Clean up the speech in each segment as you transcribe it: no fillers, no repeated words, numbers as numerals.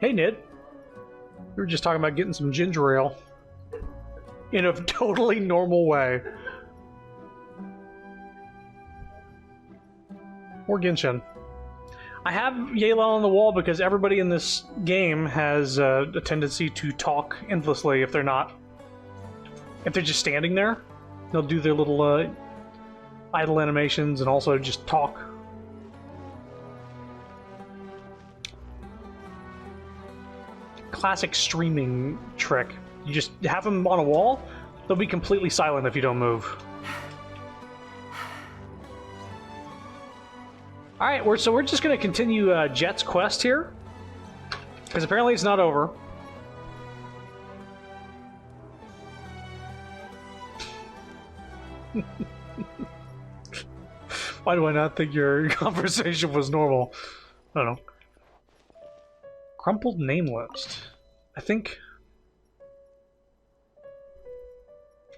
Hey, Ned. We were just talking about getting some ginger ale. In a totally normal way. Or Genshin. I have Yayla on the wall because everybody in this game has a tendency to talk endlessly if they're not... If they're just standing there, they'll do their little idle animations and also just talk. Classic streaming trick. You just have them on a wall, they'll be completely silent if you don't move. Alright, so we're just going to continue Jet's quest here. Because apparently it's not over. Why do I not think your conversation was normal? I don't know. Crumpled name list. I think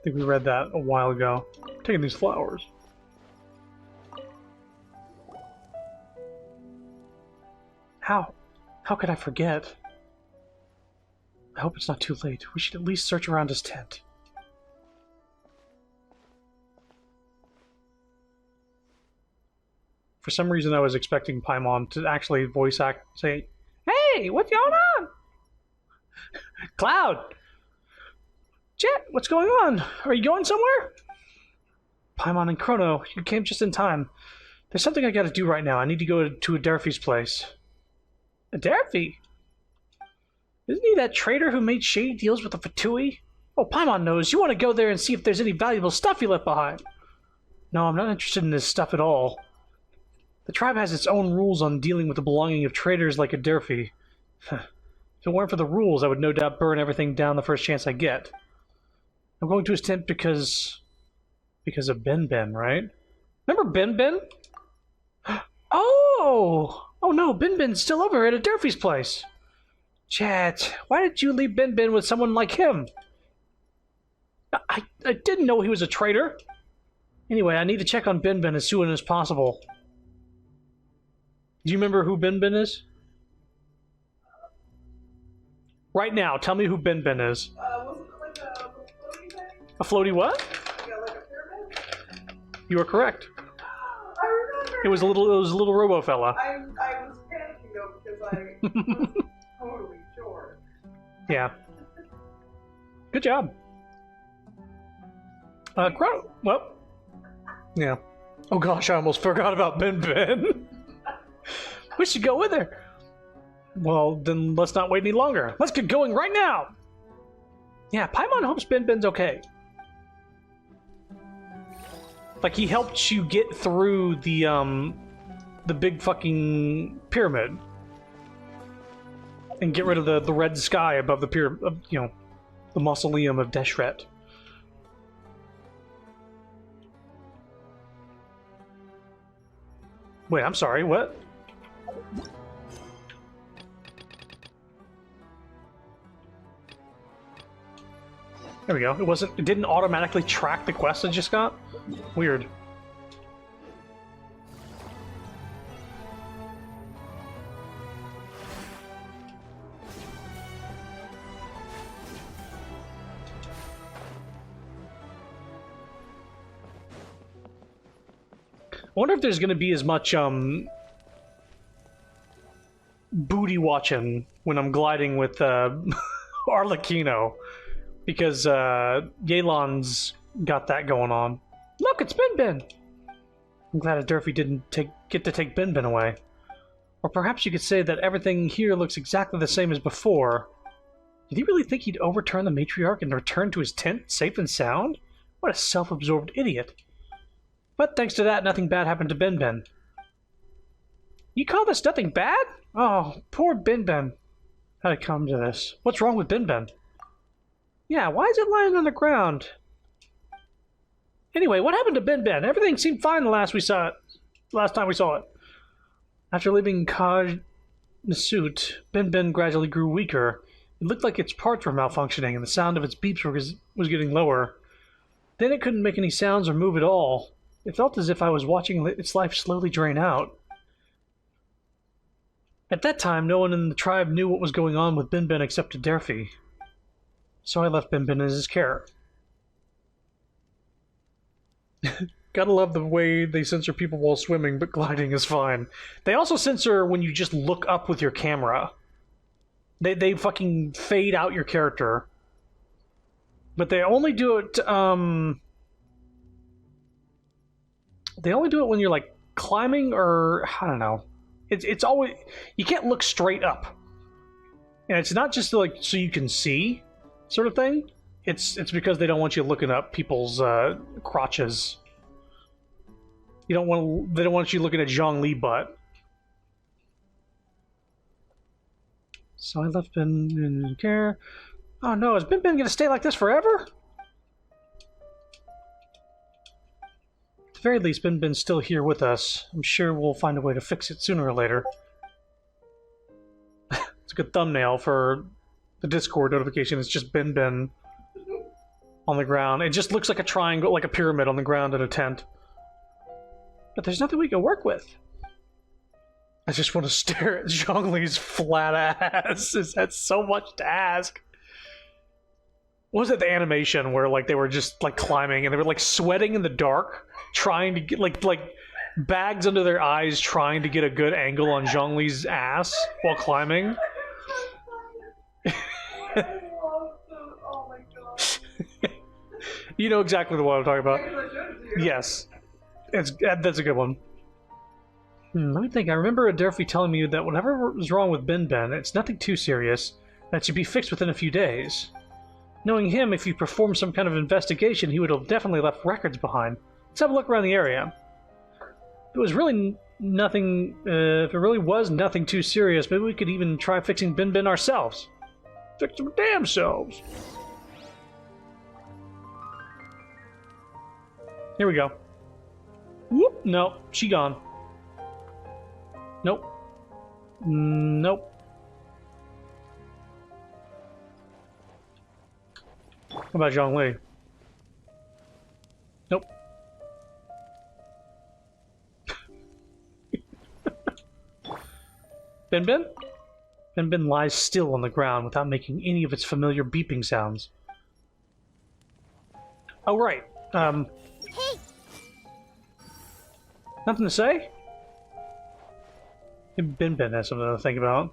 we read that a while ago. I'm taking these flowers. How? How could I forget? I hope it's not too late. We should at least search around his tent. For some reason I was expecting Paimon to actually voice act, say, "Hey, what's going on?" Cloud! Jet, what's going on? Are you going somewhere? Paimon and Chrono, you came just in time. There's something I gotta do right now. I need to go to Adelphi's place. Adelphi? Isn't he that traitor who made shady deals with the Fatui? Oh, Paimon knows. You want to go there and see if there's any valuable stuff he left behind. No, I'm not interested in this stuff at all. The tribe has its own rules on dealing with the belonging of traitors like Adelphi. If it weren't for the rules, I would no doubt burn everything down the first chance I get. I'm going to his tent because of Ben, right? Remember Ben? Oh! Oh no, Ben's still over at Adelphi's place. Chat, why did you leave Ben with someone like him? I didn't know he was a traitor. Anyway, I need to check on Ben as soon as possible. Do you remember who Ben is? Right now, tell me who Ben is. Wasn't it like a floaty thing? A floaty what? Yeah, like a pyramid? You are correct. I remember. It was a little robo fella. I was panicking though because I was totally sure. Yeah. Good job. Crow. Well. Yeah. Oh gosh, I almost forgot about Ben. We should go with her. Well, then let's not wait any longer. Let's get going right now. Yeah, Paimon hopes Ben's okay. Like he helped you get through the big fucking pyramid and get rid of the red sky above the pyramid, you know, the mausoleum of Deshret. Wait, I'm sorry, what? There we go. It didn't automatically track the quest I just got? Weird. I wonder if there's going to be as much booty watching when I'm gliding with Arlecchino, because Yelan's got that going on. Look, it's Ben. I'm glad Adelphi didn't get to take Ben away. Or perhaps you could say that everything here looks exactly the same as before. Did he really think he'd overturn the matriarch and return to his tent safe and sound? What a self-absorbed idiot. But thanks to that, nothing bad happened to Ben. You call this nothing bad? Oh, poor Ben. How'd it come to this? What's wrong with Ben? Yeah, why is it lying on the ground? Anyway, what happened to Ben? Everything seemed fine last time we saw it. After leaving Kaj Nasut, Ben gradually grew weaker. It looked like its parts were malfunctioning, and the sound of its beeps was getting lower. Then it couldn't make any sounds or move at all. It felt as if I was watching its life slowly drain out. At that time, no one in the tribe knew what was going on with Bin Bin except Adelphi. So I left Bin Bin in his care. Gotta love the way they censor people while swimming, but gliding is fine. They also censor when you just look up with your camera. They fucking fade out your character. But they only do it, they only do it when you're, like, climbing or, I don't know. It's always, you can't look straight up. And it's not just, like, so you can see, sort of thing. It's because they don't want you looking up people's, crotches. They don't want you looking at Zhongli butt. So I left Bin in care. Oh no, is Bin Bin gonna stay like this forever? At the very least, Bin Bin's still here with us. I'm sure we'll find a way to fix it sooner or later. It's a good thumbnail for the Discord notification. It's just Bin Bin on the ground. It just looks like a triangle, like a pyramid on the ground in a tent. But there's nothing we can work with. I just want to stare at Zhongli's flat ass. That's so much to ask. What was it, the animation where like they were just like climbing and they were like sweating in the dark, trying to get like bags under their eyes, trying to get a good angle on Zhongli's ass while climbing? Oh my god. You know exactly the one I'm talking about. Yes. That's a good one. Let me think. I remember Adelphi telling me that whatever was wrong with Bin Bin, it's nothing too serious. That should be fixed within a few days. Knowing him, if he performed some kind of investigation, he would have definitely left records behind. Let's have a look around the area. If it was really nothing, if it really was nothing too serious, maybe we could even try fixing Bin Bin ourselves. Fix them damn selves. Here we go. Whoop! No, she gone. Nope. Nope. How about Zhongli? Nope. Bin Bin? Bin Bin lies still on the ground without making any of its familiar beeping sounds. Oh, right. Hey! Nothing to say? Maybe Bin Bin has something to think about.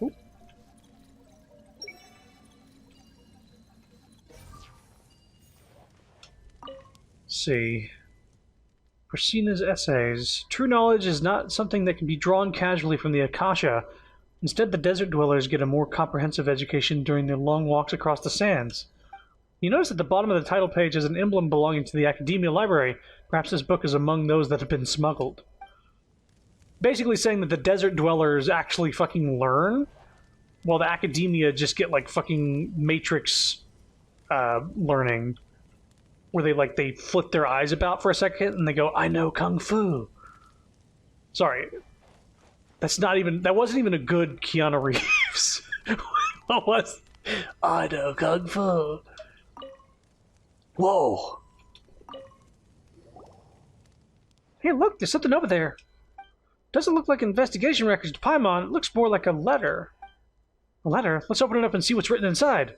Oop. Let's see. Persina's essays. True knowledge is not something that can be drawn casually from the Akasha. Instead, the desert dwellers get a more comprehensive education during their long walks across the sands. You notice at the bottom of the title page is an emblem belonging to the Academia Library. Perhaps this book is among those that have been smuggled. Basically saying that the desert dwellers actually fucking learn, while the Academia just get like fucking Matrix learning, where they flip their eyes about for a second and they go, "I know Kung Fu." Sorry. That wasn't even a good Keanu Reeves. What was? "I know Kung Fu." Whoa. Hey, look, there's something over there. Doesn't look like investigation records to Paimon. It looks more like a letter. A letter? Let's open it up and see what's written inside.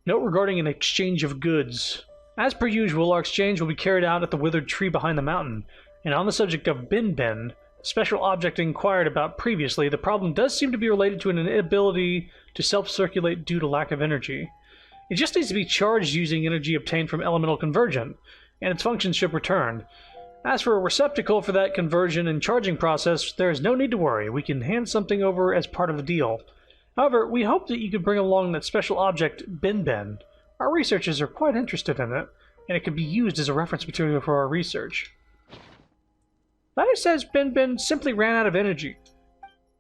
Note regarding an exchange of goods. As per usual, our exchange will be carried out at the withered tree behind the mountain. And on the subject of Bin Bin, the special object inquired about previously, the problem does seem to be related to an inability to self-circulate due to lack of energy. It just needs to be charged using energy obtained from elemental conversion, and its function should return. As for a receptacle for that conversion and charging process, there is no need to worry. We can hand something over as part of the deal. However, we hope that you could bring along that special object, Bin Bin. Our researchers are quite interested in it, and it could be used as a reference material for our research. Letter says Bin Bin simply ran out of energy.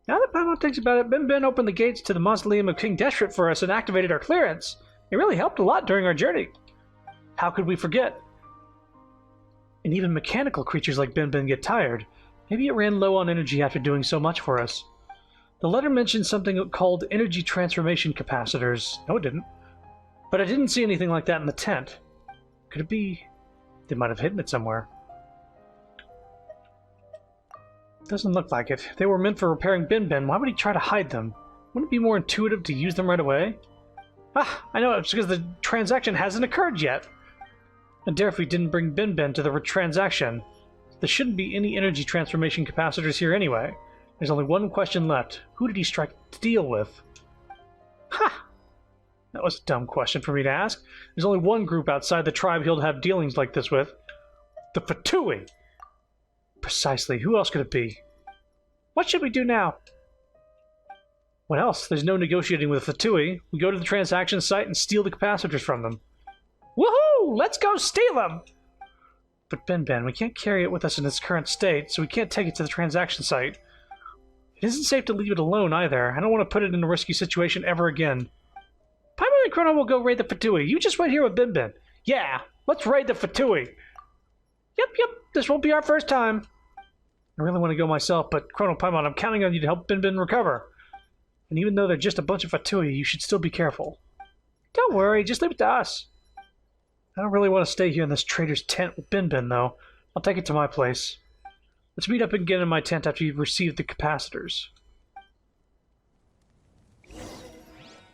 Now that Paimon thinks about it, Bin Bin opened the gates to the mausoleum of King Deshret for us and activated our clearance. It really helped a lot during our journey. How could we forget? And even mechanical creatures like Bin Bin get tired. Maybe it ran low on energy after doing so much for us. The letter mentioned something called energy transformation capacitors. No, it didn't. But I didn't see anything like that in the tent. Could it be... they might have hidden it somewhere. Doesn't look like it. If they were meant for repairing Bin Bin, why would he try to hide them? Wouldn't it be more intuitive to use them right away? Ah, I know, it's because the transaction hasn't occurred yet. And dare if we didn't bring Bin Bin to the transaction. There shouldn't be any energy transformation capacitors here anyway. There's only one question left. Who did he strike the deal with? Ha! That was a dumb question for me to ask. There's only one group outside the tribe he'll have dealings like this with. The Fatui! Precisely. Who else could it be? What should we do now? What else? There's no negotiating with the Fatui. We go to the transaction site and steal the capacitors from them. Woohoo! Let's go steal them! But Ben, we can't carry it with us in its current state, so we can't take it to the transaction site. It isn't safe to leave it alone either. I don't want to put it in a risky situation ever again. Paimon and Chrono will go raid the Fatui. You just wait here with Ben. Yeah, let's raid the Fatui. Yep, this won't be our first time. I really want to go myself, but Chrono, Paimon, I'm counting on you to help Ben recover. And even though they're just a bunch of Fatui, you should still be careful. Don't worry, just leave it to us. I don't really want to stay here in this trader's tent with Ben, though. I'll take it to my place. Let's meet up again in my tent after you've received the capacitors.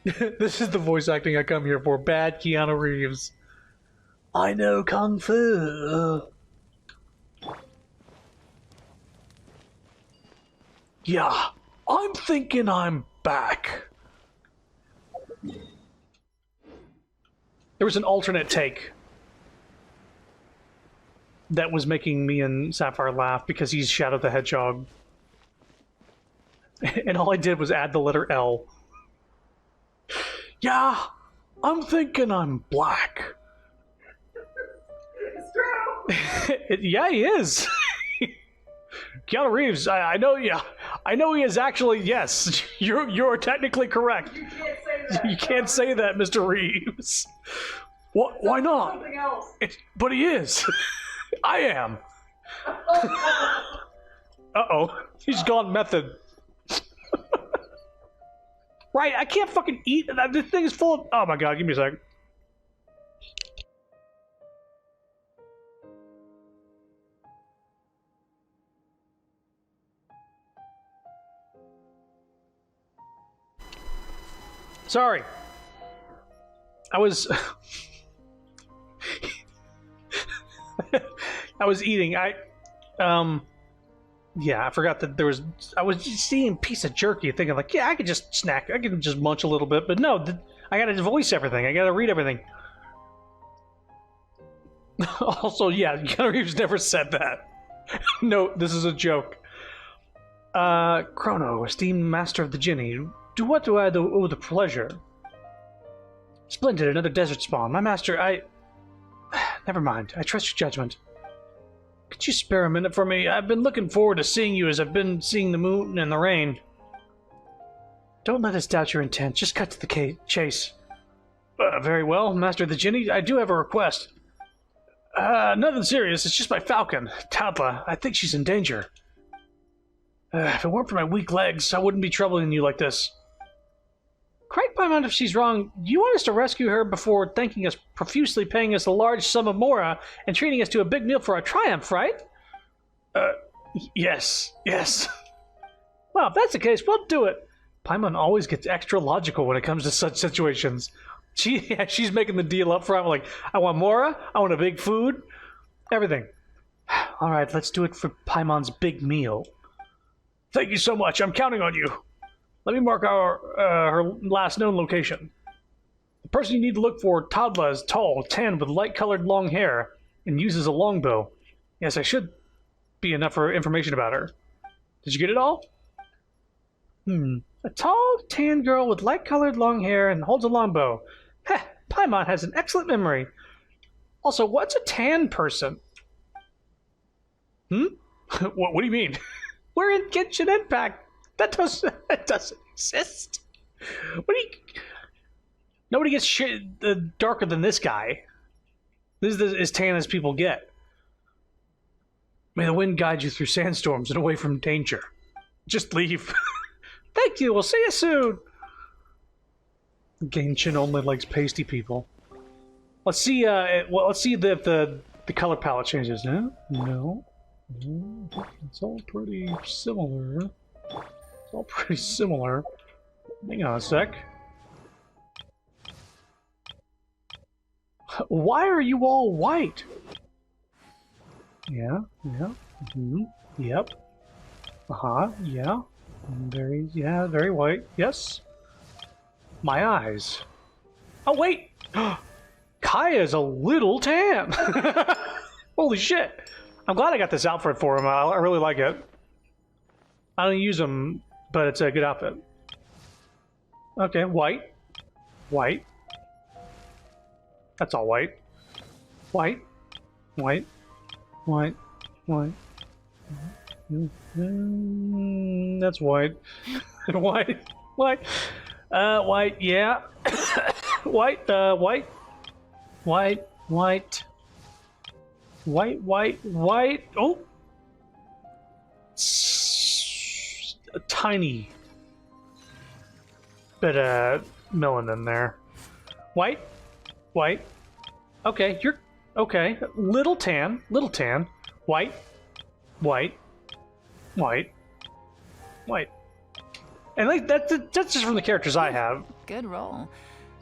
This is the voice acting I come here for. Bad Keanu Reeves. I know Kung Fu. Yeah, I'm thinking I'm back. There was an alternate take that was making me and Sapphire laugh because he's Shadow the Hedgehog. And all I did was add the letter L. Yeah, I'm thinking I'm black. It's true. Yeah, he is. Keanu Reeves, I know you. I know he is actually, yes. You're technically correct. You can't say that. You can't say that, Mr. Reeves. What? Why not? Something else. But he is. I am. Uh-oh. He's gone method. Right, I can't fucking eat. This thing is full of... Oh my god, give me a sec. Sorry. I was... I was eating. Yeah, I forgot that there was... I was just eating a piece of jerky thinking like, yeah, I could just snack. I could just munch a little bit. But no, I gotta voice everything. I gotta read everything. Also, yeah, Keanu Reeves never said that. No, this is a joke. Chrono, esteemed master of the Jinni, to what do I owe the pleasure? Splendid, another desert spawn. My master, Never mind, I trust your judgment. Could you spare a minute for me? I've been looking forward to seeing you as I've been seeing the moon and the rain. Don't let us doubt your intent, just cut to the chase. Very well, Master of the Jinni, I do have a request. Nothing serious, it's just my falcon, Tadla. I think she's in danger. If it weren't for my weak legs, I wouldn't be troubling you like this. Correct my mind if she's wrong. You want us to rescue her before thanking us profusely, paying us a large sum of mora, and treating us to a big meal for our triumph, right? Yes. Well, if that's the case, we'll do it. Paimon always gets extra logical when it comes to such situations. She's making the deal up front, like, I want mora, I want a big food, everything. Alright, let's do it for Paimon's big meal. Thank you so much, I'm counting on you. Let me mark her last known location. The person you need to look for, Tadla, is tall, tan, with light-colored long hair, and uses a longbow. Yes, I should be enough for information about her. Did you get it all? A tall, tan girl with light-colored long hair and holds a longbow. Heh, Paimon has an excellent memory. Also, what's a tan person? What do you mean? We're in Genshin Impact. That doesn't exist. What do you... Nobody gets darker than this guy. This is as tan as people get. May the wind guide you through sandstorms and away from danger. Just leave. Thank you, we'll see you soon. Genshin only likes pasty people. Let's see, let's see if the color palette changes. No? It's all pretty similar. It's all pretty similar. Hang on a sec. Why are you all white? Yeah, yeah. Yep. Yeah. Very white. Yes. My eyes. Oh, wait! Kaya's a little tan! Holy shit! I'm glad I got this outfit for him. I really like it. I don't use them, but it's a good outfit. Okay, white. White. That's all white. White. White. White. White. That's white. White. White. White, yeah. White, white. White. White. White. Oh! A tiny bit of melanin there. White. White. Okay, you're... Okay. Little tan. Little tan. White. White. White. White. And like that's just from the characters I have. Good roll.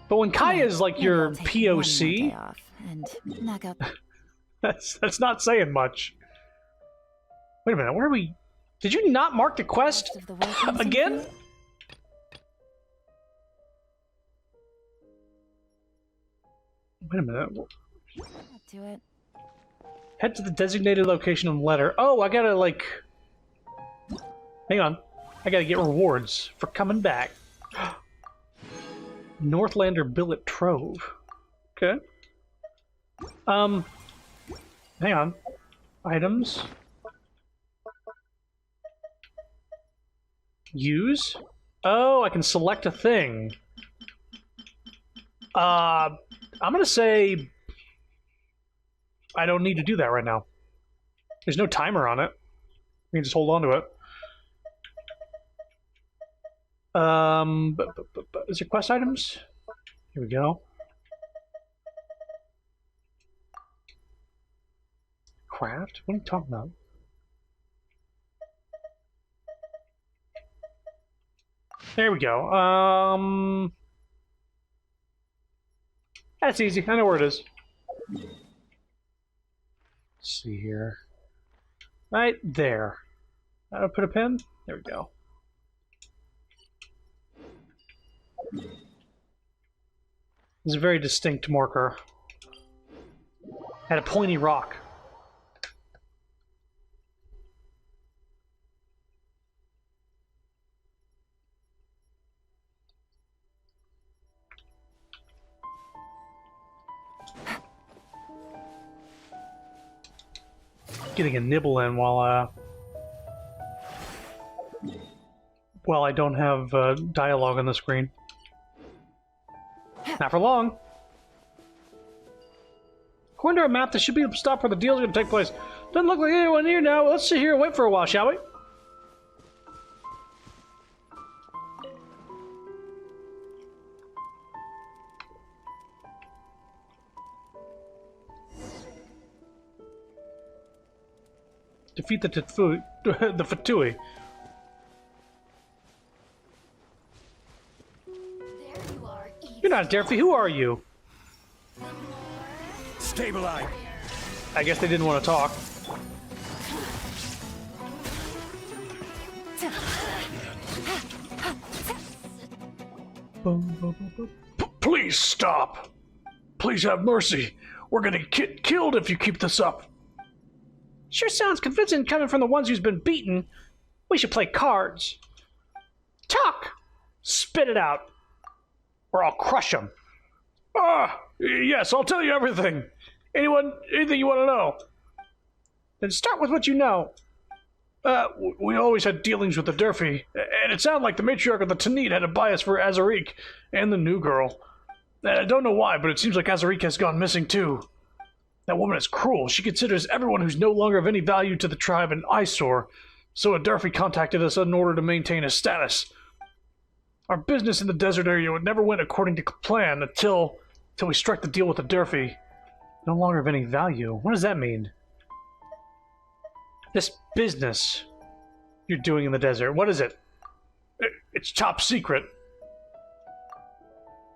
But when Kaya is like your POC, off and knock out. that's not saying much. Wait a minute, where are we? Did you not mark the quest Most of the work on again? something? Wait a minute. I'll do it. Head to the designated location on the letter. Oh, I gotta like. Hang on. I gotta get rewards for coming back. Northlander Billet Trove. Okay. Hang on. Items. Use. Oh, I can select a thing. I'm gonna say I don't need to do that right now. There's no timer on it. We can just hold on to it. Is there quest items? Here we go. Craft? What are you talking about? There we go. That's easy. I know where it is. Let's see here. Right there. I'll put a pin. There we go. It's a very distinct marker. Had a pointy rock. Getting a nibble in while I don't have dialogue on the screen. Not for long. According to our map, this should be the stop where the deal is going to take place. Doesn't look like anyone here now. Let's sit here and wait for a while, shall we? Defeat the Fatui. You're not Derpy. Who are you? Stabilize. I guess they didn't want to talk. Please stop. Please have mercy. We're gonna get killed if you keep this up. Sure sounds convincing coming from the ones who's been beaten. We should play cards. Talk! Spit it out. Or I'll crush them. Ah, yes, I'll tell you everything. Anything you want to know? Then start with what you know. We always had dealings with the Durfee, and it sounded like the matriarch of the Tanit had a bias for Azariq and the new girl. I don't know why, but it seems like Azariq has gone missing too. That woman is cruel. She considers everyone who's no longer of any value to the tribe an eyesore, so a Durfee contacted us in order to maintain his status. Our business in the desert area never went according to plan until we struck the deal with the Durfee. No longer of any value. What does that mean? This business you're doing in the desert, what is it? It's top secret.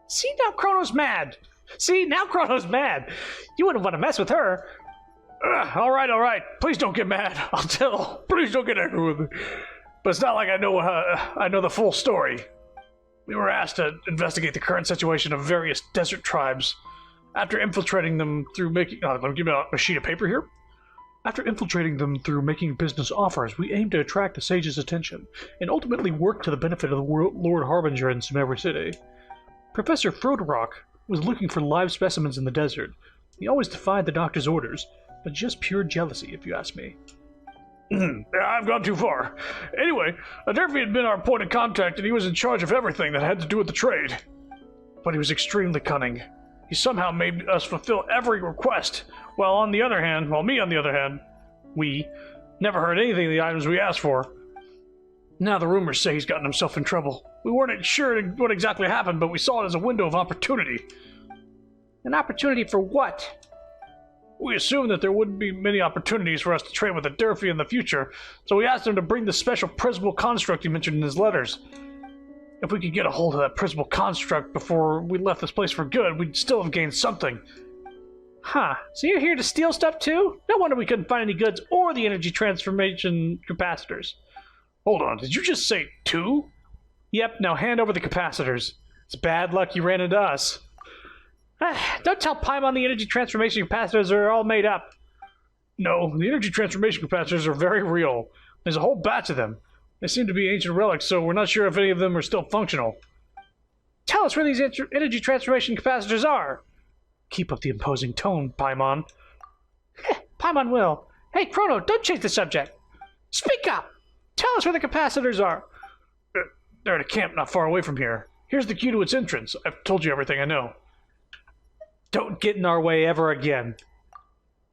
See, now Chrono's mad. See, now Chrono's mad. You wouldn't want to mess with her. All right. Please don't get mad. I'll tell. Please don't get angry with me. But it's not like I know the full story. We were asked to investigate the current situation of various desert tribes. After infiltrating them through making... let me give me a sheet of paper here. After infiltrating them through making business offers, we aim to attract the sage's attention and ultimately work to the benefit of the Lord Harbinger in Sumeru City. Professor Froderock was looking for live specimens in the desert. He always defied the doctor's orders, but just pure jealousy, if you ask me. I've gone too far. Anyway, Durfee had been our point of contact, and he was in charge of everything that had to do with the trade. But he was extremely cunning. He somehow made us fulfill every request, while me on the other hand, we never heard anything of the items we asked for. Now the rumors say he's gotten himself in trouble. We weren't sure what exactly happened, but we saw it as a window of opportunity. An opportunity for what? We assumed that there wouldn't be many opportunities for us to trade with the Durfee in the future, so we asked him to bring the special prismal construct he mentioned in his letters. If we could get a hold of that prismal construct before we left this place for good, we'd still have gained something. Huh, so you're here to steal stuff too? No wonder we couldn't find any goods or the energy transformation capacitors. Hold on, did you just say 2? Yep, now hand over the capacitors. It's bad luck you ran into us. Don't tell Paimon the energy transformation capacitors are all made up. No, the energy transformation capacitors are very real. There's a whole batch of them. They seem to be ancient relics, so we're not sure if any of them are still functional. Tell us where these energy transformation capacitors are. Keep up the imposing tone, Paimon. Paimon will. Hey, Chrono, don't change the subject. Speak up. Tell us where the capacitors are. They're at a camp not far away from here. Here's the key to its entrance. I've told you everything I know. Don't get in our way ever again.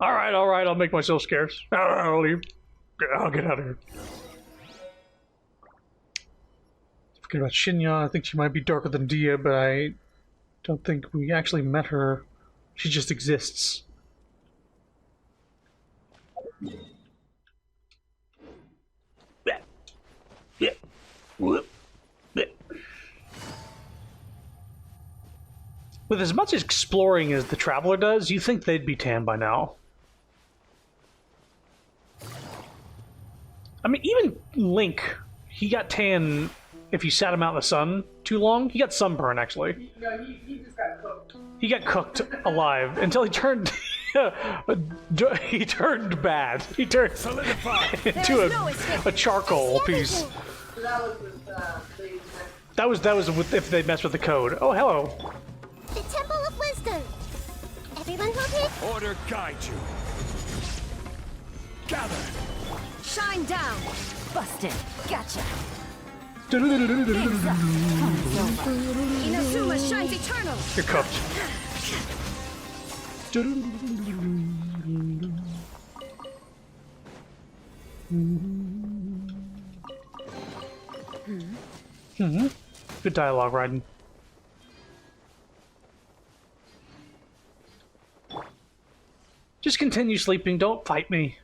All right, I'll make myself scarce. I'll leave. I'll get out of here. Forget about Shinya. I think she might be darker than Dia, but I don't think we actually met her. She just exists. With as much exploring as the Traveler does, you think they'd be tan by now. I mean, even Link, he got tan if you sat him out in the sun too long. He got sunburn, actually. He just got cooked. He got cooked alive until he turned... he turned bad. He turned into a charcoal piece. So that was with That was with if they messed with the code. Oh, hello. The Temple of Wisdom. Everyone hold it. Order guide you. Gather. Shine down. Busted. Gotcha. Inazuma shines eternal. You're cooked. Good dialogue, Raiden. Just continue sleeping, don't fight me.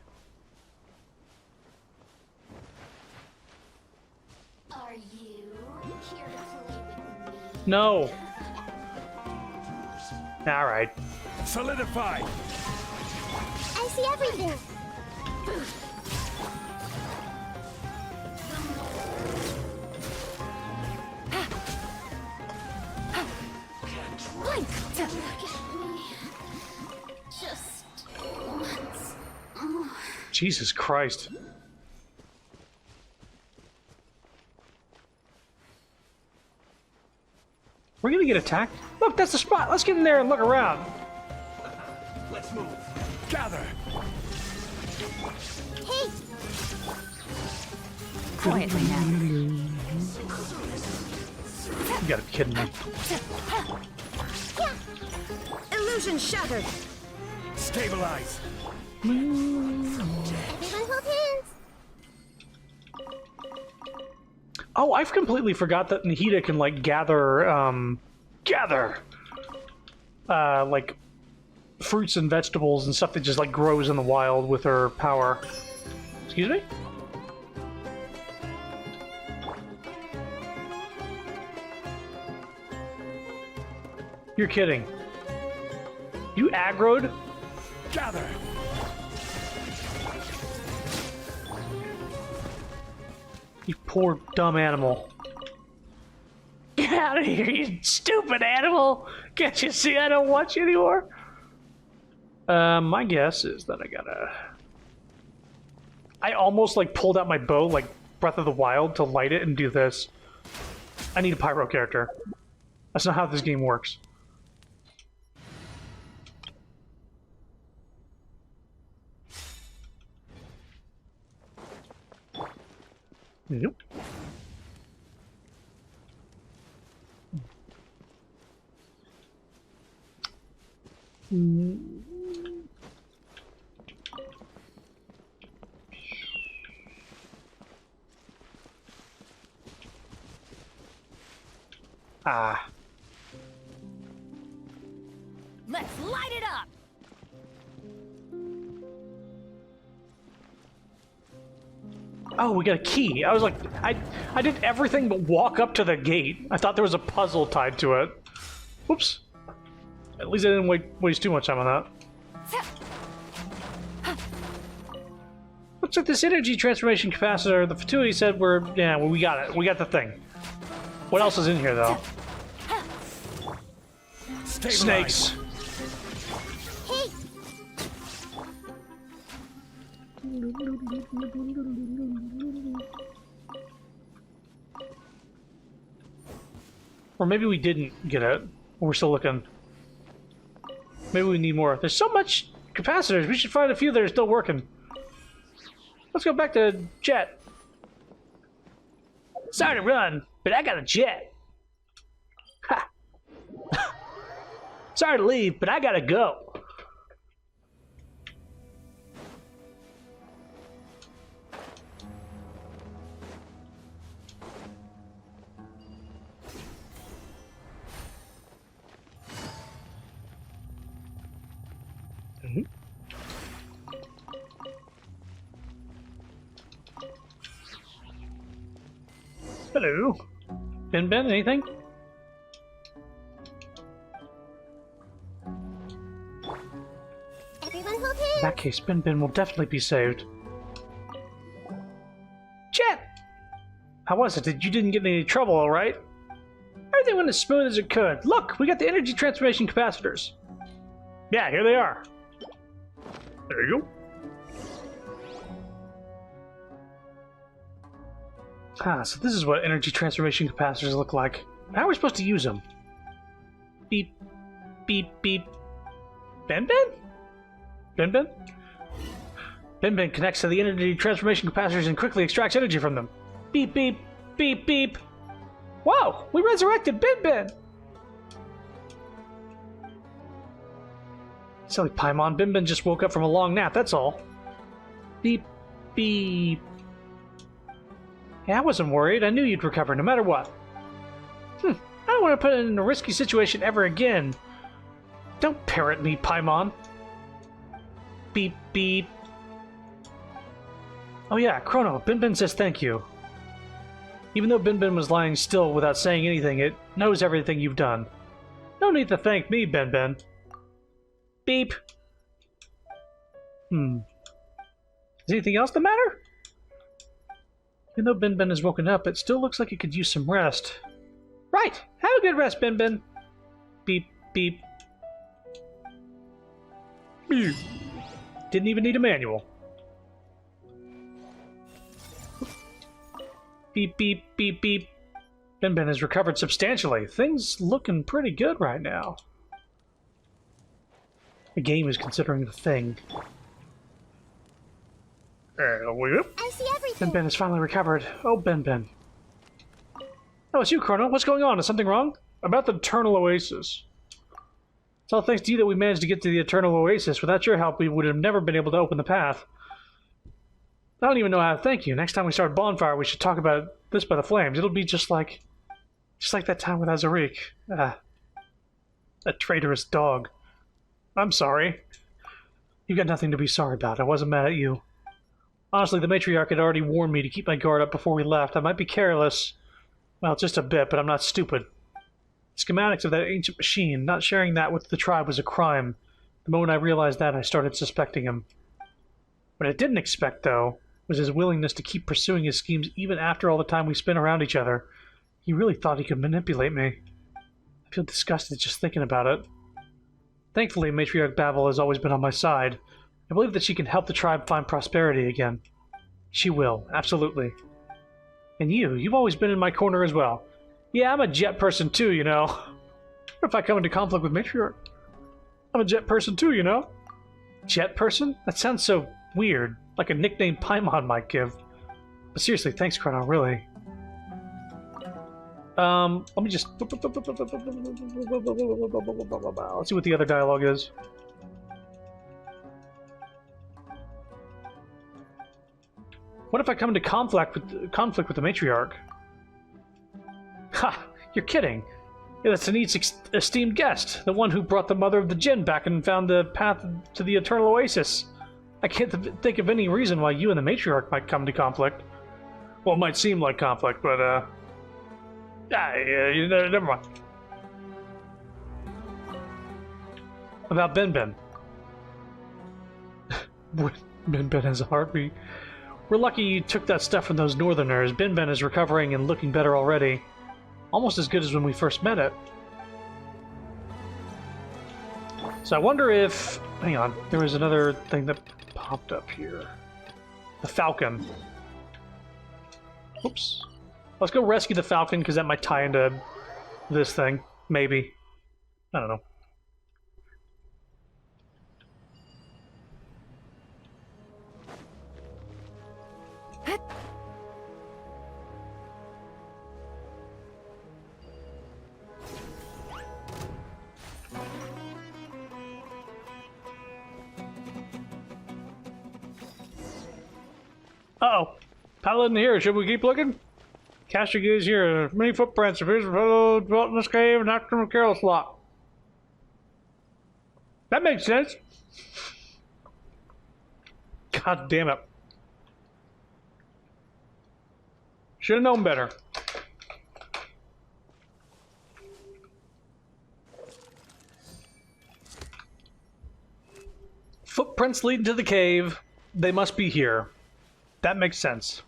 Are you here to play with me? No. Alright. Solidify. I see everything. Blink. Look at me. Just once more. Jesus Christ. We're gonna get attacked? Look, that's the spot. Let's get in there and look around. Let's move. Gather. Hey, Quietly now. You gotta be kidding me. illusion shattered. Stabilize. Everyone hold hands. Oh, I've completely forgot that Nahida can, like, gather, like, fruits and vegetables and stuff that just, like, grows in the wild with her power. Excuse me? You're kidding. You aggroed? Gather. You poor dumb animal. Get out of here, you stupid animal! Can't you see I don't want you anymore? My guess is that I almost like pulled out my bow like Breath of the Wild to light it and do this. I need a pyro character. That's not how this game works. Nope. Ah. Let's light it up! Oh, we got a key. I was like, I did everything but walk up to the gate. I thought there was a puzzle tied to it. Whoops. At least I didn't waste too much time on that. Looks like this energy transformation capacitor, the Fatui said we got it. We got the thing. What else is in here, though? Stabilize. Snakes. Or maybe we didn't get it. We're still looking. Maybe we need more. There's so much capacitors. We should find a few that are still working. Let's go back to Jet. Sorry to run, but I got a jet. Ha! Sorry to leave, but I gotta go. Hello. Ben, anything? Everyone hold hands. In that case, Ben will definitely be saved. Jet! How was it? You didn't get in any trouble, alright? Everything went as smooth as it could. Look, we got the energy transformation capacitors. Yeah, here they are. There you go. Ah, so this is what energy transformation capacitors look like. How are we supposed to use them? Beep, beep, beep. Ben? Ben connects to the energy transformation capacitors and quickly extracts energy from them. Beep, beep, beep, beep. Whoa! We resurrected Ben! Silly Paimon, Ben just woke up from a long nap, that's all. Beep, beep. Yeah, I wasn't worried. I knew you'd recover no matter what. I don't want to put it in a risky situation ever again. Don't parrot me, Paimon. Beep, beep. Oh yeah, Chrono, Ben says thank you. Even though Ben was lying still without saying anything, it knows everything you've done. No need to thank me, Ben. Beep. Is anything else the matter? Even though Ben has woken up, it still looks like it could use some rest. Right! Have a good rest, Ben. Beep, beep. Beep. Didn't even need a manual. Beep, beep, beep, beep. Ben has recovered substantially. Things looking pretty good right now. The game is considering the thing. I see everything. Ben has finally recovered. Oh, Ben. Oh, it's you, Chrono. What's going on? Is something wrong? About the Eternal Oasis. It's all thanks to you that we managed to get to the Eternal Oasis. Without your help, we would have never been able to open the path. I don't even know how to thank you. Next time we start a bonfire, we should talk about this by the flames. It'll be just like that time with Azariq. A traitorous dog. I'm sorry. You got nothing to be sorry about. I wasn't mad at you. Honestly, the matriarch had already warned me to keep my guard up before we left. I might be careless. Well, just a bit, but I'm not stupid. Schematics of that ancient machine. Not sharing that with the tribe was a crime. The moment I realized that, I started suspecting him. What I didn't expect, though, was his willingness to keep pursuing his schemes even after all the time we spent around each other. He really thought he could manipulate me. I feel disgusted just thinking about it. Thankfully, Matriarch Babel has always been on my side. I believe that she can help the tribe find prosperity again. She will, absolutely. And you've always been in my corner as well. Yeah, I'm a jet person too, you know. What if I come into conflict with Matriarch? I'm a jet person too, you know. Jet person? That sounds so weird, like a nickname Paimon might give. But seriously, thanks, Chrono, really. Let me just... Let's see what the other dialogue is. What if I come into conflict with the matriarch? Ha! You're kidding. Yeah, that's Anit's esteemed guest, the one who brought the mother of the Jinn back and found the path to the Eternal Oasis. I can't think of any reason why you and the matriarch might come to conflict. Well, it might seem like conflict, but never mind. About Ben. Ben has a heartbeat. We're lucky you took that stuff from those northerners. Ben is recovering and looking better already. Almost as good as when we first met it. So I wonder if... Hang on, there was another thing that popped up here. The Falcon. Oops. Let's go rescue the Falcon, because that might tie into this thing. Maybe. I don't know. Uh-oh. Paladin here. Should we keep looking? Cast your gaze here. Many footprints appears dwelt in this cave and knocked from a careless lot. That makes sense. God damn it. Should have known better. Footprints leading to the cave. They must be here. That makes sense.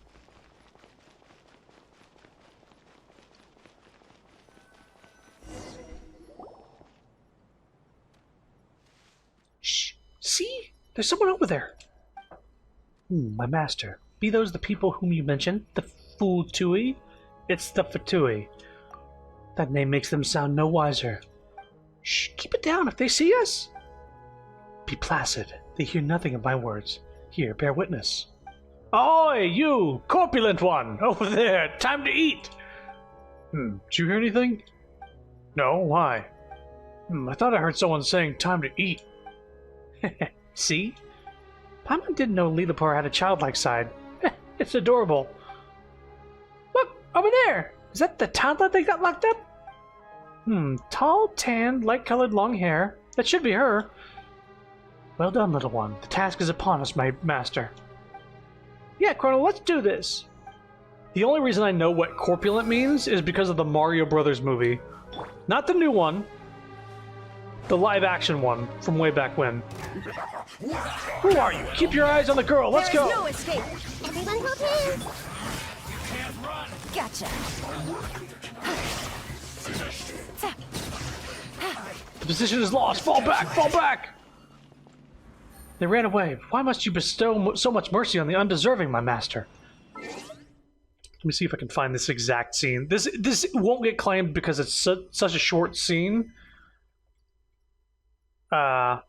Shh! See? There's someone over there. My master. Be those the people whom you mentioned? The Futui? It's the Futui. That name makes them sound no wiser. Shh! Keep it down if they see us. Be placid. They hear nothing of my words. Here, bear witness. Oi, you! Corpulent one! Over there! Time to eat! Did you hear anything? No, why? I thought I heard someone saying time to eat. See? Paimon didn't know Lilipar had a childlike side. It's adorable. Look, over there! Is that the toddler they got locked up? Tall, tan, light-colored long hair. That should be her. Well done, little one. The task is upon us, my master. Yeah, Chrono, let's do this. The only reason I know what corpulent means is because of the Mario Brothers movie. Not the new one. The live-action one from way back when. Who are you? Keep your eyes on the girl. Let's go. There's no escape. Everyone hold hands. Gotcha. The position is lost. Fall back. Fall back. They ran away. Why must you bestow so much mercy on the undeserving, my master? Let me see if I can find this exact scene. This won't get claimed because it's such a short scene. Let's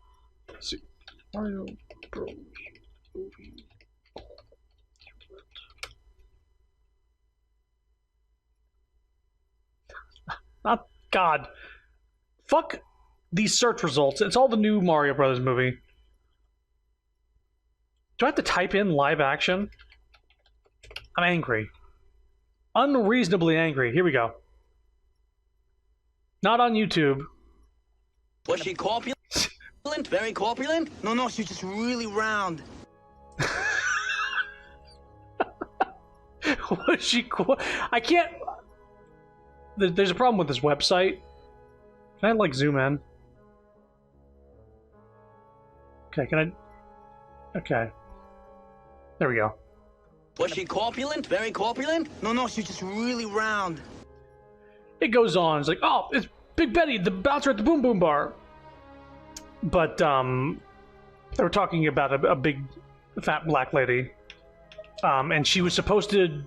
see. Mario Bros. Movie. Not God. Fuck these search results. It's all the new Mario Brothers movie. Do I have to type in live action? I'm angry. Unreasonably angry. Here we go. Not on YouTube. Was she corpulent? Very corpulent? No, she's just really round. Was she? I can't. There's a problem with this website. Can I like zoom in? Okay, can I? Okay. There we go. Was she corpulent? Very corpulent? No, she's just really round. It goes on. It's like, oh, it's Big Betty, the bouncer at the Boom Boom Bar. But they were talking about a big, fat black lady, and she was supposed to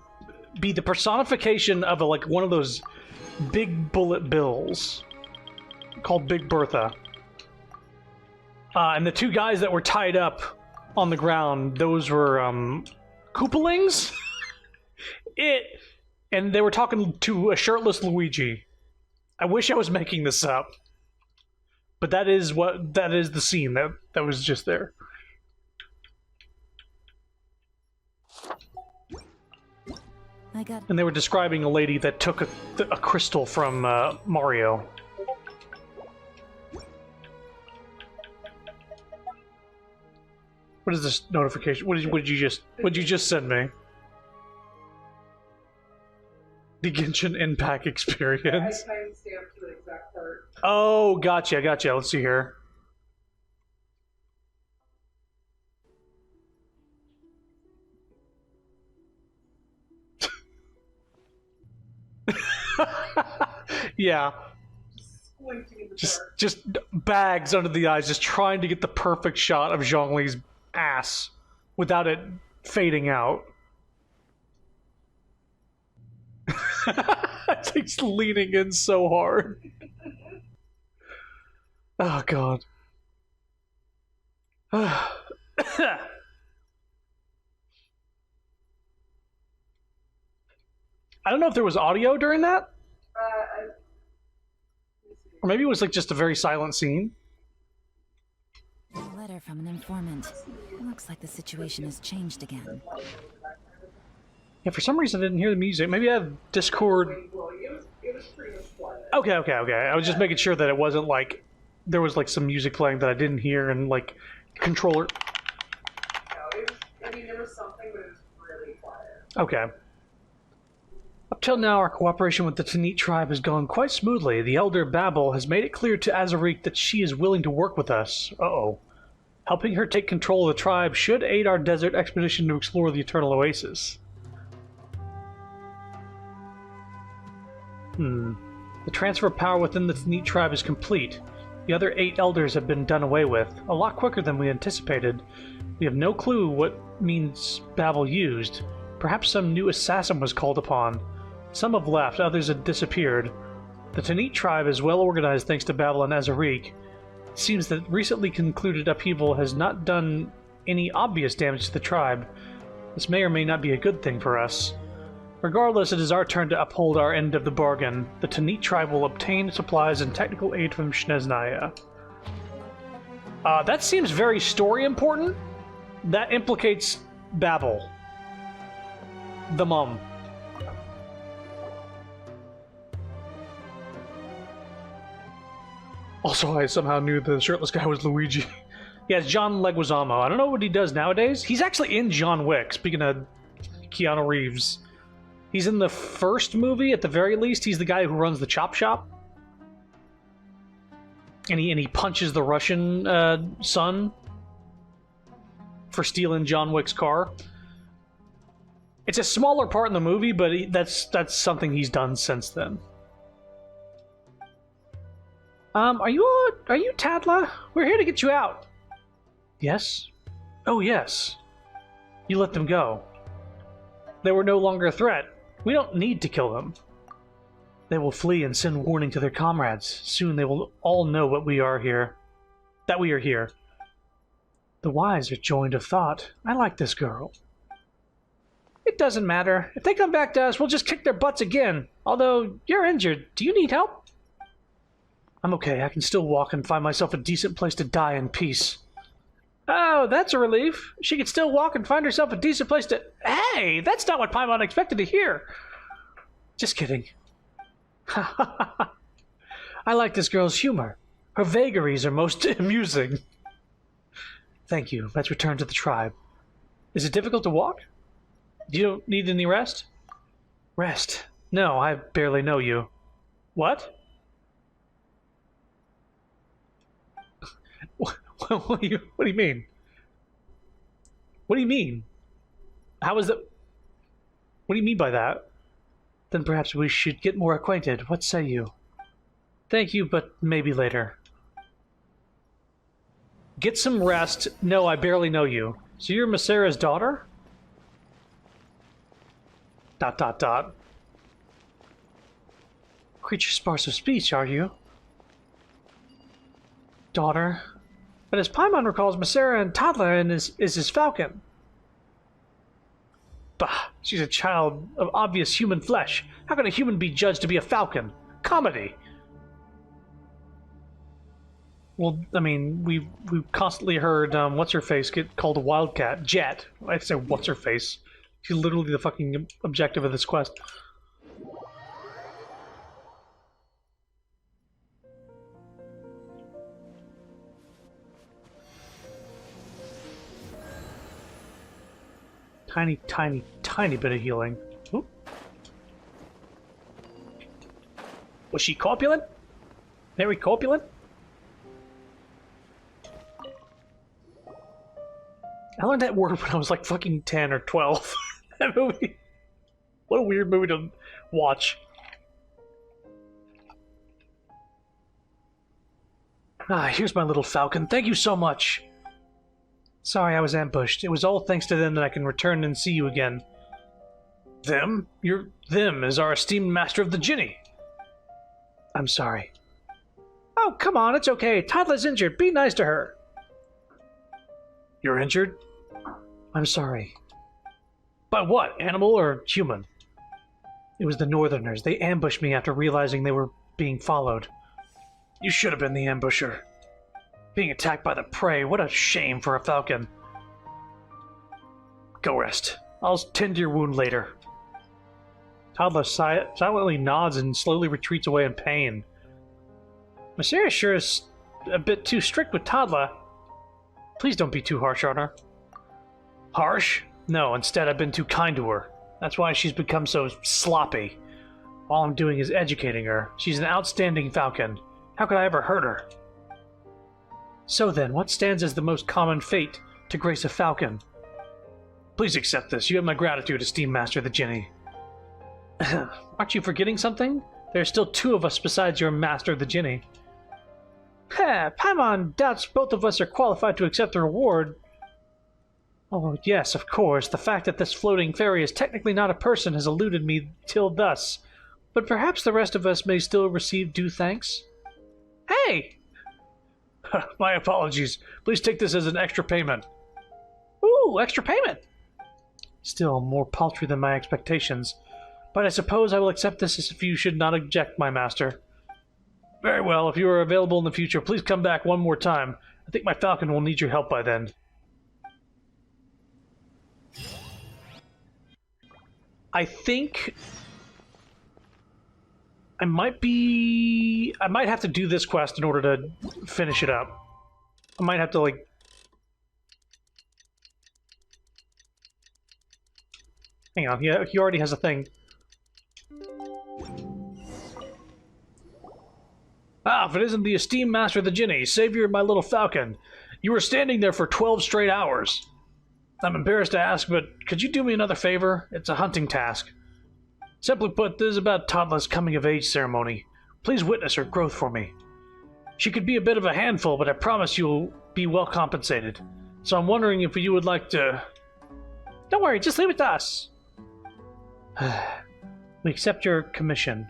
be the personification of like one of those big bullet bills called Big Bertha. And the two guys that were tied up on the ground, those were Koopalings. And they were talking to a shirtless Luigi. I wish I was making this up, but that is the scene that was just there. And they were describing a lady that took a crystal from Mario. What is this notification? What did you just send me? The Genshin Impact experience. I timestamped to the exact part. Oh, gotcha. Let's see here. Yeah. Squinting in the dark. Just bags under the eyes, just trying to get the perfect shot of Zhongli's ass without it fading out. He's leaning in so hard. Oh god. I don't know if there was audio during that, or maybe it was like just a very silent scene. A letter from an informant. Looks like the situation has changed again. Yeah, for some reason I didn't hear the music. Maybe I have Discord. Well, it was pretty much quiet. Okay. I was just making sure that it wasn't like there was like some music playing that I didn't hear and like controller. No, it was, I mean, there was something, but it was really quiet. Okay. Up till now, our cooperation with the Tanit tribe has gone quite smoothly. The elder Babel has made it clear to Azarik that she is willing to work with us. Uh-oh. Helping her take control of the tribe should aid our desert expedition to explore the Eternal Oasis. The transfer of power within the Tanit tribe is complete. The other 8 elders have been done away with, a lot quicker than we anticipated. We have no clue what means Babel used. Perhaps some new assassin was called upon. Some have left, others have disappeared. The Tanit tribe is well organized thanks to Babel and Azarik. It seems that recently concluded upheaval has not done any obvious damage to the tribe. This may or may not be a good thing for us. Regardless, it is our turn to uphold our end of the bargain. The Tanit tribe will obtain supplies and technical aid from Shneznaya. That seems very story important. That implicates Babel. The mom. Also, I somehow knew the shirtless guy was Luigi. Yeah, it's John Leguizamo. I don't know what he does nowadays. He's actually in John Wick, speaking of Keanu Reeves. He's in the first movie, at the very least. He's the guy who runs the chop shop. And he punches the Russian son for stealing John Wick's car. It's a smaller part in the movie, but that's something he's done since then. Are you Tadla? We're here to get you out. Yes? Oh, yes. You let them go. They were no longer a threat. We don't need to kill them. They will flee and send warning to their comrades. Soon they will all know what we are here. That we are here. The wise are joined of thought. I like this girl. It doesn't matter. If they come back to us, we'll just kick their butts again. Although, you're injured. Do you need help? I'm okay. I can still walk and find myself a decent place to die in peace. Oh, that's a relief. She can still walk and find herself a decent place to... Hey, that's not what Paimon expected to hear. Just kidding. I like this girl's humor. Her vagaries are most amusing. Thank you. Let's return to the tribe. Is it difficult to walk? You don't need any rest? Rest. No, I barely know you. What? What do you mean? What do you mean? How is that? What do you mean by that? Then perhaps we should get more acquainted. What say you? Thank you, but maybe later. Get some rest. No, I barely know you. So you're Masera's daughter? ... Creature sparse of speech, are you? Daughter? But as Paimon recalls, Masera and Toddler is his falcon. Bah, she's a child of obvious human flesh. How can a human be judged to be a falcon? Comedy! Well, I mean, we've constantly heard, what's-her-face get called a wildcat. Jet. I say what's-her-face. She's literally the fucking objective of this quest. Tiny, tiny, tiny bit of healing. Oop. Was she corpulent? Very corpulent? I learned that word when I was like fucking 10 or 12. That movie. What a weird movie to watch. Ah, here's my little falcon. Thank you so much. Sorry I was ambushed. It was all thanks to them that I can return and see you again. Them? Them is our esteemed master of the Jinni. I'm sorry. Oh, come on, it's okay. Toddler's injured. Be nice to her. You're injured? I'm sorry. By what? Animal or human? It was the Northerners. They ambushed me after realizing they were being followed. You should have been the ambusher. Being attacked by the prey, what a shame for a falcon. Go rest. I'll tend to your wound later. Toddler silently nods and slowly retreats away in pain. Masera sure is a bit too strict with Toddler. Please don't be too harsh on her. Harsh? No, instead I've been too kind to her. That's why she's become so sloppy. All I'm doing is educating her. She's an outstanding falcon. How could I ever hurt her? So then, what stands as the most common fate to grace a falcon? Please accept this. You have my gratitude, esteemed master of the Jinni. Aren't you forgetting something? There are still two of us besides your master of the Jinni. Paimon doubts both of us are qualified to accept the reward. Oh, yes, of course. The fact that this floating fairy is technically not a person has eluded me till thus. But perhaps the rest of us may still receive due thanks? Hey! My apologies. Please take this as an extra payment. Ooh, extra payment! Still more paltry than my expectations. But I suppose I will accept this if you should not object, my master. Very well. If you are available in the future, please come back one more time. I think my falcon will need your help by then. I think I might have to do this quest in order to finish it up. I might have to, like... Hang on, yeah, he already has a thing. Ah, if it isn't the esteemed master of the Jinni, savior of my little falcon. You were standing there for 12 straight hours. I'm embarrassed to ask, but could you do me another favor? It's a hunting task. Simply put, this is about Toddler's coming-of-age ceremony. Please witness her growth for me. She could be a bit of a handful, but I promise you'll be well compensated. So I'm wondering if you would like to... Don't worry, just leave it to us. We accept your commission.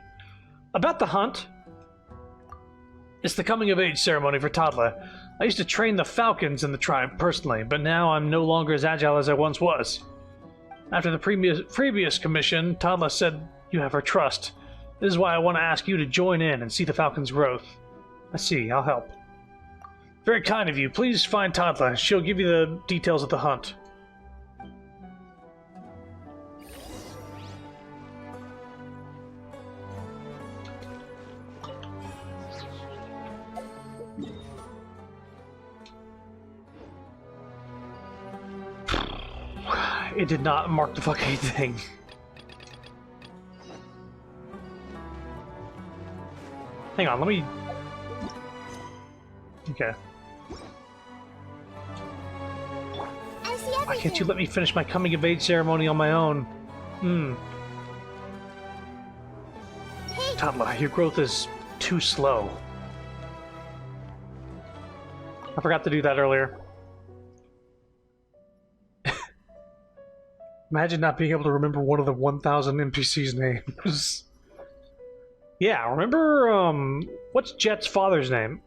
About the hunt... It's the coming-of-age ceremony for Toddler. I used to train the falcons in the tribe personally, but now I'm no longer as agile as I once was. After the previous commission, Toddler said you have her trust. This is why I want to ask you to join in and see the falcon's growth. I see, I'll help. Very kind of you. Please find Toddler. She'll give you the details of the hunt. It did not mark the fucking thing. Hang on, let me... Okay. I see Why everything. can't you let me finish my coming-of-age ceremony on my own? Hey, Toddler, your growth is too slow. I forgot to do that earlier. Imagine not being able to remember one of the 1,000 NPCs' names. Yeah, remember, what's Jet's father's name?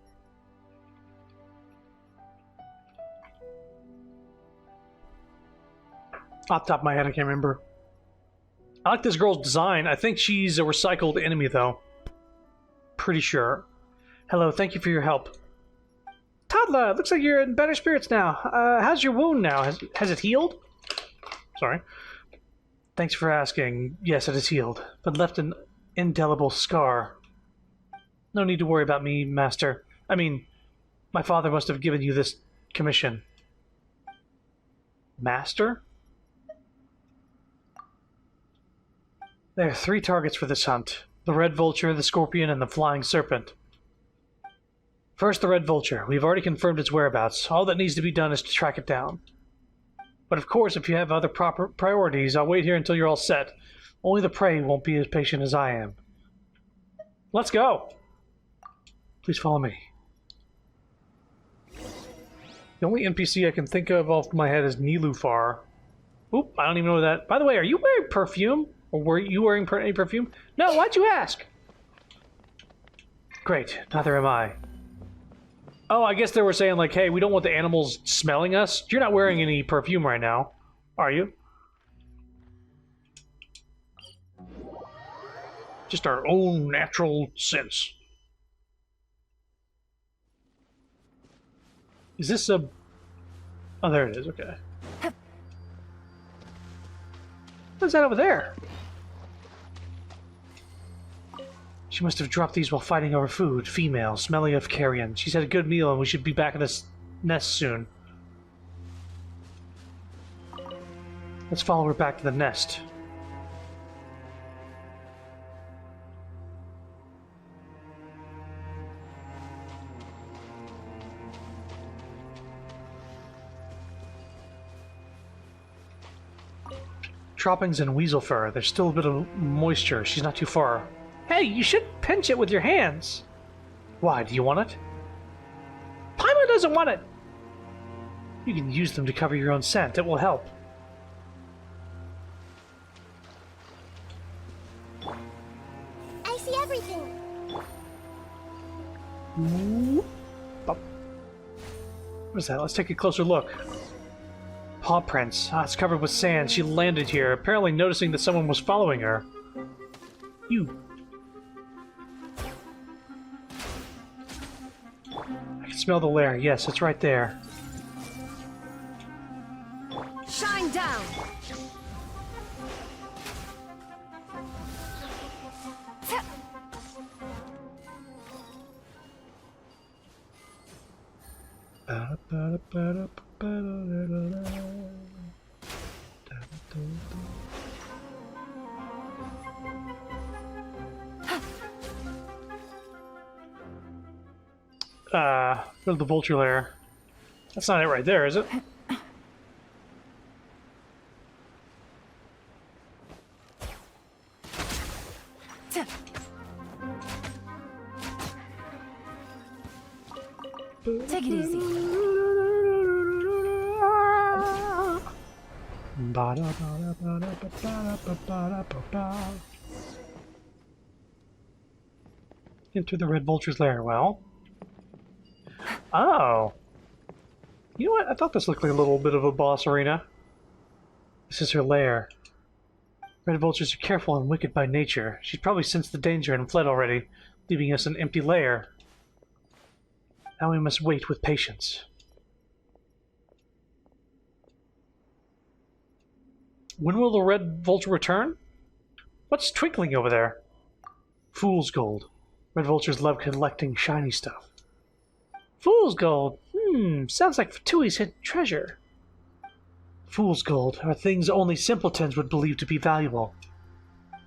Off the top of my head, I can't remember. I like this girl's design. I think she's a recycled enemy, though. Pretty sure. Hello, thank you for your help. Toddler, looks like you're in better spirits now. How's your wound now? Has it healed? Sorry. Thanks for asking. Yes, it is healed, but left an indelible scar. No need to worry about me, Master. I mean, my father must have given you this commission. Master? There are 3 targets for this hunt. The red vulture, the scorpion, and the flying serpent. First, the red vulture. We've already confirmed its whereabouts. All that needs to be done is to track it down. But of course, if you have other proper priorities, I'll wait here until you're all set. Only the prey won't be as patient as I am. Let's go! Please follow me. The only NPC I can think of off my head is Nilufar. Oop, I don't even know that. By the way, are you wearing perfume? Or were you wearing any perfume? No, why'd you ask? Great, neither am I. Oh, I guess they were saying like, hey, we don't want the animals smelling us. You're not wearing any perfume right now, are you? Just our own natural sense. Is this a... Oh, there it is, okay. What's that over there? She must have dropped these while fighting over food. Female, smelly of carrion. She's had a good meal and we should be back in this nest soon. Let's follow her back to the nest. Droppings and weasel fur. There's still a bit of moisture. She's not too far. Hey, you should pinch it with your hands. Why, do you want it? Paimon doesn't want it! You can use them to cover your own scent. It will help. I see everything. What is that? Let's take a closer look. Paw prints. Ah, it's covered with sand. She landed here, apparently noticing that someone was following her. You. I can smell the lair. Yes, it's right there. Shine down! Go to the vulture lair. That's not it right there, is it? Take it easy. Into the red vulture's lair. Well, oh, you know what? I thought this looked like a little bit of a boss arena. This is her lair. Red vultures are careful and wicked by nature. She's probably sensed the danger and fled already, leaving us an empty lair. Now we must wait with patience. When will the red vulture return? What's twinkling over there? Fool's gold. Red vultures love collecting shiny stuff. Fool's gold? Sounds like Fatui's hidden treasure. Fool's gold are things only simpletons would believe to be valuable.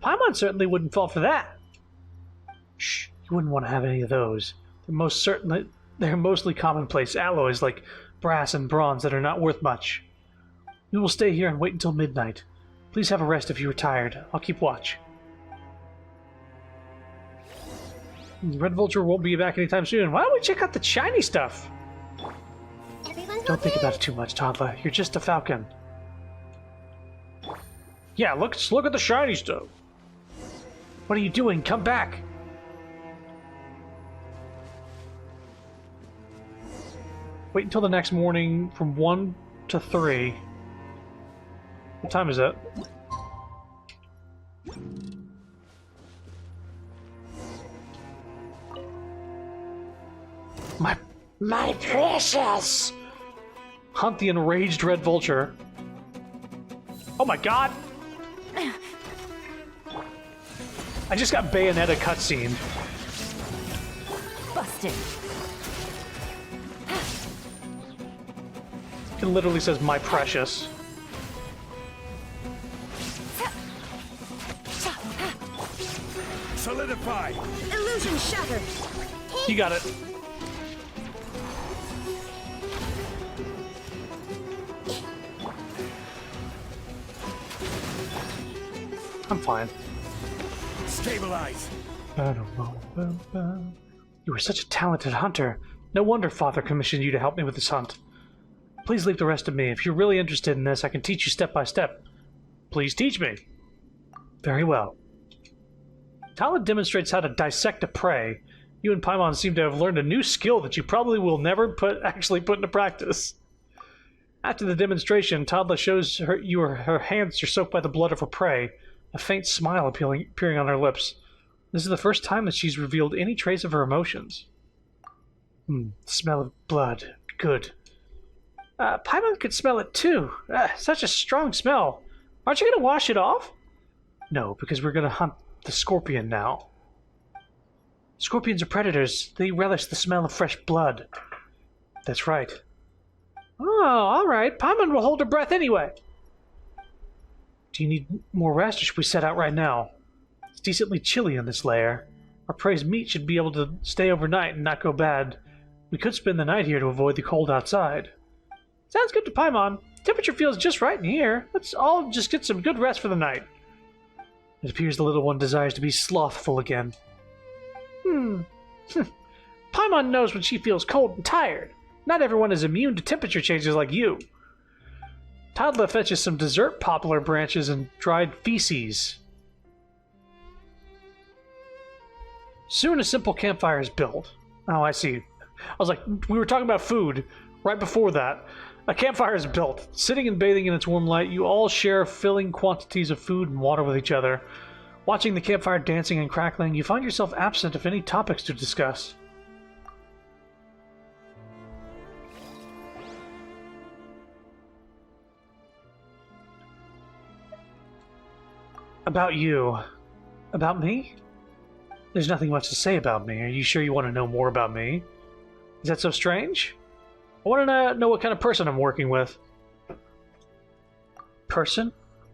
Paimon certainly wouldn't fall for that. Shh. You wouldn't want to have any of those. They're mostly commonplace alloys like brass and bronze that are not worth much. We will stay here and wait until midnight. Please have a rest if you are tired. I'll keep watch. The Red Vulture won't be back anytime soon. Why don't we check out the shiny stuff? Everyone's Don't think okay? about it too much, toddler. You're just a falcon. Yeah, let's look at the shiny stuff. What are you doing? Come back. Wait until the next morning from 1 to 3. What time is it? My precious! Hunt the enraged Red Vulture. Oh my god! I just got Bayonetta cutscene. Busted. It literally says my precious. Solidify! Illusion shattered. You got it. I'm fine. Stabilize! You were such a talented hunter. No wonder Father commissioned you to help me with this hunt. Please leave the rest to me. If you're really interested in this, I can teach you step by step. Please teach me. Very well. Tala demonstrates how to dissect a prey. You and Paimon seem to have learned a new skill that you probably will never actually put into practice. After the demonstration, Tala shows her hands are soaked by the blood of her prey, a faint smile appearing on her lips. This is the first time that she's revealed any trace of her emotions. Smell of blood. Good. Paimon could smell it too. Such a strong smell. Aren't you going to wash it off? No, because we're going to hunt the scorpion now. Scorpions are predators. They relish the smell of fresh blood. That's right. Oh, all right. Paimon will hold her breath anyway. Do you need more rest, or should we set out right now? It's decently chilly in this lair. Our prey's meat should be able to stay overnight and not go bad. We could spend the night here to avoid the cold outside. Sounds good to Paimon. Temperature feels just right in here. Let's all just get some good rest for the night. It appears the little one desires to be slothful again. Paimon knows when she feels cold and tired. Not everyone is immune to temperature changes like you. Toddler fetches some dessert poplar branches and dried feces. Soon a simple campfire is built. Oh, I see. I was like, we were talking about food right before that. A campfire is built. Sitting and bathing in its warm light, you all share filling quantities of food and water with each other. Watching the campfire dancing and crackling, you find yourself absent of any topics to discuss. About you. About me? There's nothing much to say about me. Are you sure you want to know more about me? Is that so strange? I want to know what kind of person I'm working with. Person?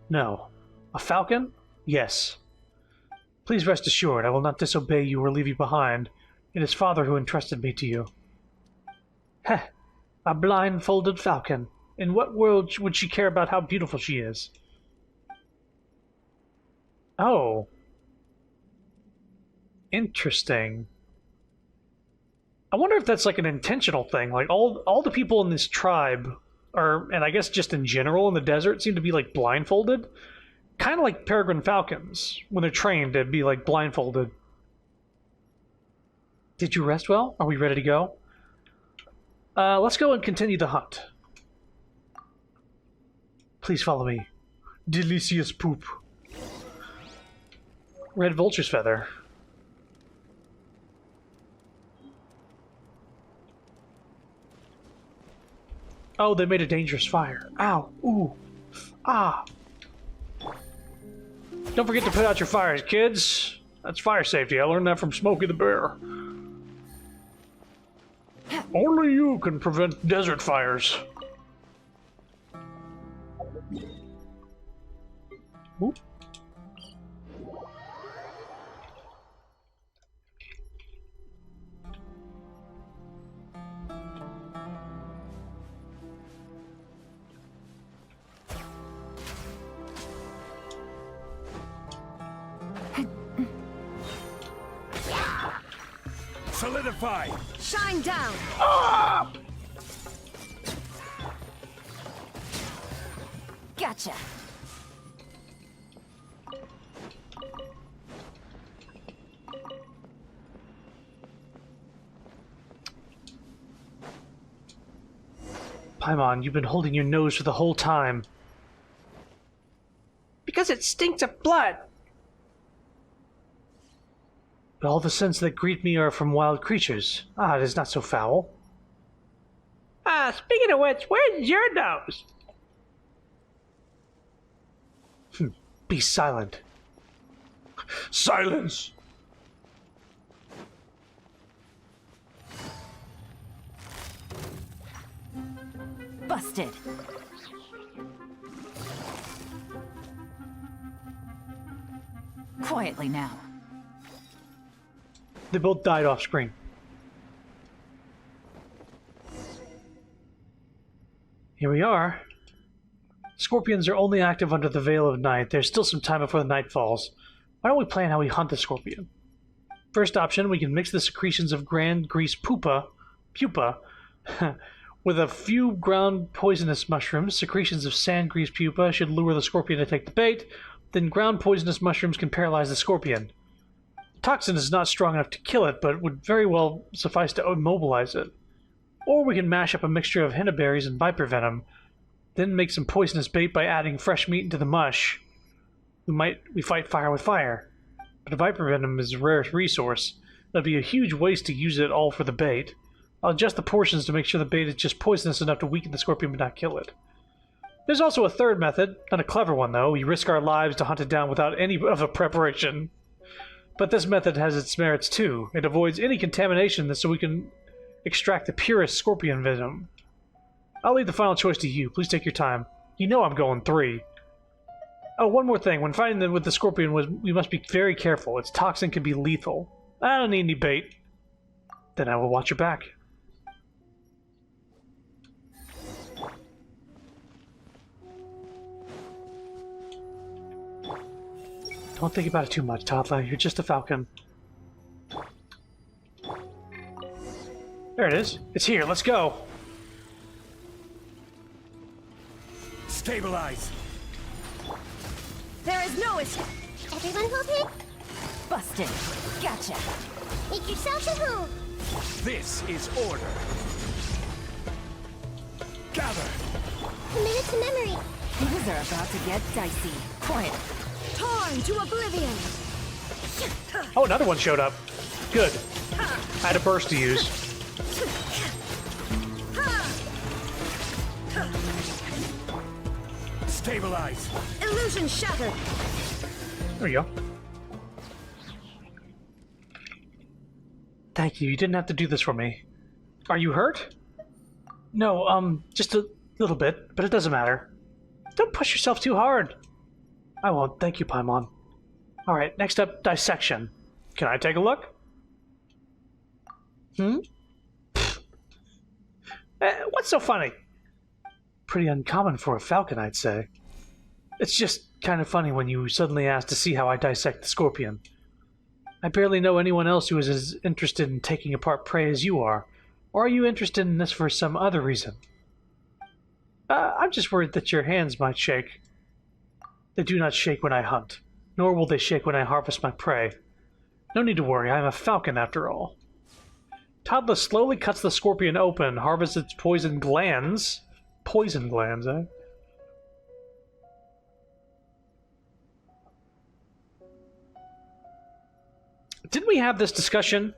No. A falcon? Yes. Please rest assured, I will not disobey you or leave you behind. It is Father who entrusted me to you. Heh. A blindfolded falcon. In what world would she care about how beautiful she is? Oh. Interesting. I wonder if that's like an intentional thing. Like all the people in this tribe are, and I guess just in general in the desert, seem to be like blindfolded. Kind of like peregrine falcons. When they're trained, they'd be like blindfolded. Did you rest well? Are we ready to go? Let's go and continue the hunt. Please follow me. Delicious poop. Red vulture's feather. Oh, they made a dangerous fire. Ow. Ooh. Ah. Don't forget to put out your fires, kids. That's fire safety. I learned that from Smokey the Bear. Only you can prevent desert fires. Oop. Solidify! Shine down! Ah! Gotcha. Paimon, you've been holding your nose for the whole time. Because it stinks of blood. But all the scents that greet me are from wild creatures. Ah, it is not so foul. Speaking of which, where's your nose? Be silent. Silence! Busted. Quietly now. They both died off screen. Here we are. Scorpions are only active under the veil of night. There's still some time before the night falls. Why don't we plan how we hunt the scorpion? First option, we can mix the secretions of grand grease pupa with a few ground poisonous mushrooms. Secretions of sand grease pupa should lure the scorpion to take the bait. Then ground poisonous mushrooms can paralyze the scorpion. The toxin is not strong enough to kill it, but would very well suffice to immobilize it. Or we can mash up a mixture of henna berries and viper venom, then make some poisonous bait by adding fresh meat into the mush. We fight fire with fire. But viper venom is a rare resource. It'd be a huge waste to use it all for the bait. I'll adjust the portions to make sure the bait is just poisonous enough to weaken the scorpion but not kill it. There's also a third method, not a clever one though. We risk our lives to hunt it down without any of a preparation. But this method has its merits too. It avoids any contamination so we can extract the purest scorpion venom. I'll leave the final choice to you. Please take your time. You know I'm going 3. Oh, one more thing. When fighting with the scorpion, we must be very careful. Its toxin can be lethal. I don't need any bait. Then I will watch your back. Don't think about it too much, toddler. You're just a falcon. There it is. It's here. Let's go. Stabilize! There is no escape! Everyone hold it. Busted. Gotcha. Make yourselves at home. This is order. Gather! Commit it to memory. Things are about to get dicey. Quiet. Torn to oblivion! Oh, another one showed up. Good. I had a burst to use. Stabilize! Illusion shattered! There we go. Thank you. You didn't have to do this for me. Are you hurt? No, just a little bit, but it doesn't matter. Don't push yourself too hard. I won't. Thank you, Paimon. Alright, next up, dissection. Can I take a look? What's so funny? Pretty uncommon for a falcon, I'd say. It's just kind of funny when you suddenly ask to see how I dissect the scorpion. I barely know anyone else who is as interested in taking apart prey as you are. Or are you interested in this for some other reason? I'm just worried that your hands might shake. They do not shake when I hunt, nor will they shake when I harvest my prey. No need to worry, I am a falcon after all. Toddler slowly cuts the scorpion open, harvests its poison glands. Poison glands, eh? Didn't we have this discussion?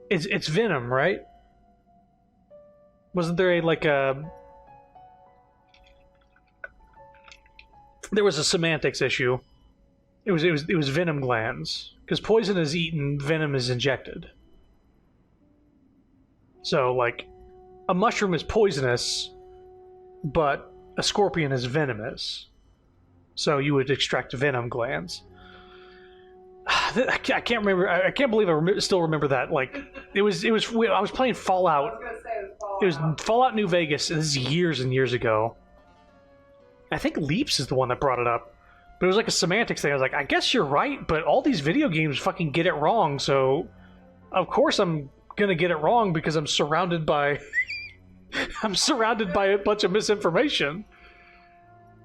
It's venom, right? Wasn't there there was a semantics issue. It was venom glands, because poison is eaten, venom is injected. So like, a mushroom is poisonous, but a scorpion is venomous. So you would extract venom glands. I can't remember. I can't believe I still remember that. Like, I was playing Fallout. I was gonna say it was It was Fallout New Vegas. And this is years and years ago. I think Leaps is the one that brought it up. But it was like a semantics thing. I was like, I guess you're right, but all these video games fucking get it wrong, so of course I'm gonna get it wrong because I'm surrounded by I'm surrounded by a bunch of misinformation.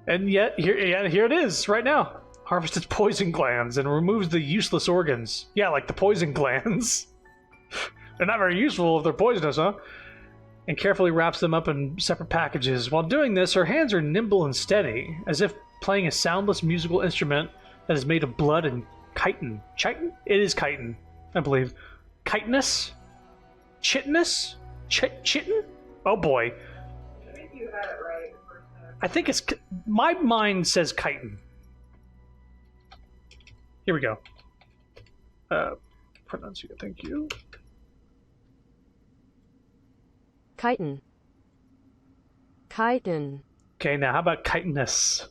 And yet here it is right now. Harvests its poison glands and removes the useless organs. Yeah, like the poison glands. They're not very useful if they're poisonous, huh? And carefully wraps them up in separate packages. While doing this, her hands are nimble and steady, as if playing a soundless musical instrument that is made of blood and chitin. Chitin? It is chitin, I believe. Chitinous? Chitinous? Chitin? Oh boy. I think you had it right the first time. I think it's... My mind says chitin. Here we go. Pronunciate, thank you. Chitin. Chitin. Okay, now how about chitinous?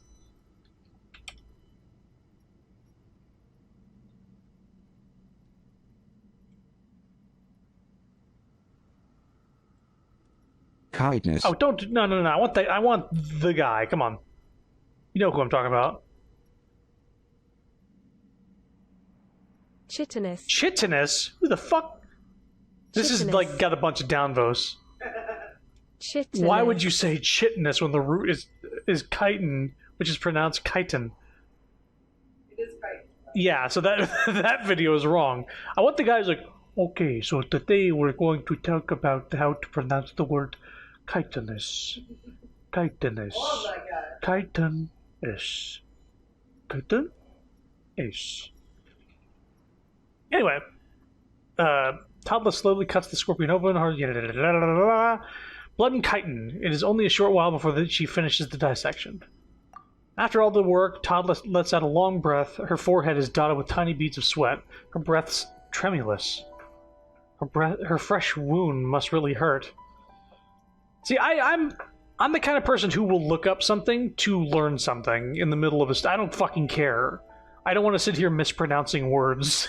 Kindness. Oh, don't... No. I want the guy. Come on. You know who I'm talking about. Chitinous. Chitinous? Who the fuck? This is Chitinous. like got a bunch of downvotes. Chitinous. Why would you say chitinous when the root is chitin, which is pronounced chitin? It is right. Yeah, so that that video is wrong. I want the guy who's like, okay, so today we're going to talk about how to pronounce the word chitinous. Chitinous. Love that guy. Chitinous. Chitin? Is. Anyway, Toddler slowly cuts the scorpion open. Blood and chitin. It is only a short while before she finishes the dissection. After all the work, Toddler lets out a long breath. Her forehead is dotted with tiny beads of sweat. Her breath's tremulous. Her fresh wound must really hurt. See, I'm the kind of person who will look up something to learn something in the middle of I don't fucking care. I don't want to sit here mispronouncing words.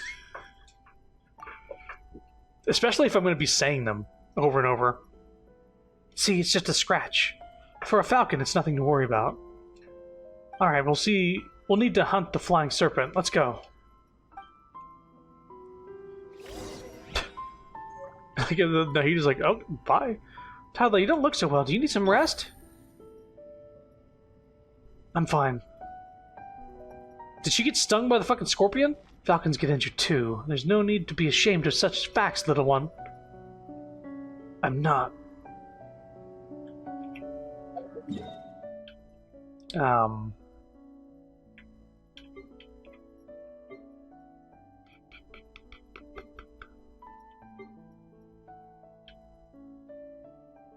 Especially if I'm going to be saying them over and over. See, it's just a scratch. For a falcon, it's nothing to worry about. Alright, we'll see. We'll need to hunt the flying serpent. Let's go. No, he just like, oh, bye. Toddler, you don't look so well. Do you need some rest? I'm fine. Did she get stung by the fucking scorpion? Falcons get injured too. There's no need to be ashamed of such facts, little one. I'm not.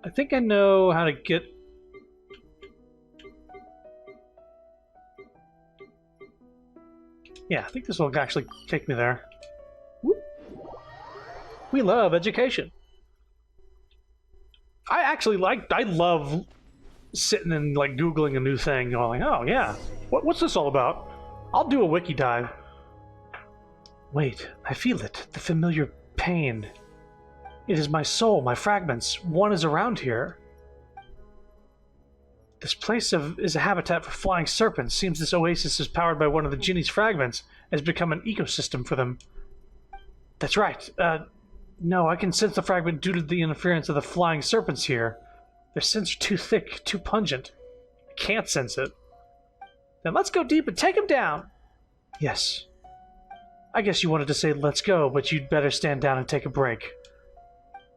I think I know how to get... Yeah, I think this will actually take me there. Whoop. We love education. I love sitting and like Googling a new thing, going like, oh yeah, what's this all about? I'll do a wiki dive. Wait, I feel it, the familiar pain. It is my soul, my fragments. One is around here. This place is a habitat for flying serpents. Seems this oasis is powered by one of the genie's fragments and has become an ecosystem for them. That's right. No, I can sense the fragment due to the interference of the flying serpents here. Their scents are too thick, too pungent. I can't sense it. Then let's go deep and take him down. Yes. I guess you wanted to say let's go, but you'd better stand down and take a break.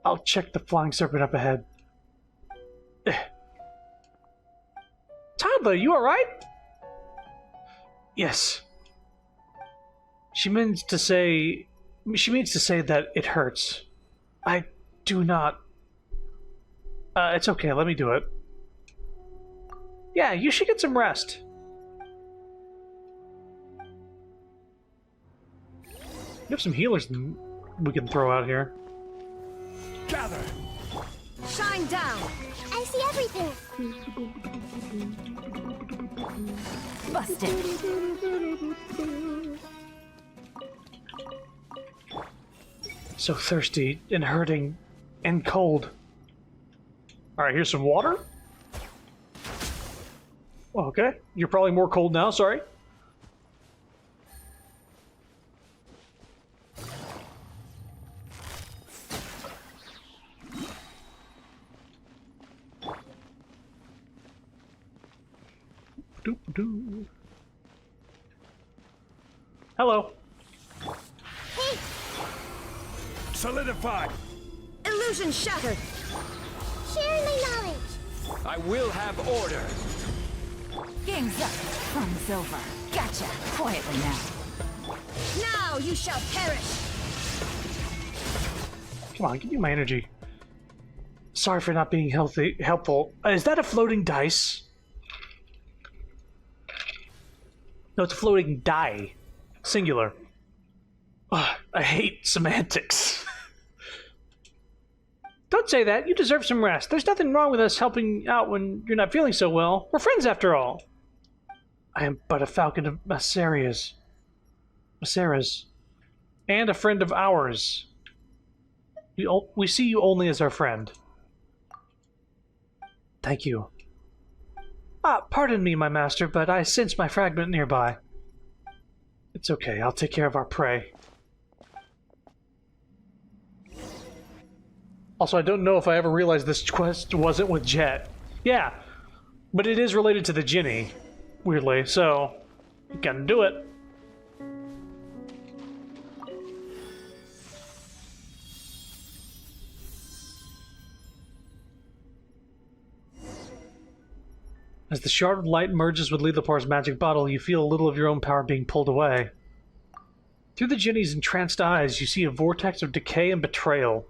I'll check the flying serpent up ahead. Toddler, you alright? Yes. She means to say that it hurts. I do not... it's okay, let me do it. Yeah, you should get some rest. We have some healers we can throw out here. Gather! Shine down! I see everything. Busted. So thirsty and hurting and cold. Alright, here's some water. Okay, you're probably more cold now, sorry. do. Hello. Solidify. Illusion shattered. Share my knowledge. I will have order. Game's up. Fun's over. Gotcha. Quietly now. Now you shall perish. Come on, give me my energy. Sorry for not being helpful. Is that a floating dice? No, it's a floating die. Singular. Ugh, I hate semantics. Don't say that. You deserve some rest. There's nothing wrong with us helping out when you're not feeling so well. We're friends after all. I am but a falcon of Macera's. And a friend of ours. We see you only as our friend. Thank you. Pardon me, my master, but I sense my fragment nearby. It's okay, I'll take care of our prey. Also, I don't know if I ever realized this quest wasn't with Jet. Yeah, but it is related to the Ginny, weirdly, so you can do it. As the shard of light merges with Lilapar's magic bottle, you feel a little of your own power being pulled away. Through the Ginny's entranced eyes, you see a vortex of decay and betrayal.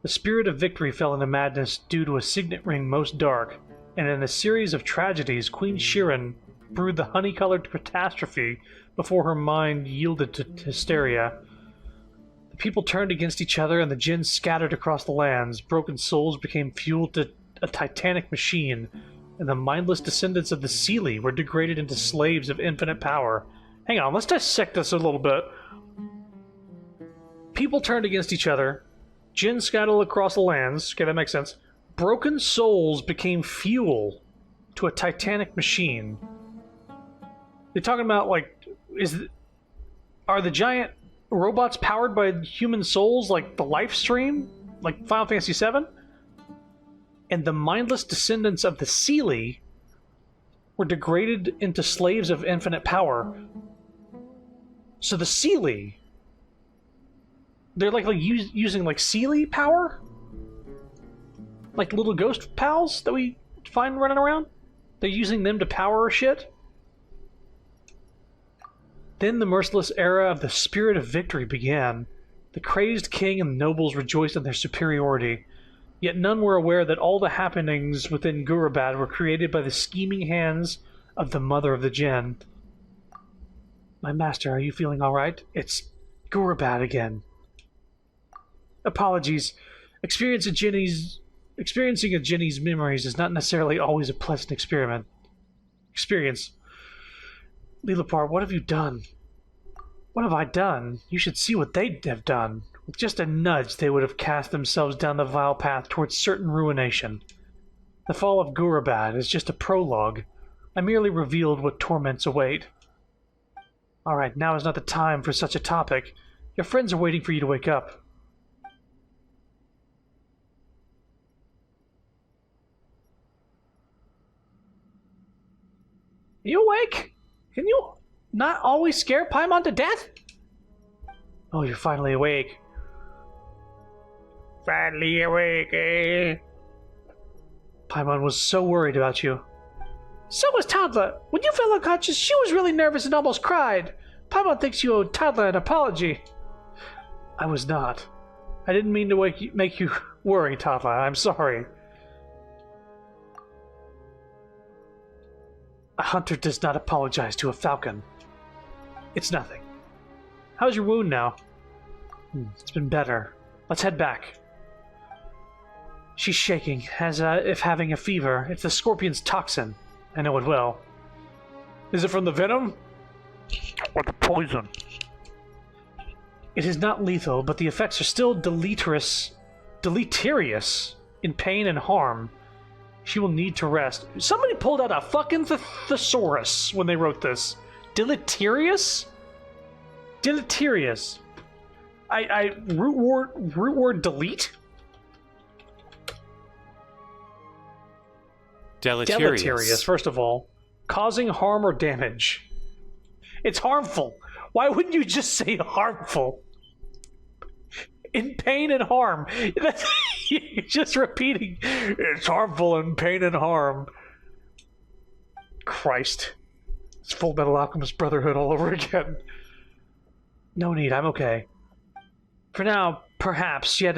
The spirit of victory fell into madness due to a signet ring most dark, and in a series of tragedies, Queen Shirin brewed the honey-colored catastrophe before her mind yielded to hysteria. The people turned against each other, and the Jinn scattered across the lands. Broken souls became fuel to a titanic machine, and the mindless descendants of the Seelie were degraded into slaves of infinite power. Hang on, let's dissect this a little bit. People turned against each other. Jinn scattered across the lands. Okay, that makes sense. Broken souls became fuel to a titanic machine. They're talking about, like, are the giant robots powered by human souls, like the life stream? Like Final Fantasy VII? And the mindless descendants of the Seelie were degraded into slaves of infinite power. So the Seelie, they're like using like Seelie power? Like little ghost pals that we find running around? They're using them to power shit? Then the merciless era of the spirit of victory began. The crazed king and the nobles rejoiced in their superiority. Yet none were aware that all the happenings within Gurabad were created by the scheming hands of the mother of the Jinn. My master, are you feeling all right? It's Gurabad again. Apologies. Experiencing a Jinny's memories is not necessarily always a pleasant experience. Lilipar, what have you done? What have I done? You should see what they have done. With just a nudge, they would have cast themselves down the vile path towards certain ruination. The fall of Gurabad is just a prologue. I merely revealed what torments await. Alright, now is not the time for such a topic. Your friends are waiting for you to wake up. Are you awake? Can you not always scare Paimon to death? Oh, you're finally awake. Finally awake, eh? Paimon was so worried about you. So was Toddler. When you fell unconscious, she was really nervous and almost cried. Paimon thinks you owe Toddler an apology. I was not. I didn't mean to make you worry, Toddler. I'm sorry. A hunter does not apologize to a falcon. It's nothing. How's your wound now? It's been better. Let's head back. She's shaking, as if having a fever. It's the scorpion's toxin. I know it well. Is it from the venom? Or the poison? It is not lethal, but the effects are still deleterious in pain and harm. She will need to rest. Somebody pulled out a fucking thesaurus when they wrote this. Deleterious? Deleterious. Root word delete? Deleterious. Deleterious, first of all. Causing harm or damage. It's harmful. Why wouldn't you just say harmful? In pain and harm. You're just repeating, it's harmful in pain and harm. Christ. It's Full Metal Alchemist Brotherhood all over again. No need, I'm okay. For now, perhaps, yet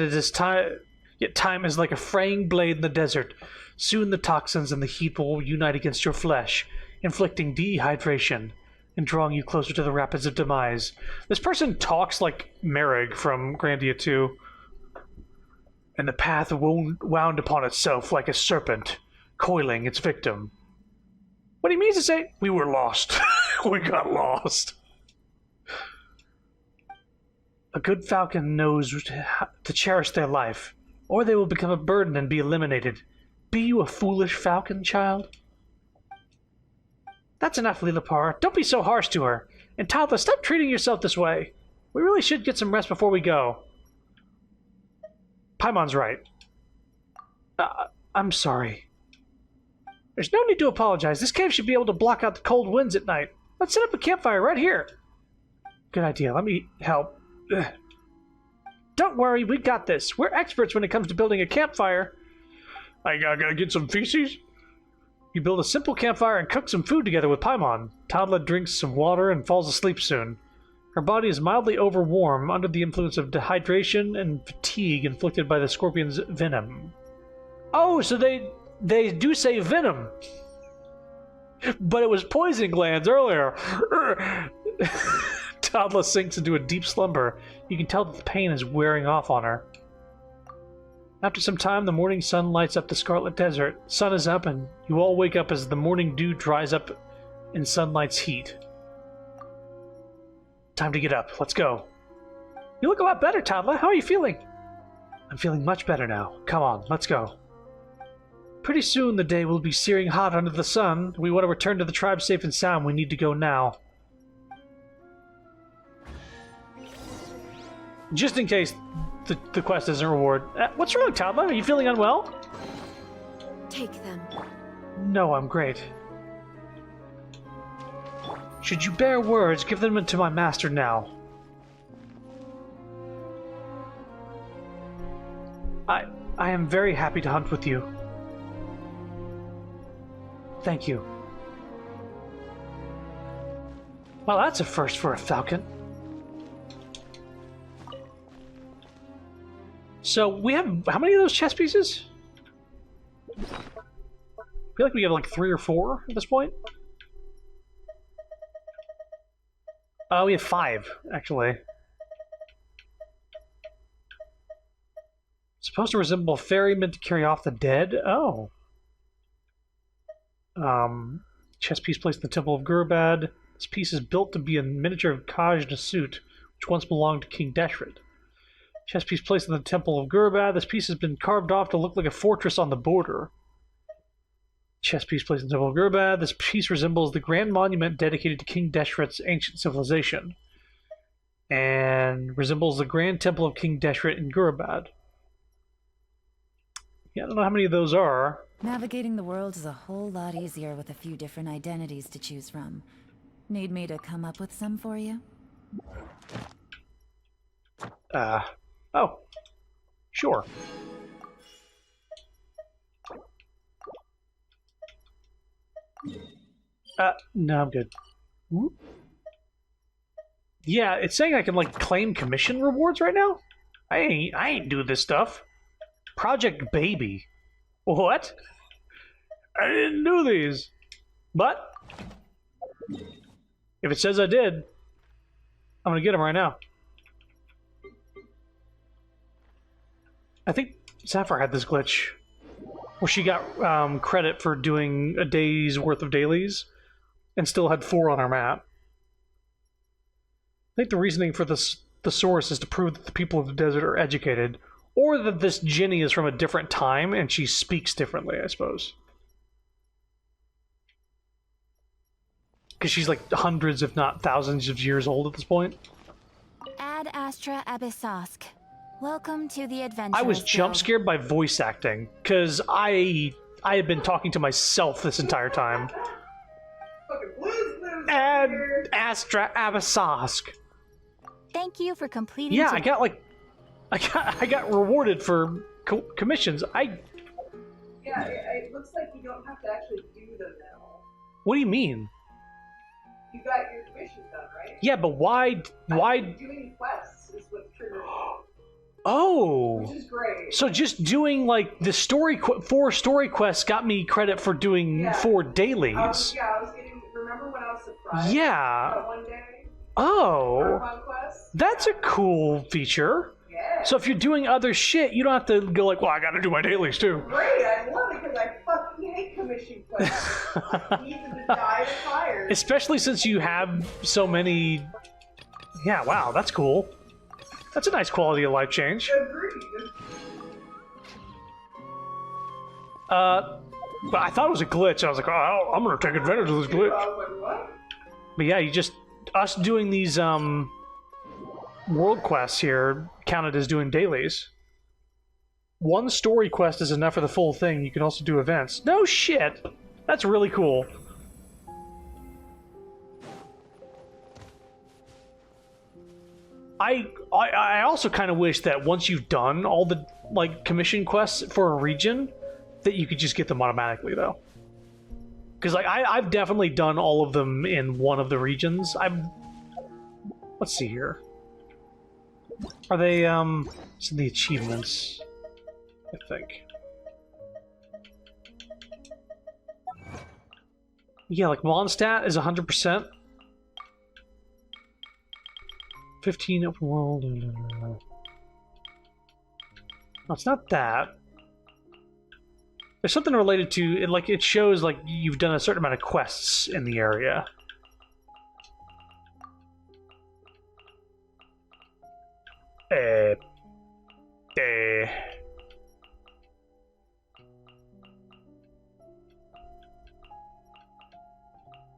time is like a fraying blade in the desert. Soon the toxins and the heat will unite against your flesh, inflicting dehydration and drawing you closer to the rapids of demise. This person talks like Merrick from Grandia 2. And the path wound upon itself like a serpent, coiling its victim. What he means to say, we were lost. We got lost. A good falcon knows to cherish their life, or they will become a burden and be eliminated. Be you a foolish falcon, child? That's enough, Lilipar. Don't be so harsh to her. And Toddler, stop treating yourself this way. We really should get some rest before we go. Paimon's right. I'm sorry. There's no need to apologize. This cave should be able to block out the cold winds at night. Let's set up a campfire right here. Good idea. Let me help. Ugh. Don't worry, we got this. We're experts when it comes to building a campfire. I gotta get some feces. You build a simple campfire and cook some food together with Paimon. Toddler drinks some water and falls asleep soon. Her body is mildly overwarm under the influence of dehydration and fatigue inflicted by the scorpion's venom. Oh, so they do say venom. But it was poison glands earlier. Toddler sinks into a deep slumber. You can tell that the pain is wearing off on her. After some time, the morning sun lights up the Scarlet Desert. Sun is up, and you all wake up as the morning dew dries up in sunlight's heat. Time to get up. Let's go. You look a lot better, Toddler. How are you feeling? I'm feeling much better now. Come on, let's go. Pretty soon the day will be searing hot under the sun. We want to return to the tribe safe and sound. We need to go now. Just in case the quest isn't a reward. What's wrong, Toddler? Are you feeling unwell? Take them. No, I'm great. Should you bear words, give them to my master now. I am very happy to hunt with you. Thank you. Well, that's a first for a falcon. So we have how many of those chess pieces? I feel like we have like 3 or 4 at this point. We have 5, actually. Supposed to resemble a fairy meant to carry off the dead? Oh. Chess piece placed in the Temple of Gurbad. This piece is built to be a miniature of Kaj Nasut, which once belonged to King Deshret. Chess piece placed in the Temple of Gurbad. This piece has been carved off to look like a fortress on the border. Chess piece placed in the Temple of Gurbad. This piece resembles the grand monument dedicated to King Deshret's ancient civilization, and resembles the Grand Temple of King Deshret in Gurbad. Yeah, I don't know how many of those are. Navigating the world is a whole lot easier with a few different identities to choose from. Need me to come up with some for you? Oh. Sure. No, I'm good. Yeah, it's saying I can, like, claim commission rewards right now? I ain't do this stuff. Project Baby. What? I didn't do these. But if it says I did, I'm gonna get them right now. I think Sapphire had this glitch where she got credit for doing a day's worth of dailies and still had 4 on her map. I think the reasoning for this, the source, is to prove that the people of the desert are educated, or that this Ginny is from a different time and she speaks differently, I suppose. Because she's like hundreds, if not thousands of years old at this point. Ad Astra Abyssosk. Welcome to the adventure. I was jump scared by voice acting, because I had been talking to myself this entire time. Astra Abyssosque. Thank you for completing. Yeah, I got rewarded for commissions. Yeah, it looks like you don't have to actually do them now. What do you mean? You got your commission done, right? Yeah, but why? Doing quests is what triggered it. Oh. Which is great. So just doing like the 4 story quests got me credit for doing 4 dailies. I was getting. Remember when I was surprised? Yeah. That one day. Oh. Marathon quest? That's a cool feature. Yeah. So if you're doing other shit, you don't have to go like, well, I gotta do my dailies too. Great, I love it because I fucking hate commission quests. I need them to die to fire. Especially since you have so many. Yeah, wow, that's cool. That's a nice quality of life change. Agreed. But I thought it was a glitch. I was like, oh, I'm gonna take advantage of this glitch. I was like, what? But yeah, us doing these world quests here counted as doing dailies. 1 story quest is enough for the full thing. You can also do events. No shit! That's really cool. I also kind of wish that once you've done all the like commission quests for a region, that you could just get them automatically though. Because like I've definitely done all of them in one of the regions. Let's see here. Are they it's in the achievements, I think. Yeah, like Mondstadt is 100%. 15 open world. No, it's not that. There's something related to it, like it shows like you've done a certain amount of quests in the area.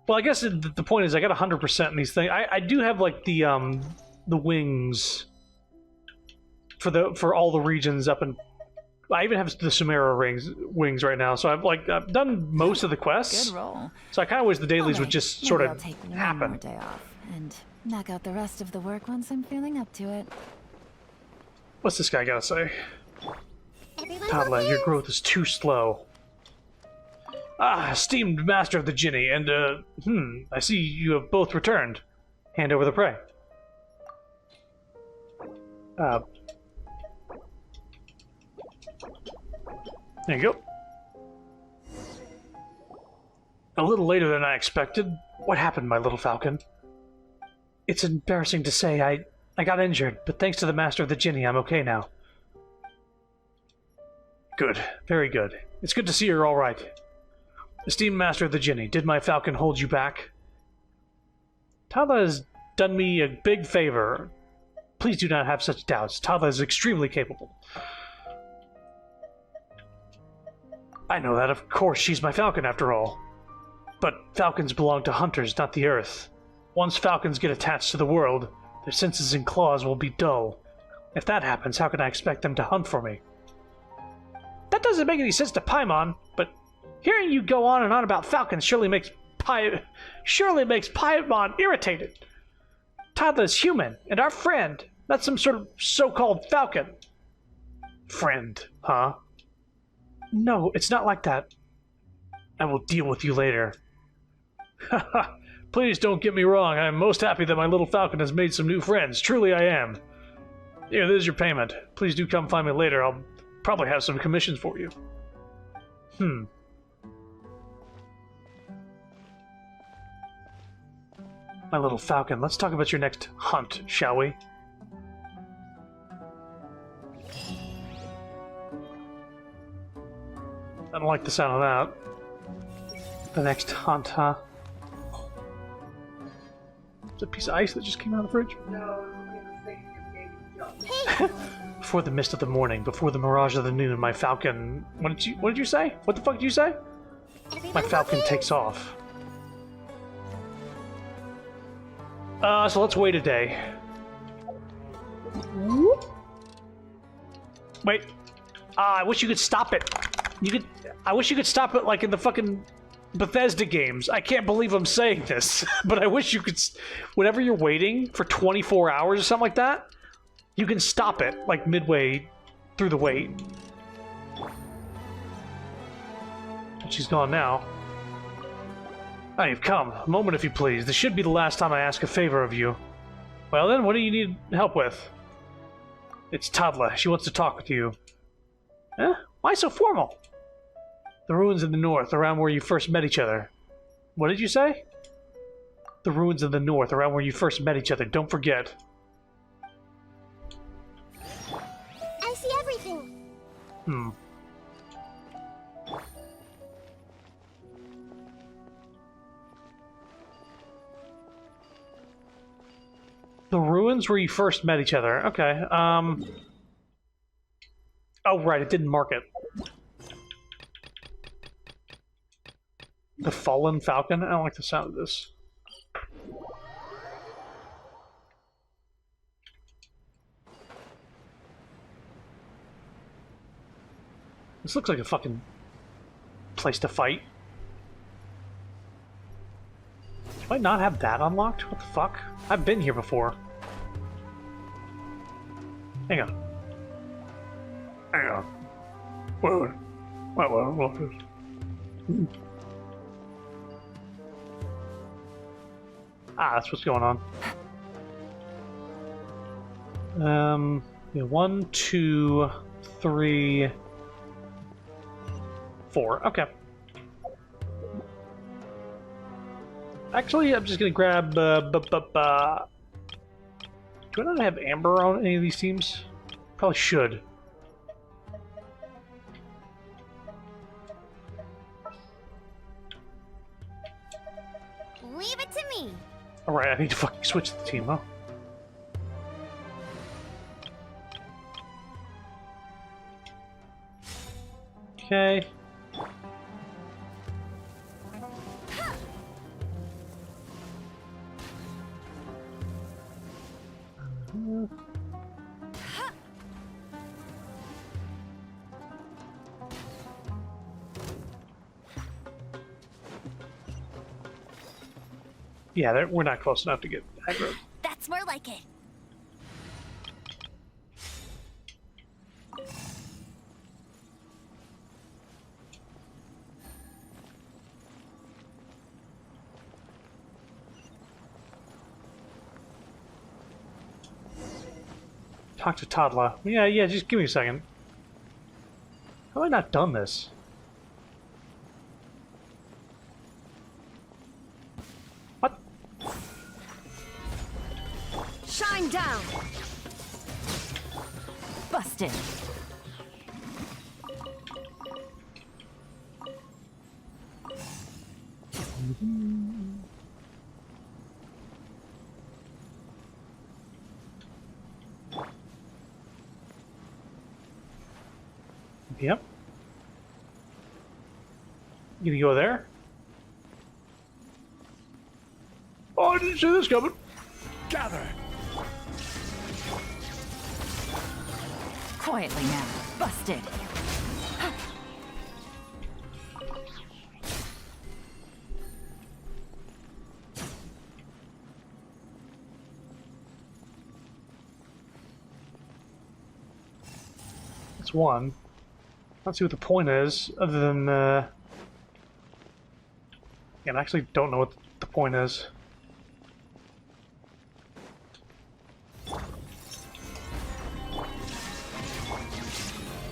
Well, I guess the point is I got 100% in these things. I do have like the wings for all the regions up in. I even have the Sumeru wings right now, so I've done most of the quests. Good roll. So I kind of wish the dailies would just sort Maybe of I'll take one happen. more day off and knock out the rest of the work once I'm feeling up to it. What's this guy gotta say? Toddler, your growth is too slow. Ah, esteemed master of the Jinni, and I see you have both returned. Hand over the prey. There you go. A little later than I expected. What happened, my little falcon? It's embarrassing to say, I got injured, but thanks to the master of the Jinni, I'm okay now. Good. Very good. It's good to see you're all right. Esteemed master of the Jinni, did my falcon hold you back? Tala has done me a big favor. Please do not have such doubts. Tala is extremely capable. I know that, of course, she's my falcon after all. But falcons belong to hunters, not the earth. Once falcons get attached to the world, their senses and claws will be dull. If that happens, how can I expect them to hunt for me? That doesn't make any sense to Paimon, but hearing you go on and on about falcons surely makes Paimon irritated. Toddler's human, and our friend, not some sort of so-called falcon. Friend, huh? No, it's not like that. I will deal with you later. Haha, please don't get me wrong. I am most happy that my little falcon has made some new friends. Truly I am. Here, there's your payment. Please do come find me later. I'll probably have some commissions for you. My little falcon, let's talk about your next hunt, shall we? I don't like the sound of that. The next hunt, huh? It's a piece of ice that just came out of the fridge. No, it's the thing Before the mist of the morning, before the mirage of the noon, my falcon... What did you say? What the fuck did you say? My falcon takes off. So let's wait a day. Wait. I wish you could stop it. I wish you could stop it like in the fucking Bethesda games. I can't believe I'm saying this, but I wish you could. Whenever you're waiting for 24 hours or something like that, you can stop it like midway through the wait. She's gone now. Ah, you've come. A moment, if you please. This should be the last time I ask a favor of you. Well then, what do you need help with? It's Toddler. She wants to talk with you. Huh? Why so formal? The ruins in the north, around where you first met each other. What did you say? The ruins in the north, around where you first met each other. Don't forget. I see everything. The ruins where you first met each other. Okay. Oh, right. It didn't mark it. The Fallen Falcon? I don't like the sound of this. This looks like a fucking place to fight. Do I not have that unlocked? What the fuck? I've been here before. Hang on. Hang on. What? Ah, that's what's going on. Yeah, 1, 2, 3, 4. Okay. Actually, I'm just gonna grab. Do I not have Amber on any of these teams? Probably should. Leave it to me. Alright, I need to fucking switch the team, huh? Okay. Yeah, we're not close enough to get aggro. That's more like it. Talk to Toddler. Yeah, just give me a second. How have I not done this? What? Shine down. Busted. Yep. You gonna go there? Oh, I didn't see this coming. Gather. Quietly now. Busted. That's one. Let's see what the point is, other than, yeah, I actually don't know what the point is.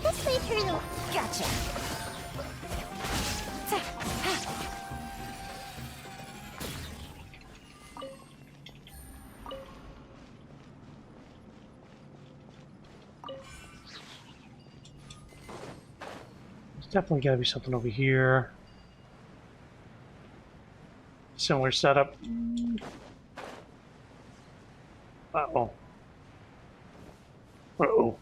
This way through the... Gotcha. There's definitely gotta be something over here. Similar setup. Uh-oh. Uh-oh.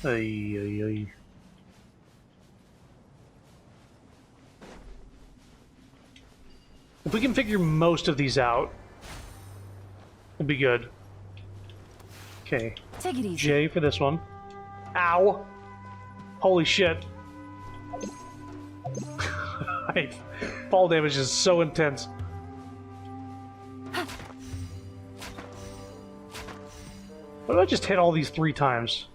Ay, ay, ay. If we can figure most of these out, we'll be good. Okay. Take it easy. J for this one. Ow! Holy shit. Fall damage is so intense. What if I just hit all these 3 times?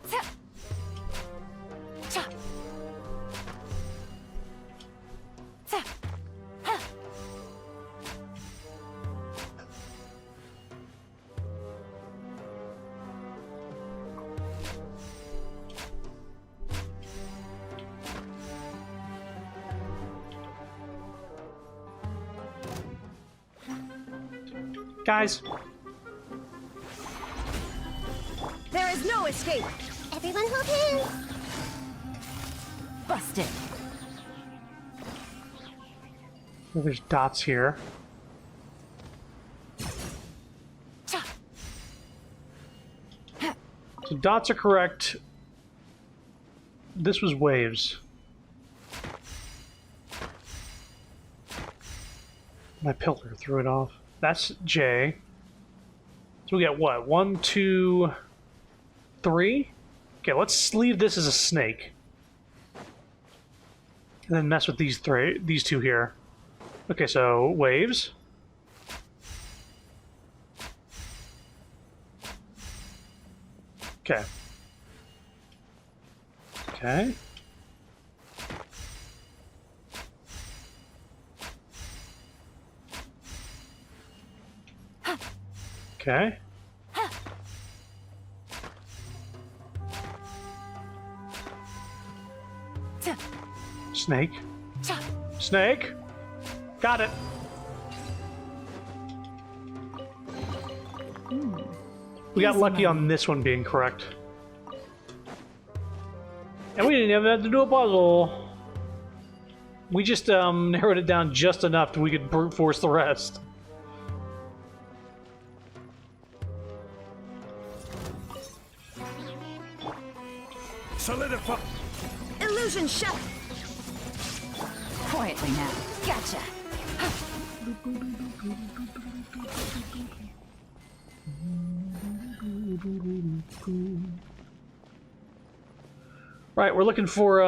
Guys, There is no escape. Everyone hold hands. Busted. there's dots here. So dots are correct. This was waves. My pillar threw it off. That's J. So we got what? 1, 2, 3? Okay, let's leave this as a snake. And then mess with these 2 here. Okay, so waves. Okay. Okay. Okay. Snake. Snake. Got it. We got lucky on this one being correct. And we didn't even have to do a puzzle. We just narrowed it down just enough that we could brute force the rest. Solidify. Illusion shut. Quietly now. Gotcha. Right, we're looking for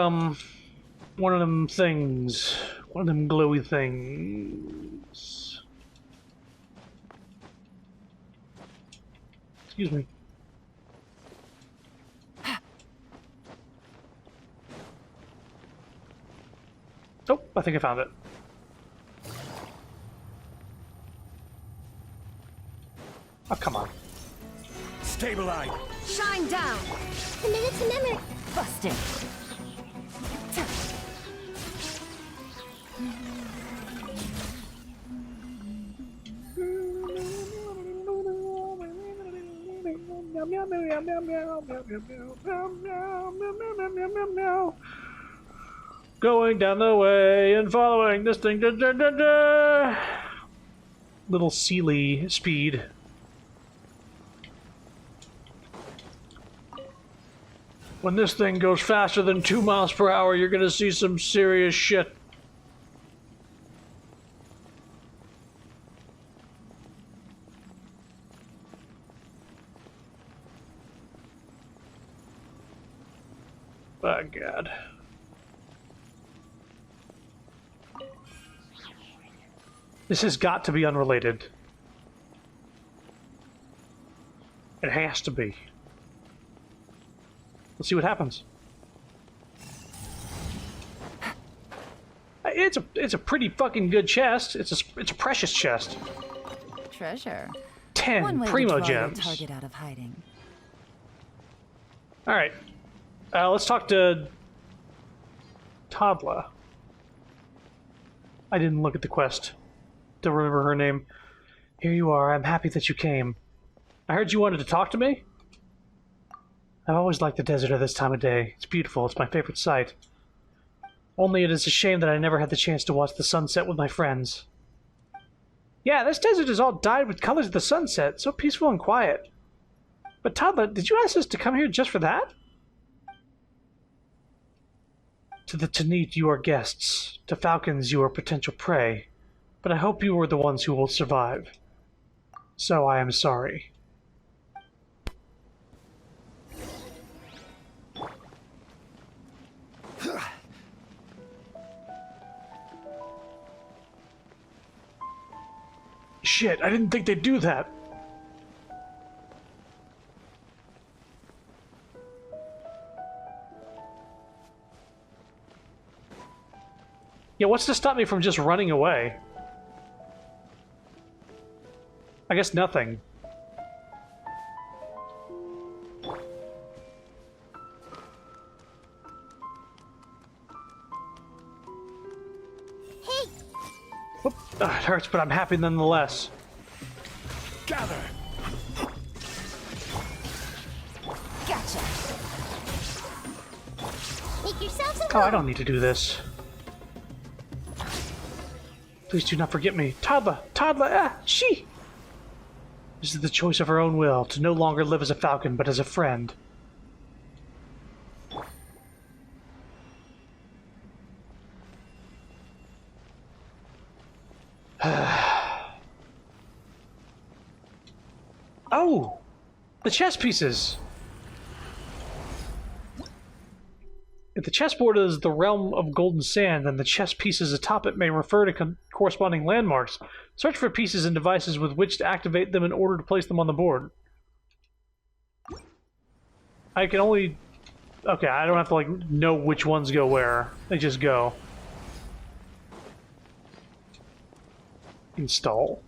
one of them things. One of them glowy things. Excuse me. Oh, I think I found it. Oh, come on. Stabilize. Shine down. A minute to memory. Busted. Going down the way and following this thing. Da, da, da, da. Little Sealy speed. When this thing goes faster than 2 miles per hour, you're gonna see some serious shit. Oh, God. This has got to be unrelated. It has to be. Let's see what happens. It's a pretty fucking good chest. It's a precious chest. Treasure. 10 One way primo to draw your gems. target out of hiding. All right, let's talk to Toddla. I didn't look at the quest to remember her name. Here you are. I'm happy that you came. I heard you wanted to talk to me. I've always liked the desert at this time of day. It's beautiful. It's my favorite sight. Only it is a shame that I never had the chance to watch the sunset with my friends. Yeah, this desert is all dyed with colors of the sunset. So peaceful and quiet. But Toddla, did you ask us to come here just for that? To the Tanit, you are guests. To falcons, you are potential prey. but I hope you are the ones who will survive. So I am sorry. Shit, I didn't think they'd do that. Yeah, what's to stop me from just running away? I guess nothing. Hey! Whoop. It hurts, but I'm happy nonetheless. Gather. Gotcha. Make yourselves at Oh, I home. don't need to do this. Please do not forget me. Toddler! Toddler! She! This is the choice of her own will, to no longer live as a falcon, but as a friend. Oh! The chess pieces! If the chessboard is the realm of golden sand, then the chess pieces atop it may refer to corresponding landmarks. Search for pieces and devices with which to activate them in order to place them on the board. I can only... Okay, I don't have to, like, know which ones go where. They just go. Install.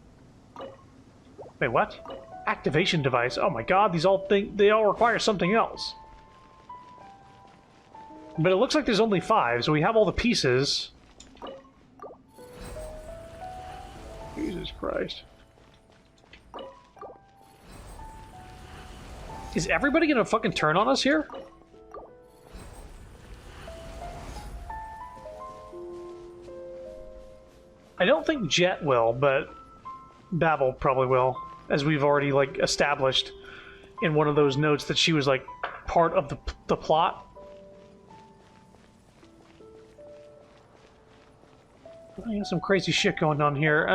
Wait, what? Activation device. Oh my god, they all require something else. But it looks like there's only 5, so we have all the pieces. Jesus Christ. Is everybody gonna fucking turn on us here? I don't think Jet will, but Babel probably will, as we've already, like, established in one of those notes that she was, like, part of the plot. I got some crazy shit going on here.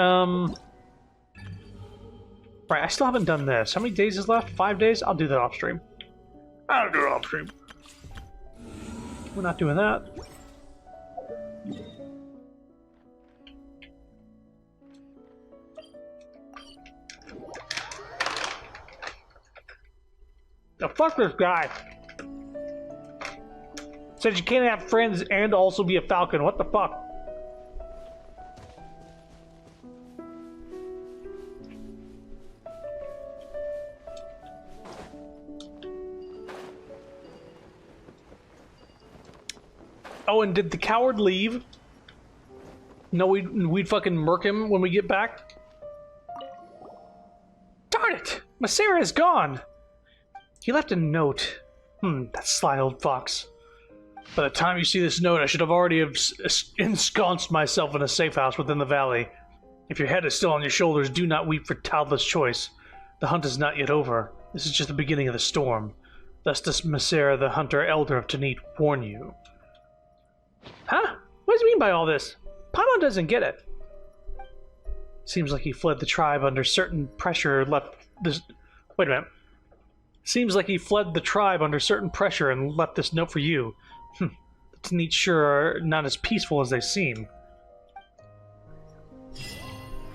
Right, I still haven't done this. How many days is left? 5 days? I'll do that off stream. I'll do it off stream. We're not doing that. The fuck this guy. Says you can't have friends and also be a falcon. What the fuck? Oh, and did the coward leave? No, we'd fucking murk him when we get back? Darn it! Masera is gone! He left a note. That sly old fox. By the time you see this note, I should have already ensconced myself in a safe house within the valley. If your head is still on your shoulders, do not weep for Toddler's choice. The hunt is not yet over. This is just the beginning of the storm. Thus does Masera, the hunter elder of Tanit, warn you. Huh? What does he mean by all this? Paimon doesn't get it. Seems like he fled the tribe under certain pressure left this... Wait a minute. Seems like he fled the tribe under certain pressure and left this note for you. The Tanit sure are not as peaceful as they seem.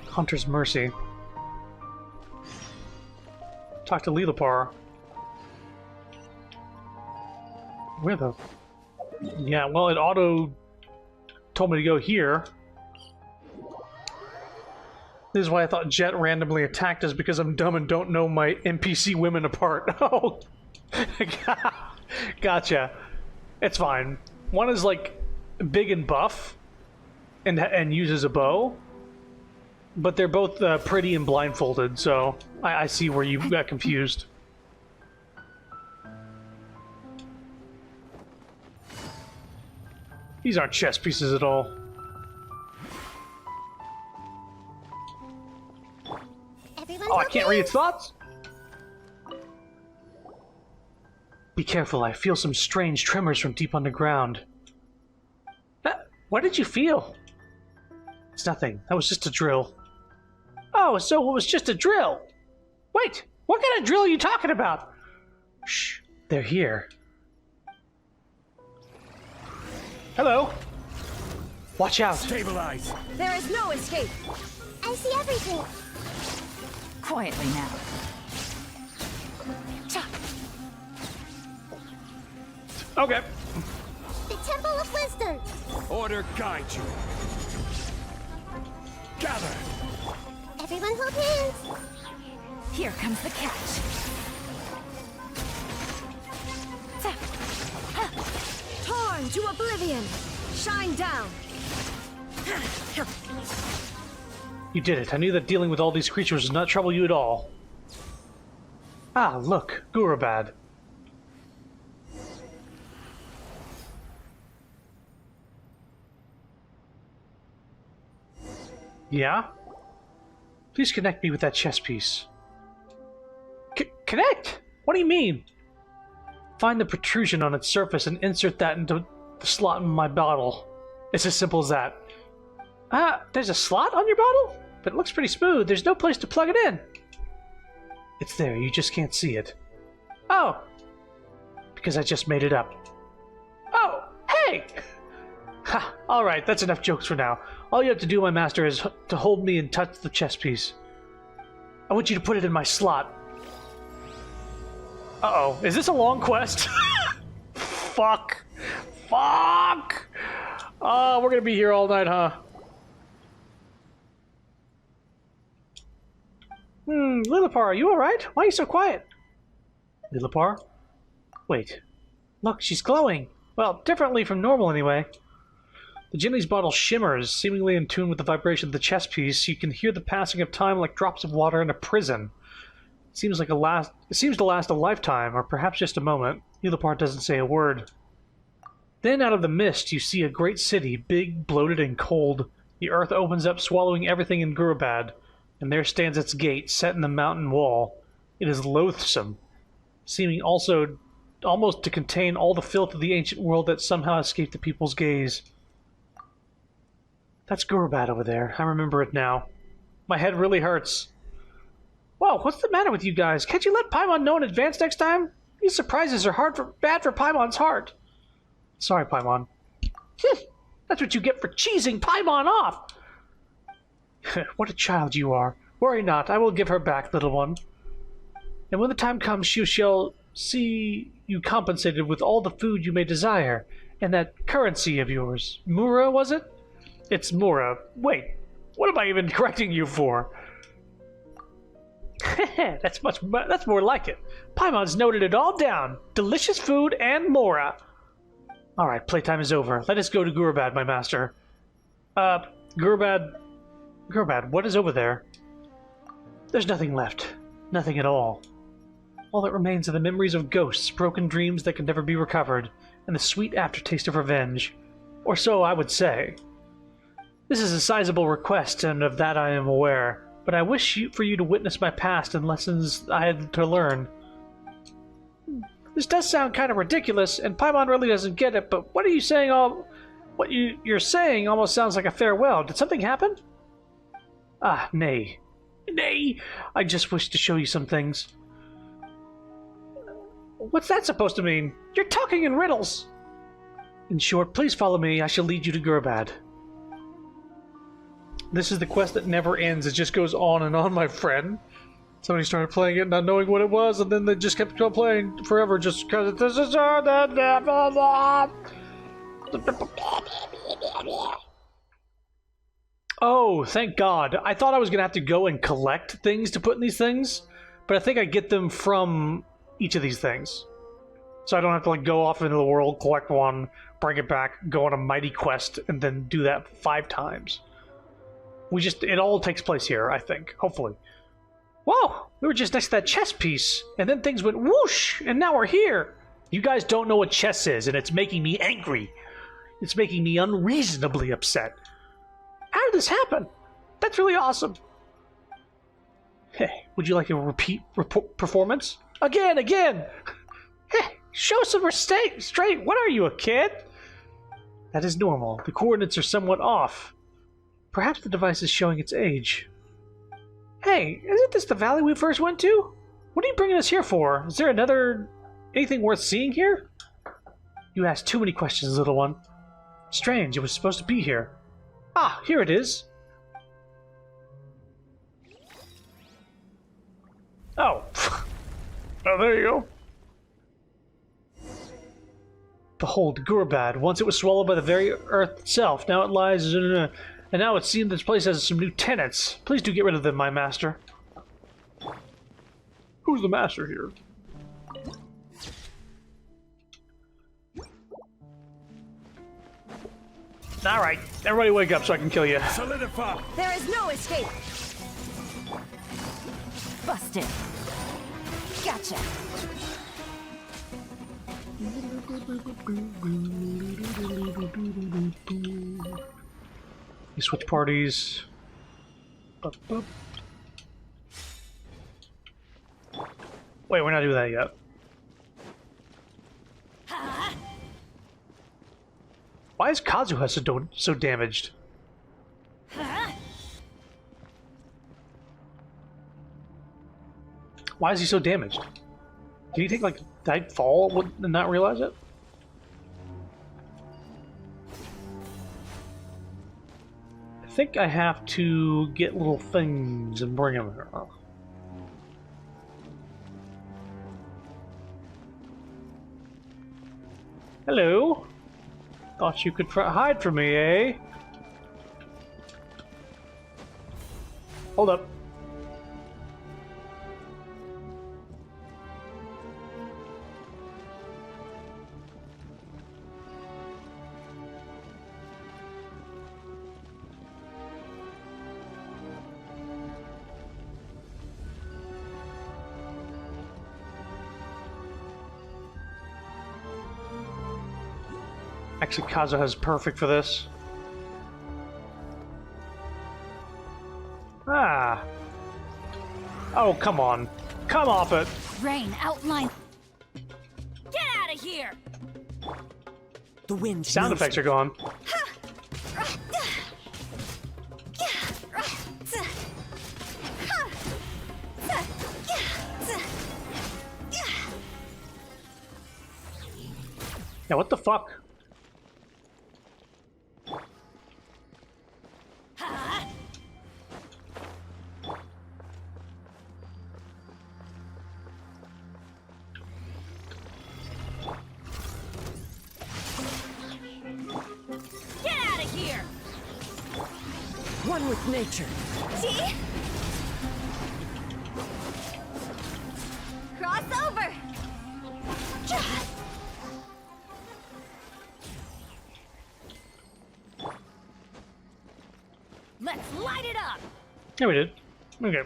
Hunter's Mercy. Talk to Lilipar. Where the... Yeah, well, it auto told me to go here. This is why I thought Jet randomly attacked us, because I'm dumb and don't know my NPC women apart. Oh, gotcha. It's fine. One is like big and buff, and uses a bow, but they're both pretty and blindfolded. So I see where you got confused. These aren't chess pieces at all. Everyone's Oh, I can't okay? read its thoughts? Be careful, I feel some strange tremors from deep underground. What did you feel? It's nothing. That was just a drill. Oh, so it was just a drill. Wait, what kind of drill are you talking about? Shh, they're here. Hello. Watch out. Stabilize. There is no escape. I see everything. Quietly now. Okay. The Temple of Wisdom. Order guide you. Gather. Everyone hold hands. Here comes the catch. Torn to oblivion. Shine down. You did it. I knew that dealing with all these creatures would not trouble you at all. Ah, look. Gurabad. Yeah? Please connect me with that chess piece. Connect? What do you mean? Find the protrusion on its surface and insert that into the slot in my bottle. It's as simple as that. Ah, there's a slot on your bottle? But it looks pretty smooth. There's no place to plug it in. It's there, you just can't see it. Oh! Because I just made it up. Oh! Hey! Ha! Alright, that's enough jokes for now. All you have to do, my master, is to hold me and touch the chess piece. I want you to put it in my slot. Uh-oh. Is this a long quest? Fuck. Fuck! Oh, we're gonna be here all night, huh? Lillipar, are you alright? Why are you so quiet? Lillipar? Wait. Look, she's glowing. Well, differently from normal anyway. The Jinli's bottle shimmers, seemingly in tune with the vibration of the chess piece. You can hear the passing of time like drops of water in a prison. It seems to last a lifetime, or perhaps just a moment. Lillipar doesn't say a word. Then out of the mist you see a great city, big, bloated, and cold. The earth opens up, swallowing everything in Gurabad, and there stands its gate, set in the mountain wall. It is loathsome, seeming also almost to contain all the filth of the ancient world that somehow escaped the people's gaze. That's Gurabad over there. I remember it now. My head really hurts. Whoa, what's the matter with you guys? Can't you let Paimon know in advance next time? These surprises are bad for Paimon's heart. Sorry, Paimon. That's what you get for cheesing Paimon off! What a child you are. Worry not, I will give her back, little one. And when the time comes, she shall see you compensated with all the food you may desire, and that currency of yours. Mura, was it? It's Mura. Wait, what am I even correcting you for? That's more like it. Paimon's noted it all down. Delicious food and Mora. Alright, playtime is over. Let us go to Gurabad, my master. Gurabad, what is over there? There's nothing left. Nothing at all. All that remains are the memories of ghosts, broken dreams that can never be recovered, and the sweet aftertaste of revenge. Or so I would say. This is a sizable request, and of that I am aware, but I wish for you to witness my past and lessons I had to learn. This does sound kind of ridiculous, and Paimon really doesn't get it, but what are you saying what you're saying almost sounds like a farewell. Did something happen? Ah, nay. Nay! I just wish to show you some things. What's that supposed to mean? You're talking in riddles! In short, please follow me. I shall lead you to Gurabad. This is the quest that never ends. It just goes on, my friend. Somebody started playing it not knowing what it was, and then they just kept playing forever just because this is... Oh, thank God. I thought I was going to have to go and collect things to put in these things, but I think I get them from each of these things. So I don't have to go off into the world, collect one, bring it back, go on a mighty quest, and then do that 5 times. It all takes place here, I think. Hopefully. Whoa! We were just next to that chess piece, and then things went whoosh, and now we're here! You guys don't know what chess is, and it's making me angry. It's making me unreasonably upset. How did this happen? That's really awesome. Hey, would you like a repeat performance? Again! Hey, show some restraint! What are you, a kid? That is normal. The coordinates are somewhat off. Perhaps the device is showing its age. Hey, isn't this the valley we first went to? What are you bringing us here for? Is there anything worth seeing here? You asked too many questions, little one. Strange, it was supposed to be here. Ah, here it is. Oh. Oh, there you go. Behold, Gurbad. Once it was swallowed by the very earth itself. Now it lies in a... And now it seems this place has some new tenants. Please do get rid of them, my master. Who's the master here? Alright, everybody wake up so I can kill you. Solidify. There is no escape. Busted. Gotcha. You switch parties. Boop, boop. Wait, we're not doing that yet. Why is Kazuha so damaged? Why is he so damaged? Did he take like dive fall and not realize it? I think I have to get little things and bring them here. Hello. Thought you could hide from me, eh? Hold up. Actually, Kazuha is perfect for this. Ah. Oh, come on. Come off it. Rain, outline. Get out of here! The wind. Sound effects are gone. Yeah, what the fuck? One with nature. See? Cross over. Let's light it up! Yeah, we did. Okay.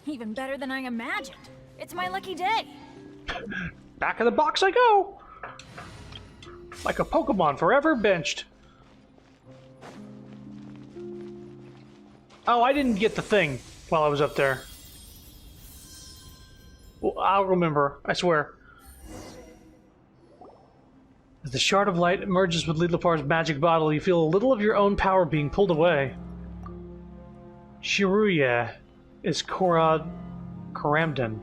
Even better than I imagined. It's my lucky day. Back of the box I go! Like a Pokemon forever benched. Oh, I didn't get the thing while I was up there. Well, I'll remember, I swear. As the shard of light emerges with Lilapar's magic bottle, you feel a little of your own power being pulled away. Shiruya is Karamdan.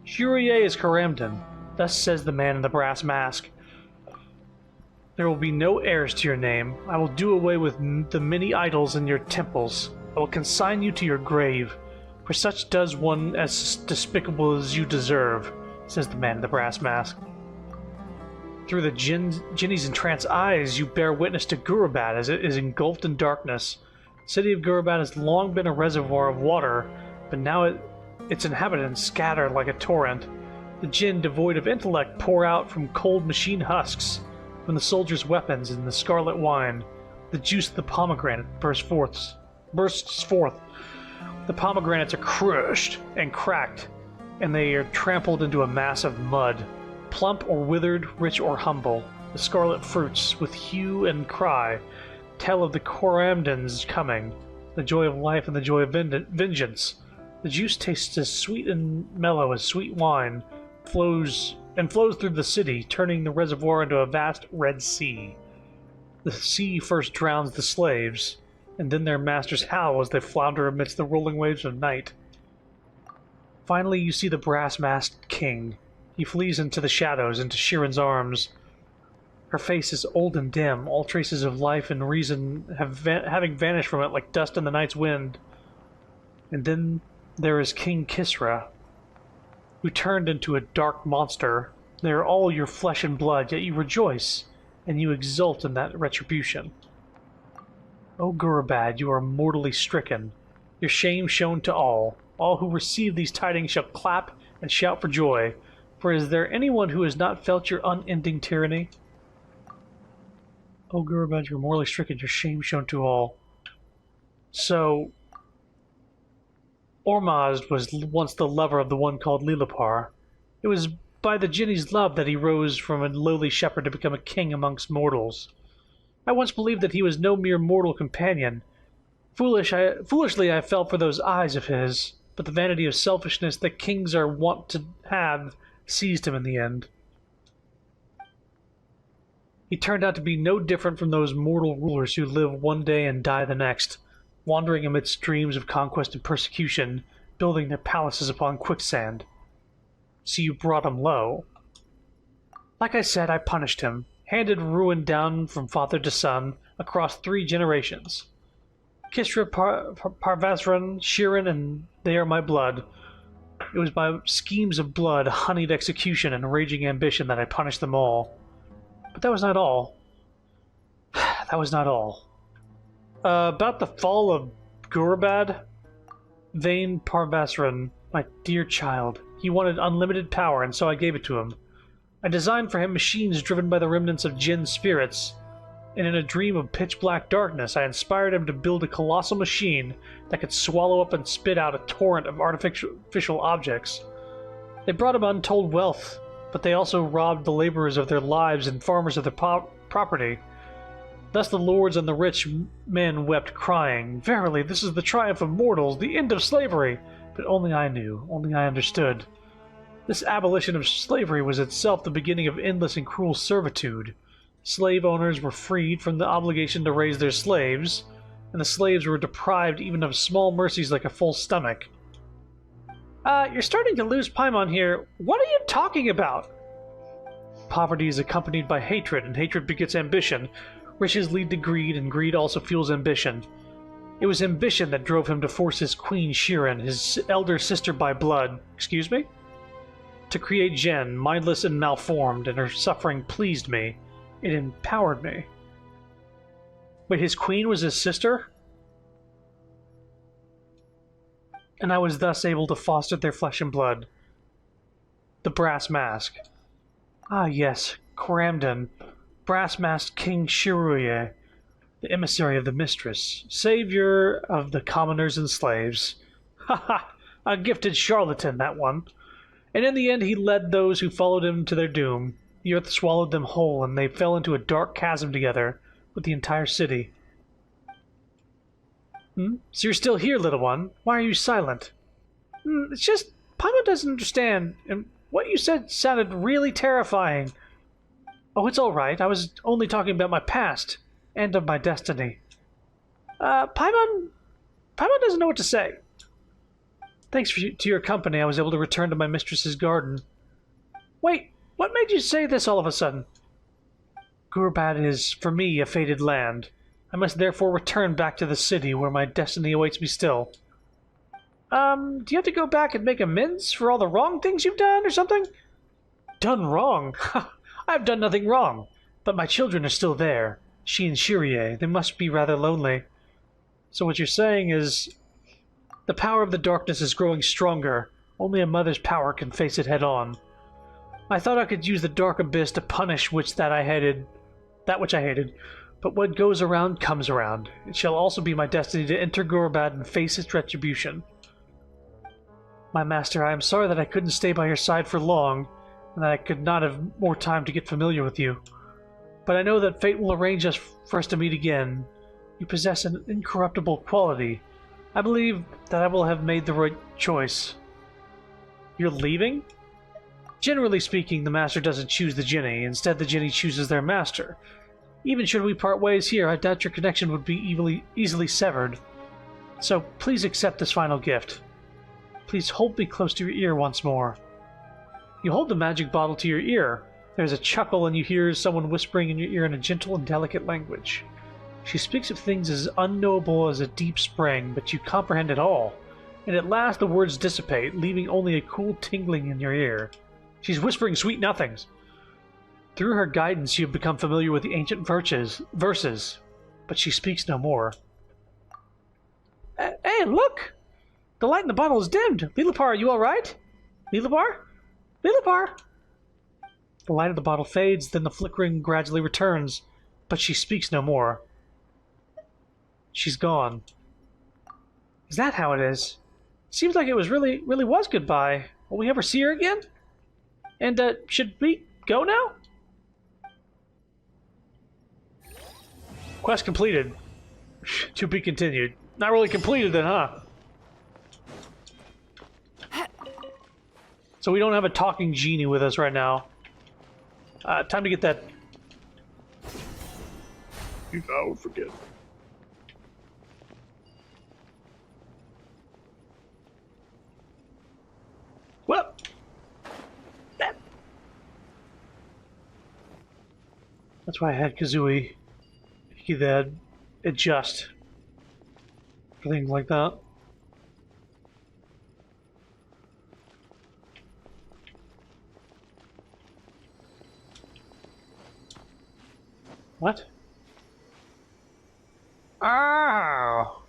Shiruya is Karamdan. Thus says the man in the brass mask. There will be no heirs to your name. I will do away with the many idols in your temples. I will consign you to your grave, for such does one as despicable as you deserve, says the man in the brass mask. Through the Jinny's entranced eyes, you bear witness to Gurabad as it is engulfed in darkness. The city of Gurabad has long been a reservoir of water, but now its inhabitants scatter like a torrent. The Jinn, devoid of intellect, pour out from cold machine husks, from the soldiers' weapons and the scarlet wine. The juice of the pomegranate bursts forth. The pomegranates are crushed and cracked, and they are trampled into a mass of mud. Plump or withered, rich or humble, the scarlet fruits, with hue and cry, tell of the Koramdan's coming, the joy of life and the joy of vengeance. The juice tastes as sweet and mellow as sweet wine, flows through the city, turning the reservoir into a vast red sea. The sea first drowns the slaves, and then their masters howl as they flounder amidst the rolling waves of night. Finally, you see the brass-masked king. He flees into the shadows, into Shiren's arms. Her face is old and dim, all traces of life and reason having vanished from it like dust in the night's wind. And then there is King Kisra, who turned into a dark monster. They are all your flesh and blood, yet you rejoice, and you exult in that retribution. O Gurabad, you are mortally stricken, your shame shown to all. All who receive these tidings shall clap and shout for joy, for is there anyone who has not felt your unending tyranny? O Gurabad, you are mortally stricken, your shame shown to all. So, Ormazd was once the lover of the one called Lilipar. It was by the Jinni's love that he rose from a lowly shepherd to become a king amongst mortals. I once believed that he was no mere mortal companion. Foolishly I fell for those eyes of his, but the vanity of selfishness that kings are wont to have seized him in the end. He turned out to be no different from those mortal rulers who live one day and die the next, wandering amidst dreams of conquest and persecution, building their palaces upon quicksand. So you brought him low. Like I said, I punished him, handed ruin down from father to son, across 3 generations. Kisra, Parvazran, Shiren, and they are my blood. It was by schemes of blood, honeyed execution, and raging ambition that I punished them all. But that was not all. That was not all. About the fall of Gurabad, Vane Parvazran, my dear child, he wanted unlimited power, and so I gave it to him. I designed for him machines driven by the remnants of Jinn spirits, and in a dream of pitch-black darkness, I inspired him to build a colossal machine that could swallow up and spit out a torrent of artificial objects. They brought him untold wealth, but they also robbed the laborers of their lives and farmers of their property. Thus the lords and the rich men wept, crying, "Verily, this is the triumph of mortals, the end of slavery!" But only I knew, only I understood. This abolition of slavery was itself the beginning of endless and cruel servitude. Slave owners were freed from the obligation to raise their slaves, and the slaves were deprived even of small mercies like a full stomach. You're starting to lose Paimon here. What are you talking about? Poverty is accompanied by hatred, and hatred begets ambition. Riches lead to greed, and greed also fuels ambition. It was ambition that drove him to force his queen Shiren, his elder sister by blood, to create Jen, mindless and malformed, and her suffering pleased me. It empowered me. Wait, his queen was his sister? And I was thus able to foster their flesh and blood. The brass mask. Ah yes, Coramdon, brass-masked King Shiruye, the emissary of the mistress, savior of the commoners and slaves. Ha ha! A gifted charlatan, that one. And in the end he led those who followed him to their doom. The earth swallowed them whole, and they fell into a dark chasm together with the entire city. So you're still here, little one? Why are you silent? It's just, Paimon doesn't understand, and what you said sounded really terrifying. Oh, it's all right. I was only talking about my past, and of my destiny. Paimon doesn't know what to say. Thanks to your company, I was able to return to my mistress's garden. Wait, what made you say this all of a sudden? Gurabad is, for me, a fated land. I must therefore return back to the city where my destiny awaits me still. Do you have to go back and make amends for all the wrong things you've done or something? Done wrong? I've done nothing wrong, but my children are still there. She and Shirie, they must be rather lonely. So what you're saying is, the power of the darkness is growing stronger. Only a mother's power can face it head on. I thought I could use the dark abyss to punish that which I hated, but what goes around comes around. It shall also be my destiny to enter Gurabad and face its retribution. My master, I am sorry that I couldn't stay by your side for long, and that I could not have more time to get familiar with you. But I know that fate will arrange us for us to meet again. You possess an incorruptible quality. I believe that I will have made the right choice. You're leaving? Generally speaking, the master doesn't choose the Jinni. Instead, the Jinni chooses their master. Even should we part ways here, I doubt your connection would be easily severed. So please accept this final gift. Please hold me close to your ear once more. You hold the magic bottle to your ear. There's a chuckle and you hear someone whispering in your ear in a gentle and delicate language. She speaks of things as unknowable as a deep spring, but you comprehend it all. And at last the words dissipate, leaving only a cool tingling in your ear. She's whispering sweet nothings. Through her guidance you have become familiar with the ancient verses, but she speaks no more. Hey, look! The light in the bottle is dimmed! Lilipar, are you alright? Lilipar? Lilipar! The light of the bottle fades, then the flickering gradually returns, but she speaks no more. She's gone. Is that how it is? Seems like it really was goodbye. Will we ever see her again? And, should we go now? Quest completed. To be continued. Not really completed then, huh? So we don't have a talking genie with us right now. Time to get that... Oh, forget. Well... That's why I had Kazooie. You could adjust for things like that. What? Oh!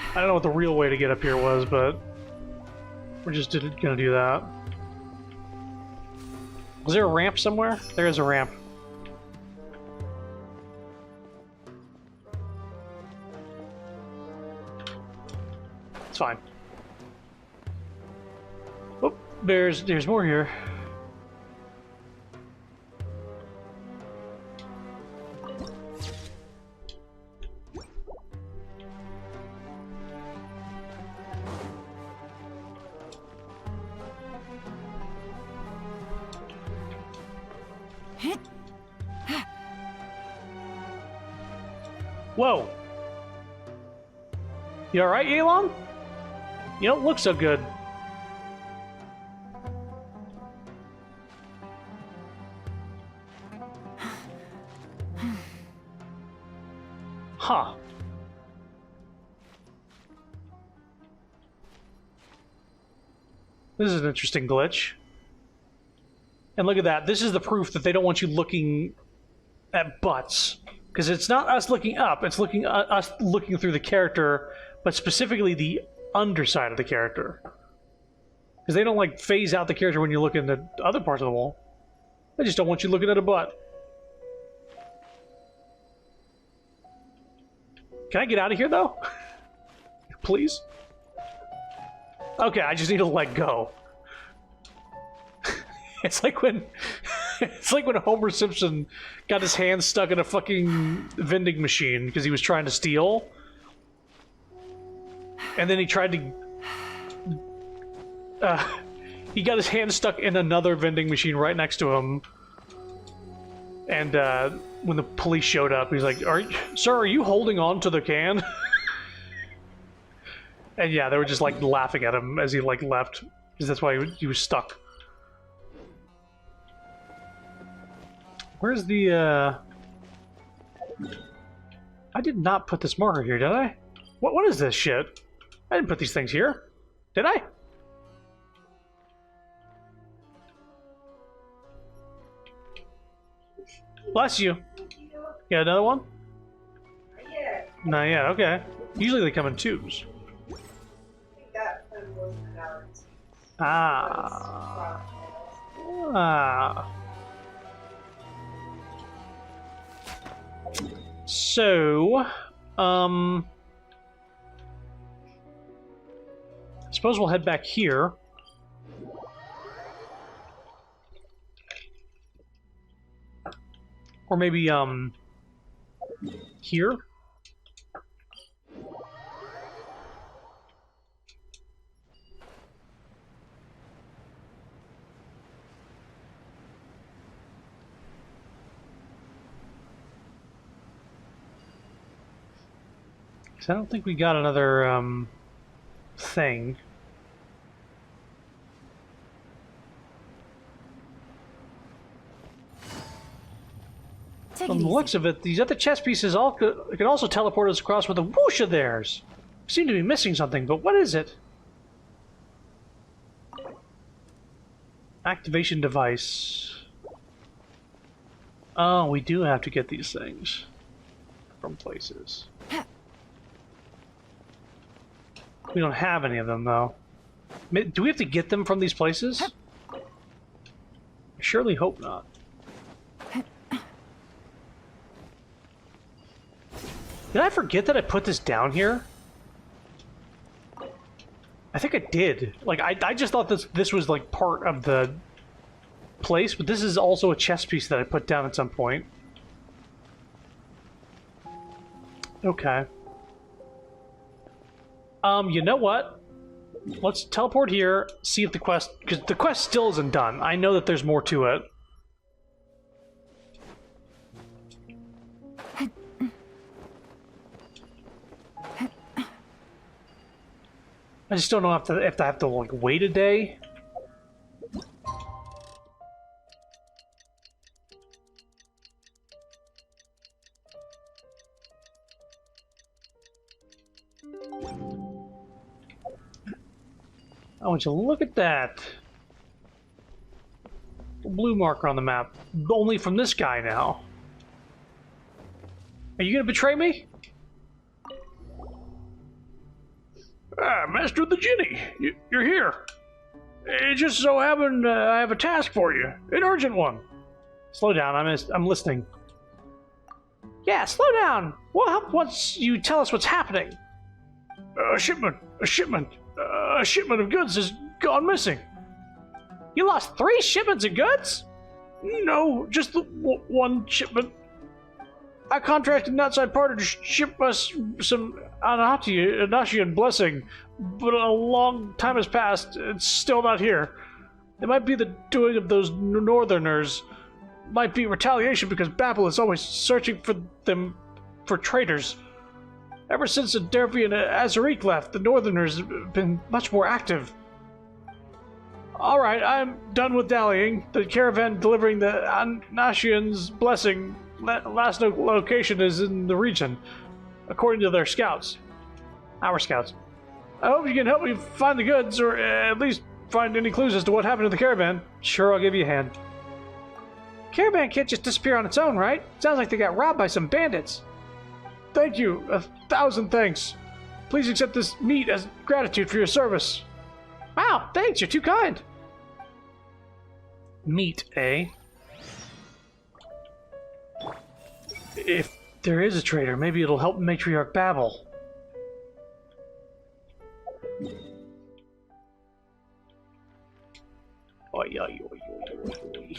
I don't know what the real way to get up here was, but we're just gonna do that. Was there a ramp somewhere? There is a ramp. It's fine. Oh, there's more here. Whoa! You alright, Yelan? You don't look so good. Huh. This is an interesting glitch. And look at that. This is the proof that they don't want you looking at butts. Because it's not us looking up, it's us looking through the character, but specifically the underside of the character. Because they don't, like, phase out the character when you're looking at other parts of the wall. They just don't want you looking at a butt. Can I get out of here, though? Please? Okay, I just need to let go. It's like when... It's like when Homer Simpson got his hand stuck in a fucking vending machine because he was trying to steal. And then he tried to... he got his hand stuck in another vending machine right next to him. And when the police showed up, he's like, Sir, are you holding on to the can? And yeah, they were just like laughing at him as he like left. Because that's why he was stuck. Where's the, I did not put this marker here, did I? What is this shit? I didn't put these things here. Did I? Bless you. Got another one? Yeah. Not yet, okay. Usually they come in twos. I think that one was guaranteed. Ah. Ah. So, I suppose we'll head back here. Or maybe, here? I don't think we got another thing. From the looks of it, these other chess pieces can also teleport us across with a whoosh of theirs. We seem to be missing something, but what is it? Activation device. Oh, we do have to get these things from places. We don't have any of them, though. Do we have to get them from these places? I surely hope not. Did I forget that I put this down here? I think I did. Like, I just thought this was, like, part of the place, but this is also a chess piece that I put down at some point. Okay. You know what? Let's teleport here, see if the quest... Because the quest still isn't done. I know that there's more to it. I just don't know if I have to like, wait a day. I want you to look at that. Blue marker on the map. Only from this guy now. Are you gonna betray me? Ah, Master of the Ginny, you're here. It just so happened I have a task for you. An urgent one. Slow down, I'm listening. Yeah, slow down. We'll help once you tell us what's happening. A shipment of goods has gone missing. You lost 3 shipments of goods? No, just the one shipment. I contracted an outside party to ship us some Anashian blessing, but a long time has passed. It's still not here. It might be the doing of those northerners. Might be retaliation because Babel is always searching for them for traitors. Ever since the Derby and Azarik left, the northerners have been much more active. Alright, I'm done with dallying. The caravan delivering the Anashian's blessing last location is in the region, according to their scouts. Our scouts. I hope you can help me find the goods, or at least find any clues as to what happened to the caravan. Sure, I'll give you a hand. Caravan can't just disappear on its own, right? Sounds like they got robbed by some bandits. Thank you. 1,000 thanks. Please accept this meat as gratitude for your service. Wow, thanks. You're too kind. Meat, eh? If there is a traitor, maybe it'll help Matriarch Babel. Oi, oi, oi, oi, oi, oi.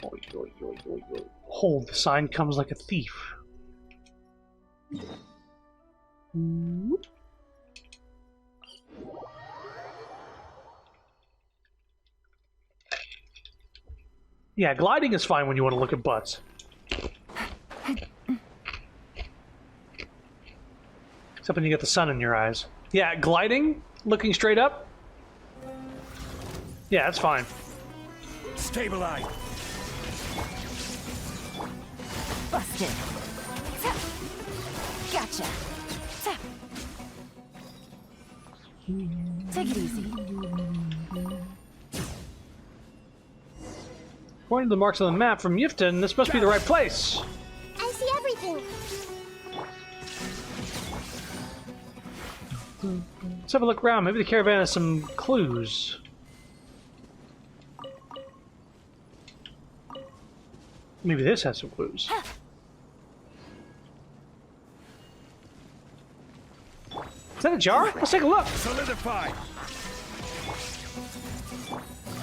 Oi, oi, oi, oi, oi. Hold, the sign comes like a thief. Yeah, gliding is fine when you want to look at butts. Except when you get the sun in your eyes. Yeah, gliding, looking straight up. Yeah, that's fine. Stabilize. Busted. Gotcha. Take it easy. According to the marks on the map from Yifton, this must be the right place. I see everything. Let's have a look around. Maybe the caravan has some clues. Maybe this has some clues. Is that a jar? Let's take a look. Solidify.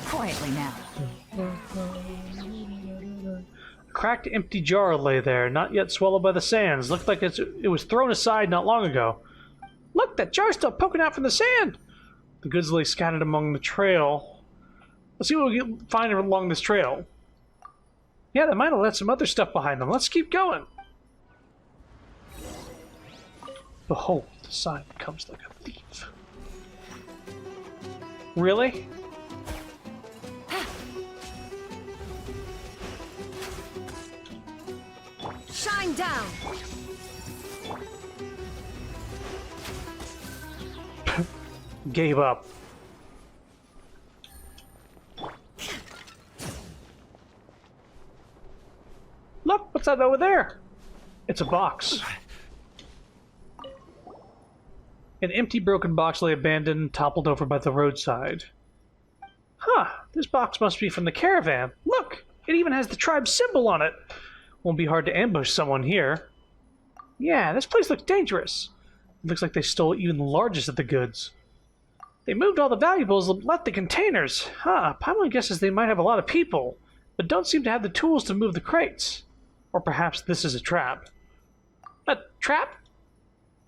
Quietly now. cracked empty jar lay there, not yet swallowed by the sands. Looked like it was thrown aside not long ago. Look, that jar's still poking out from the sand! The goods lay scattered among the trail. Let's see what we can find along this trail. Yeah, they might have left some other stuff behind them. Let's keep going. Behold, the sign comes like a thief. Really? Shine down! Gave up. Look, what's that over there? It's a box. An empty, broken box lay abandoned, toppled over by the roadside. Huh, this box must be from the caravan. Look, it even has the tribe's symbol on it. Won't be hard to ambush someone here. Yeah, this place looks dangerous. It looks like they stole even the largest of the goods. They moved all the valuables and left the containers. Huh, Paimon guesses they might have a lot of people, but don't seem to have the tools to move the crates. Or perhaps this is a trap. A trap?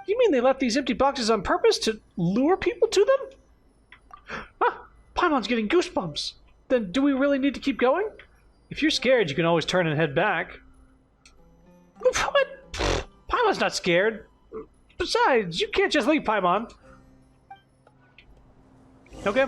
You mean they left these empty boxes on purpose to lure people to them? Huh, Paimon's getting goosebumps. Then do we really need to keep going? If you're scared, you can always turn and head back. What? Paimon's not scared. Besides, you can't just leave Paimon. Okay.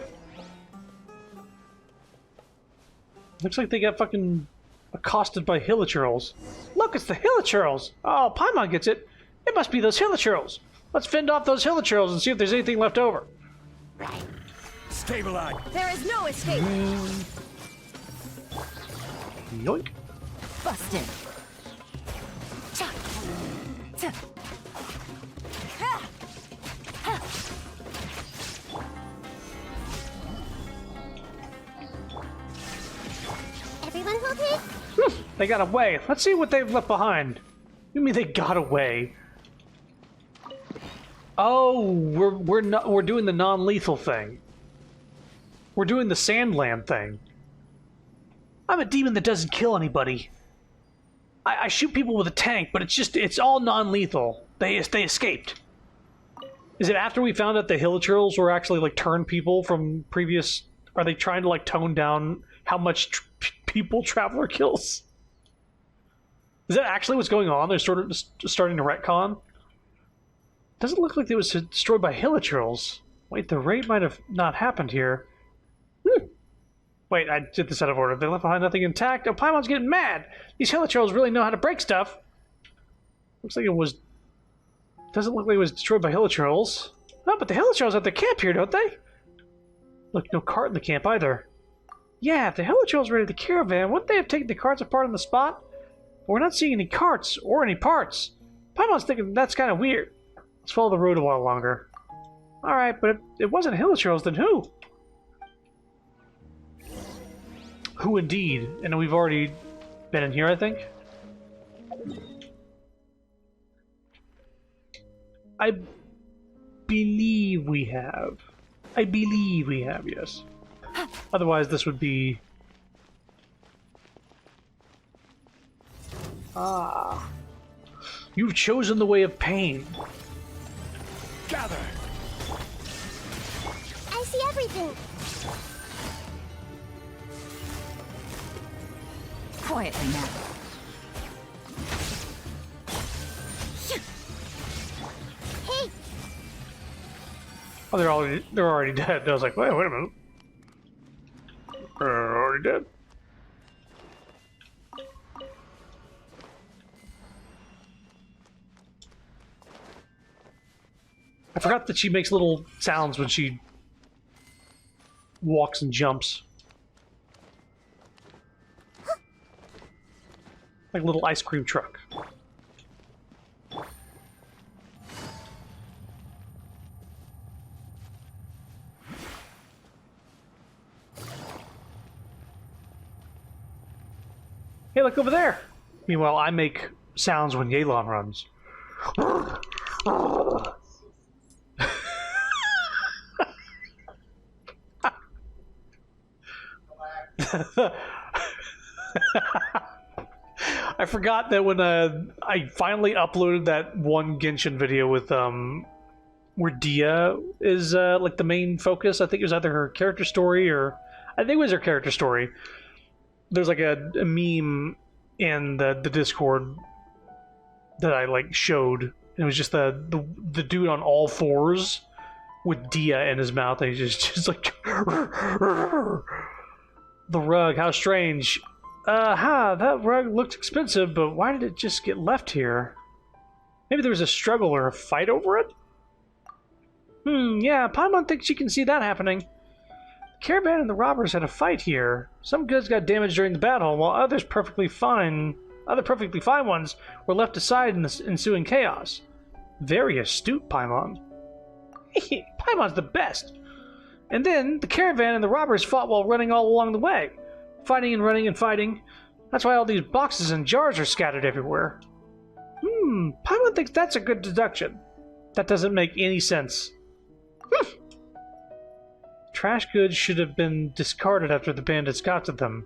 Looks like they got fucking accosted by hilichurls. Look, it's the hilichurls! Oh, Paimon gets it. It must be those hilichurls. Let's fend off those hilichurls and see if there's anything left over. Stabilize. There is no escape! Yoink. Busted! Everyone's okay? They got away. Let's see what they've left behind. You mean they got away? Oh, we're doing the non-lethal thing. We're doing the Sandland thing. I'm a demon that doesn't kill anybody. I shoot people with a tank, but it's all non-lethal. They escaped. Is it after we found out the hilichurls were actually like turned people from previous? Are they trying to like tone down how much people Traveler kills? Is that actually what's going on? They're sort of starting to retcon. Doesn't look like it was destroyed by hilichurls. Wait, the raid might have not happened here. Wait, I did this out of order. They left behind nothing intact. Oh, Paimon's getting mad. These hilichurls really know how to break stuff. Looks like it was. Doesn't look like it was destroyed by hilichurls. Oh, but the hilichurls have their camp here, don't they? Look, no cart in the camp either. Yeah, if the hilichurls raided the caravan, wouldn't they have taken the carts apart on the spot? But we're not seeing any carts or any parts. Paimon's thinking that's kind of weird. Let's follow the road a while longer. Alright, but if it wasn't hilichurls, then who? Who indeed? And we've already been in here, I think. I believe we have. I believe we have, yes. Otherwise, this would be... Ah. You've chosen the way of pain. Gather. I see everything. Quietly now. Hey, Oh, they're already dead. I was like, wait a minute. They're already dead. I forgot that she makes little sounds when she walks and jumps. Like a little ice cream truck. Hey, look over there! Meanwhile, I make sounds when Yelan runs. I forgot that when I finally uploaded that one Genshin video with where Dia is like the main focus. I think it was either her character story or I think it was her character story. There's like a meme in the Discord that I like showed. And it was just the dude on all fours with Dia in his mouth, and he's just like the rug. How strange. That rug looked expensive, but why did it just get left here? Maybe there was a struggle or a fight over it? Yeah, Paimon thinks you can see that happening. The caravan and the robbers had a fight here. Some goods got damaged during the battle, while other perfectly fine ones were left aside in the ensuing chaos. Very astute, Paimon. Paimon's the best. And then, the caravan and the robbers fought while running all along the way. Fighting and running and fighting. That's why all these boxes and jars are scattered everywhere. Paimon thinks that's a good deduction. That doesn't make any sense. Trash goods should have been discarded after the bandits got to them.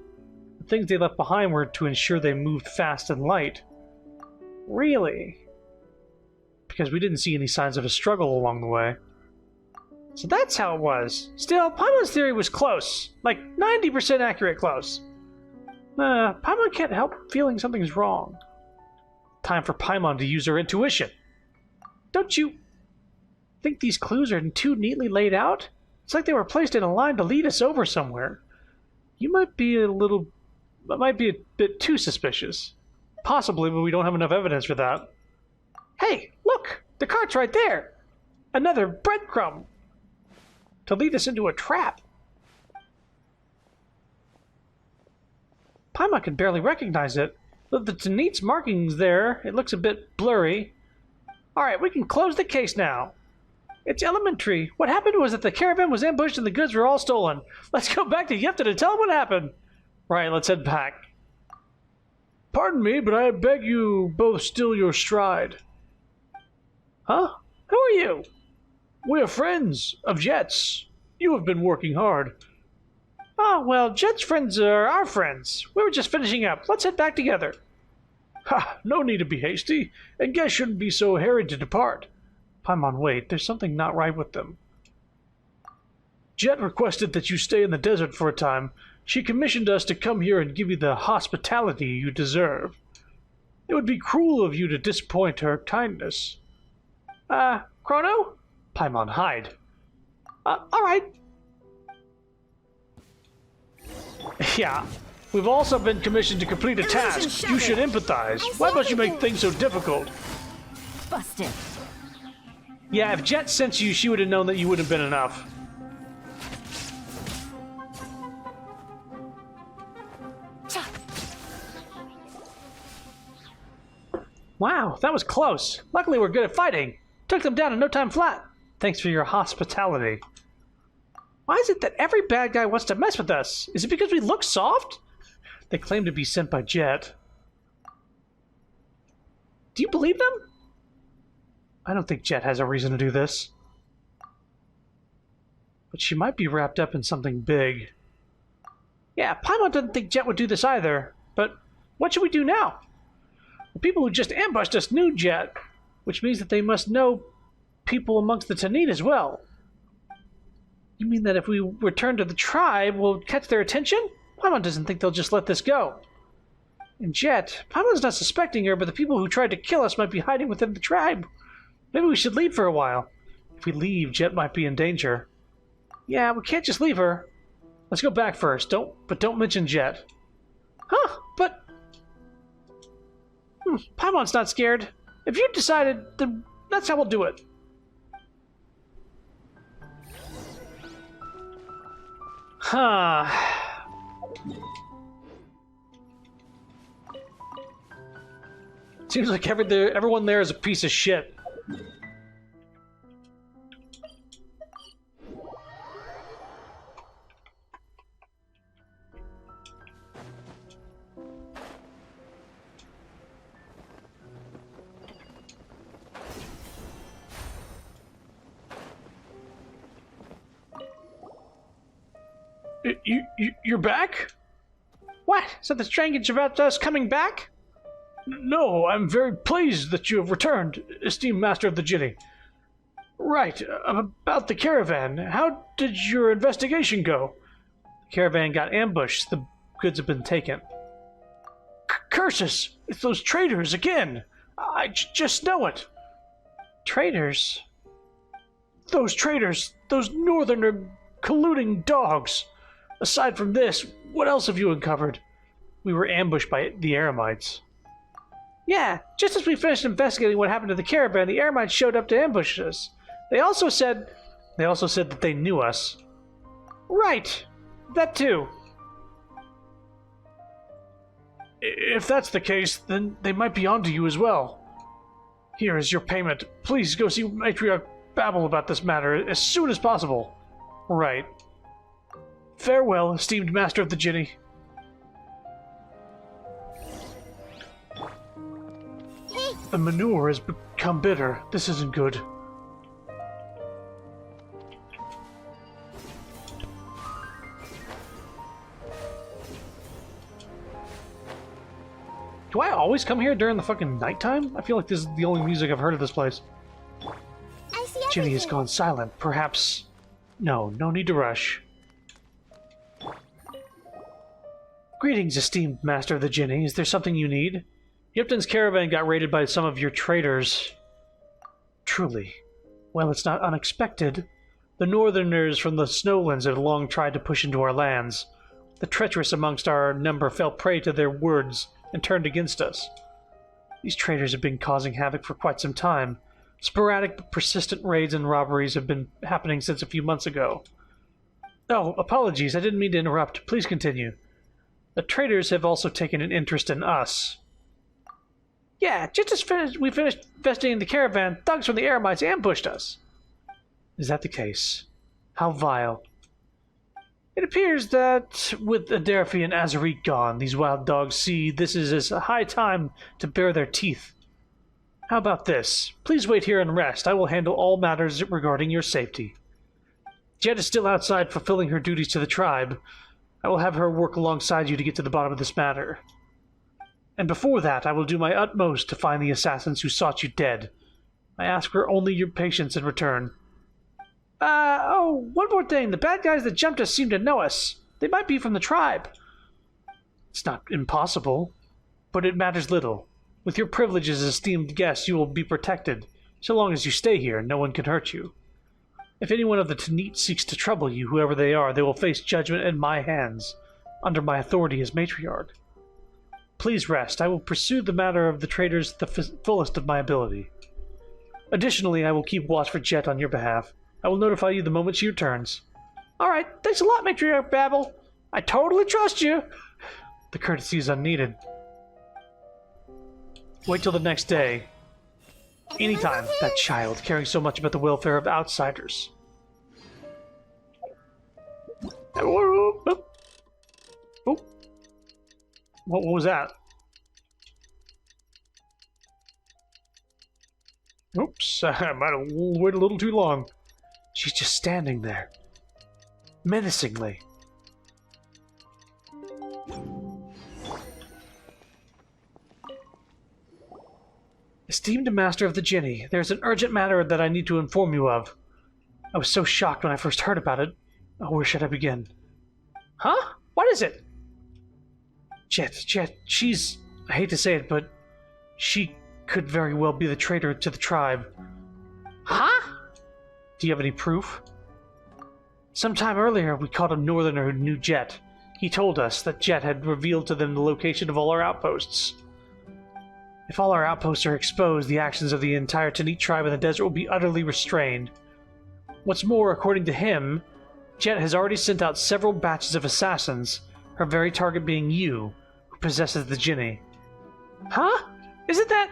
The things they left behind were to ensure they moved fast and light. Really? Because we didn't see any signs of a struggle along the way. So that's how it was. Still, Paimon's theory was close. Like, 90% accurate close. Paimon can't help feeling something's wrong. Time for Paimon to use her intuition. Don't you think these clues are too neatly laid out? It's like they were placed in a line to lead us over somewhere. You might be a bit too suspicious. Possibly, but we don't have enough evidence for that. Hey, look! The cart's right there! Another breadcrumb! To lead us into a trap. Paimon can barely recognize it. With the Tanit's markings there, it looks a bit blurry. Alright, we can close the case now. It's elementary. What happened was that the caravan was ambushed and the goods were all stolen. Let's go back to Yepta to tell him what happened. Right, let's head back. Pardon me, but I beg you both still your stride. Huh? Who are you? We are friends of Jet's. You have been working hard. Oh, well, Jet's friends are our friends. We were just finishing up. Let's head back together. Ha! No need to be hasty, and guests shouldn't be so hurried to depart. Paimon, wait. There's something not right with them. Jet requested that you stay in the desert for a time. She commissioned us to come here and give you the hospitality you deserve. It would be cruel of you to disappoint her kindness. Chrono? Paimon, hide. Alright. Yeah. We've also been commissioned to complete a task. You should empathize. Why must you make things so difficult? Busted. Yeah, if Jet sent you, she would have known that you would have been enough. Wow, that was close. Luckily we're good at fighting. Took them down in no time flat. Thanks for your hospitality. Why is it that every bad guy wants to mess with us? Is it because we look soft? They claim to be sent by Jet. Do you believe them? I don't think Jet has a reason to do this. But she might be wrapped up in something big. Yeah, Paimon doesn't think Jet would do this either. But what should we do now? The people who just ambushed us knew Jet, which means that they must know people amongst the Tanit as well. You mean that if we return to the tribe, we'll catch their attention? Paimon doesn't think they'll just let this go. And Jet, Paimon's not suspecting her, but the people who tried to kill us might be hiding within the tribe. Maybe we should leave for a while. If we leave, Jet might be in danger. Yeah, we can't just leave her. Let's go back first. Don't mention Jet. Huh, but... Paimon's not scared. If you decided, then that's how we'll do it. Huh. Seems like everyone there is a piece of shit. You're back? What? Is that the strange about us coming back? No, I'm very pleased that you have returned, esteemed Master of the Jinni. Right, about the caravan. How did your investigation go? The caravan got ambushed. The goods have been taken. Curses! It's those traitors again! I just know it! Traitors? Those traitors! Those northerner colluding dogs! Aside from this, what else have you uncovered? We were ambushed by the Eremites. Yeah, just as we finished investigating what happened to the caravan, the Eremites showed up to ambush us. They also said that they knew us. Right! That too. If that's the case, then they might be onto you as well. Here is your payment. Please go see Matriarch Babel about this matter as soon as possible. Right. Farewell, esteemed Master of the Jinni. The manure has become bitter. This isn't good. Do I always come here during the fucking nighttime? I feel like this is the only music I've heard of this place. I see Jinni has gone silent. Perhaps... No need to rush. Greetings, esteemed Master of the Jinni. Is there something you need? Yipton's caravan got raided by some of your traitors. Truly. Well, it's not unexpected. The northerners from the Snowlands have long tried to push into our lands. The treacherous amongst our number fell prey to their words and turned against us. These traitors have been causing havoc for quite some time. Sporadic but persistent raids and robberies have been happening since a few months ago. Oh, apologies, I didn't mean to interrupt. Please continue. The traitors have also taken an interest in us. Yeah, just as we finished investigating the caravan, thugs from the Eremites ambushed us. Is that the case? How vile. It appears that, with Adelphi and Azarit gone, these wild dogs see this is a high time to bare their teeth. How about this? Please wait here and rest. I will handle all matters regarding your safety. Jet is still outside fulfilling her duties to the tribe. I will have her work alongside you to get to the bottom of this matter. And before that, I will do my utmost to find the assassins who sought you dead. I ask for only your patience in return. One more thing. The bad guys that jumped us seem to know us. They might be from the tribe. It's not impossible, but it matters little. With your privileges as esteemed guest, you will be protected. So long as you stay here, no one can hurt you. If anyone of the Tanit seeks to trouble you, whoever they are, they will face judgment at my hands, under my authority as matriarch. Please rest. I will pursue the matter of the traitors to the fullest of my ability. Additionally, I will keep watch for Jet on your behalf. I will notify you the moment she returns. Alright, thanks a lot, Matriarch Babel. I totally trust you. The courtesy is unneeded. Wait till the next day. Anytime, that child, caring so much about the welfare of outsiders. Oh. What was that? Oops, I might have waited a little too long. She's just standing there. Menacingly. Esteemed Master of the Jinni, there's an urgent matter that I need to inform you of. I was so shocked when I first heard about it. Oh, where should I begin? Huh? What is it? Jet, she's... I hate to say it, but... she could very well be the traitor to the tribe. Huh? Do you have any proof? Sometime earlier, we caught a northerner who knew Jet. He told us that Jet had revealed to them the location of all our outposts. If all our outposts are exposed, the actions of the entire Tanit tribe in the desert will be utterly restrained. What's more, according to him, Jet has already sent out several batches of assassins, her very target being you, who possesses the Jinni. Huh? Isn't that...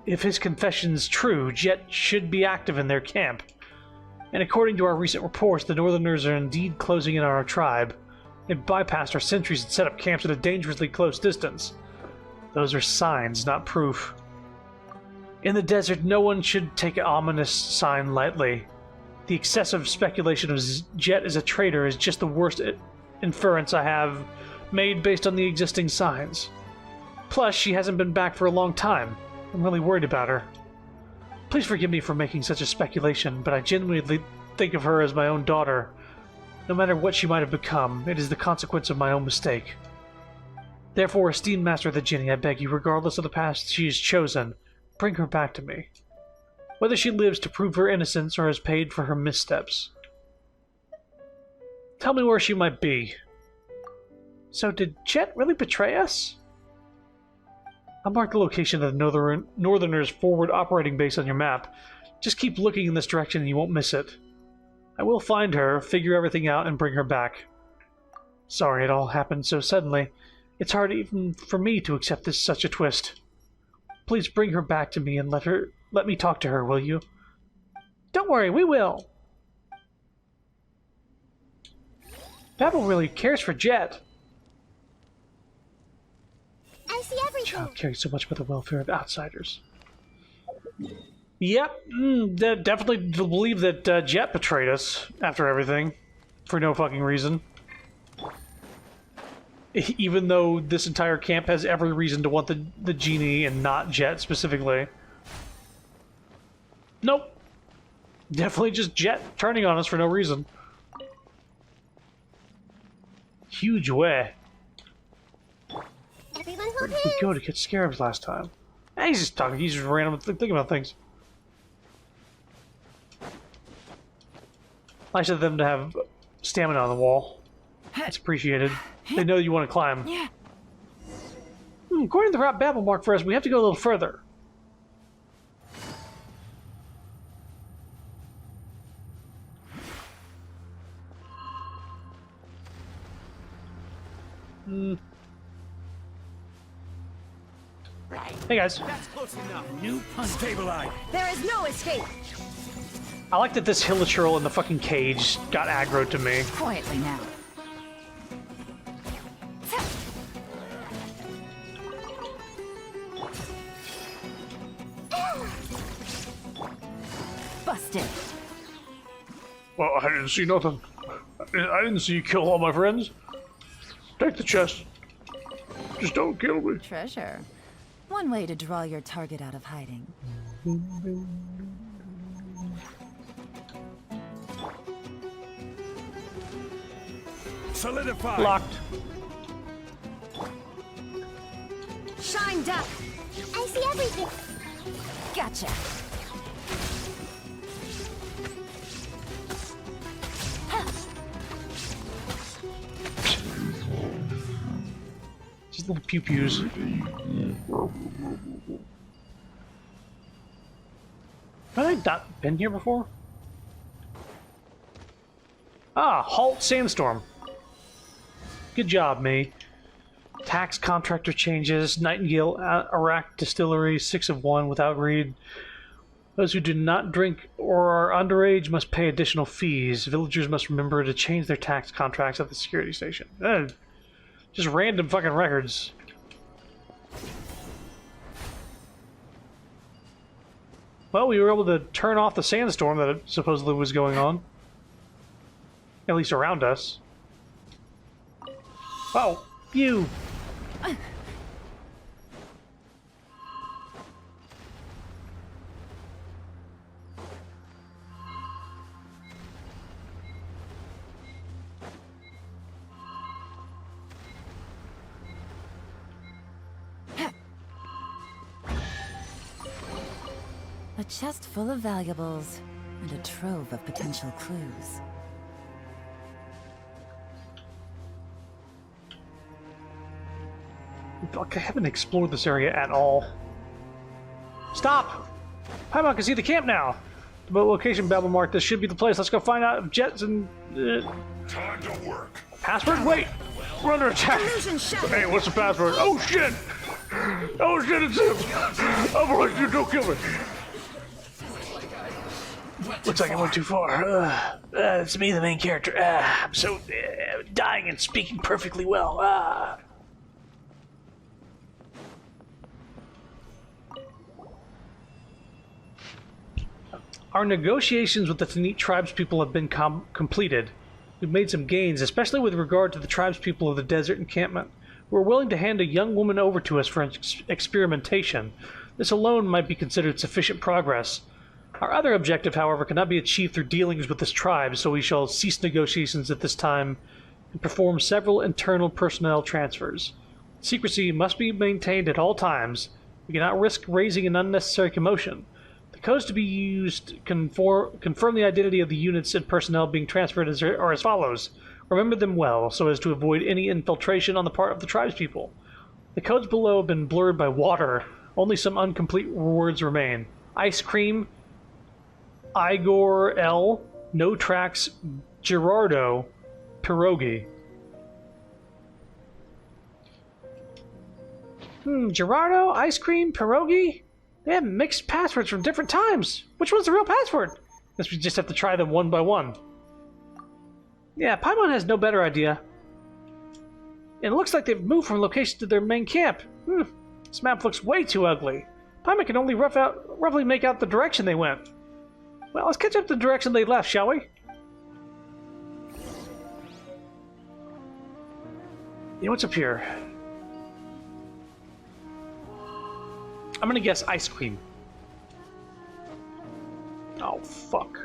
If his confession's true, Jet should be active in their camp. And according to our recent reports, the Northerners are indeed closing in on our tribe. They bypassed our sentries and set up camps at a dangerously close distance. Those are signs, not proof. In the desert, no one should take an ominous sign lightly. The excessive speculation of Jet as a traitor is just the worst inference I have made based on the existing signs. Plus, she hasn't been back for a long time. I'm really worried about her. Please forgive me for making such a speculation, but I genuinely think of her as my own daughter. No matter what she might have become, it is the consequence of my own mistake. Therefore, esteemed Master of the Jinni, I beg you, regardless of the path she has chosen, bring her back to me. Whether she lives to prove her innocence or has paid for her missteps. Tell me where she might be. So did Jet really betray us? I'll mark the location of the Northerners' forward operating base on your map. Just keep looking in this direction and you won't miss it. I will find her, figure everything out, and bring her back. Sorry it all happened so suddenly. It's hard even for me to accept such a twist. Please bring her back to me and let me talk to her, will you? Don't worry, we will! Babel really cares for Jet. I see everything. Child cares so much about the welfare of outsiders. Yep, definitely believe that Jet betrayed us after everything, for no fucking reason. Even though this entire camp has every reason to want the genie and not Jet specifically. Nope. Definitely just Jet turning on us for no reason. Huge way. Everyone Where hold did we hands. go to get scarabs last time? He's just talking. He's just random thinking about things. Nice of them to have stamina on the wall. It's appreciated. They know you want to climb. Yeah. According to the route Babel marked for us, we have to go a little further. Hey guys. That's close enough. New punch. Stabilize. There is no escape. I like that this hilichurl in the fucking cage got aggroed to me. Quietly now. Busted. Well, I didn't see nothing. I didn't see you kill all my friends. Take the chest. Just don't kill me. Treasure. One way to draw your target out of hiding. Solidify. Locked. Shine down. I see everything. Gotcha. These little pew pews. Have I not been here before? Ah, halt sandstorm. Good job, me. Tax contractor changes. Nightingale Iraq Distillery 6 of 1 without read. Those who do not drink or are underage must pay additional fees. Villagers must remember to change their tax contracts at the security station. Just random fucking records. Well, we were able to turn off the sandstorm that supposedly was going on. At least around us. Oh, you! A chest full of valuables and a trove of potential clues. Fuck, I haven't explored this area at all. Stop! Paimon can see the camp now! The location Babel marked. This should be the place. Let's go find out if Jets and... Time to work. Password? Wait! We're under attack! Illusion shattered. Hey, what's the password? Oh shit! Oh shit, it's him! Oh, boy, you don't kill me! Looks like I went too far. It's me, the main character. I'm so dying and speaking perfectly well. Our negotiations with the Tanit tribespeople have been completed. we've made some gains, especially with regard to the tribespeople of the desert encampment, who are willing to hand a young woman over to us for experimentation. This alone might be considered sufficient progress. Our other objective, however, cannot be achieved through dealings with this tribe, so we shall cease negotiations at this time and perform several internal personnel transfers. Secrecy must be maintained at all times. We cannot risk raising an unnecessary commotion. The codes to be used confirm the identity of the units and personnel being transferred are as follows. Remember them well, so as to avoid any infiltration on the part of the tribespeople. The codes below have been blurred by water. Only some incomplete words remain. Ice cream, Igor L, no tracks, Gerardo, pierogi. Gerardo, ice cream, pierogi? They have mixed passwords from different times. Which one's the real password? Guess we just have to try them one by one. Yeah, Paimon has no better idea. And it looks like they've moved from location to their main camp. This map looks way too ugly. Paimon can only roughly make out the direction they went. Well, let's catch up the direction they left, shall we? Yeah, what's up here? I'm gonna guess ice cream. Oh, fuck.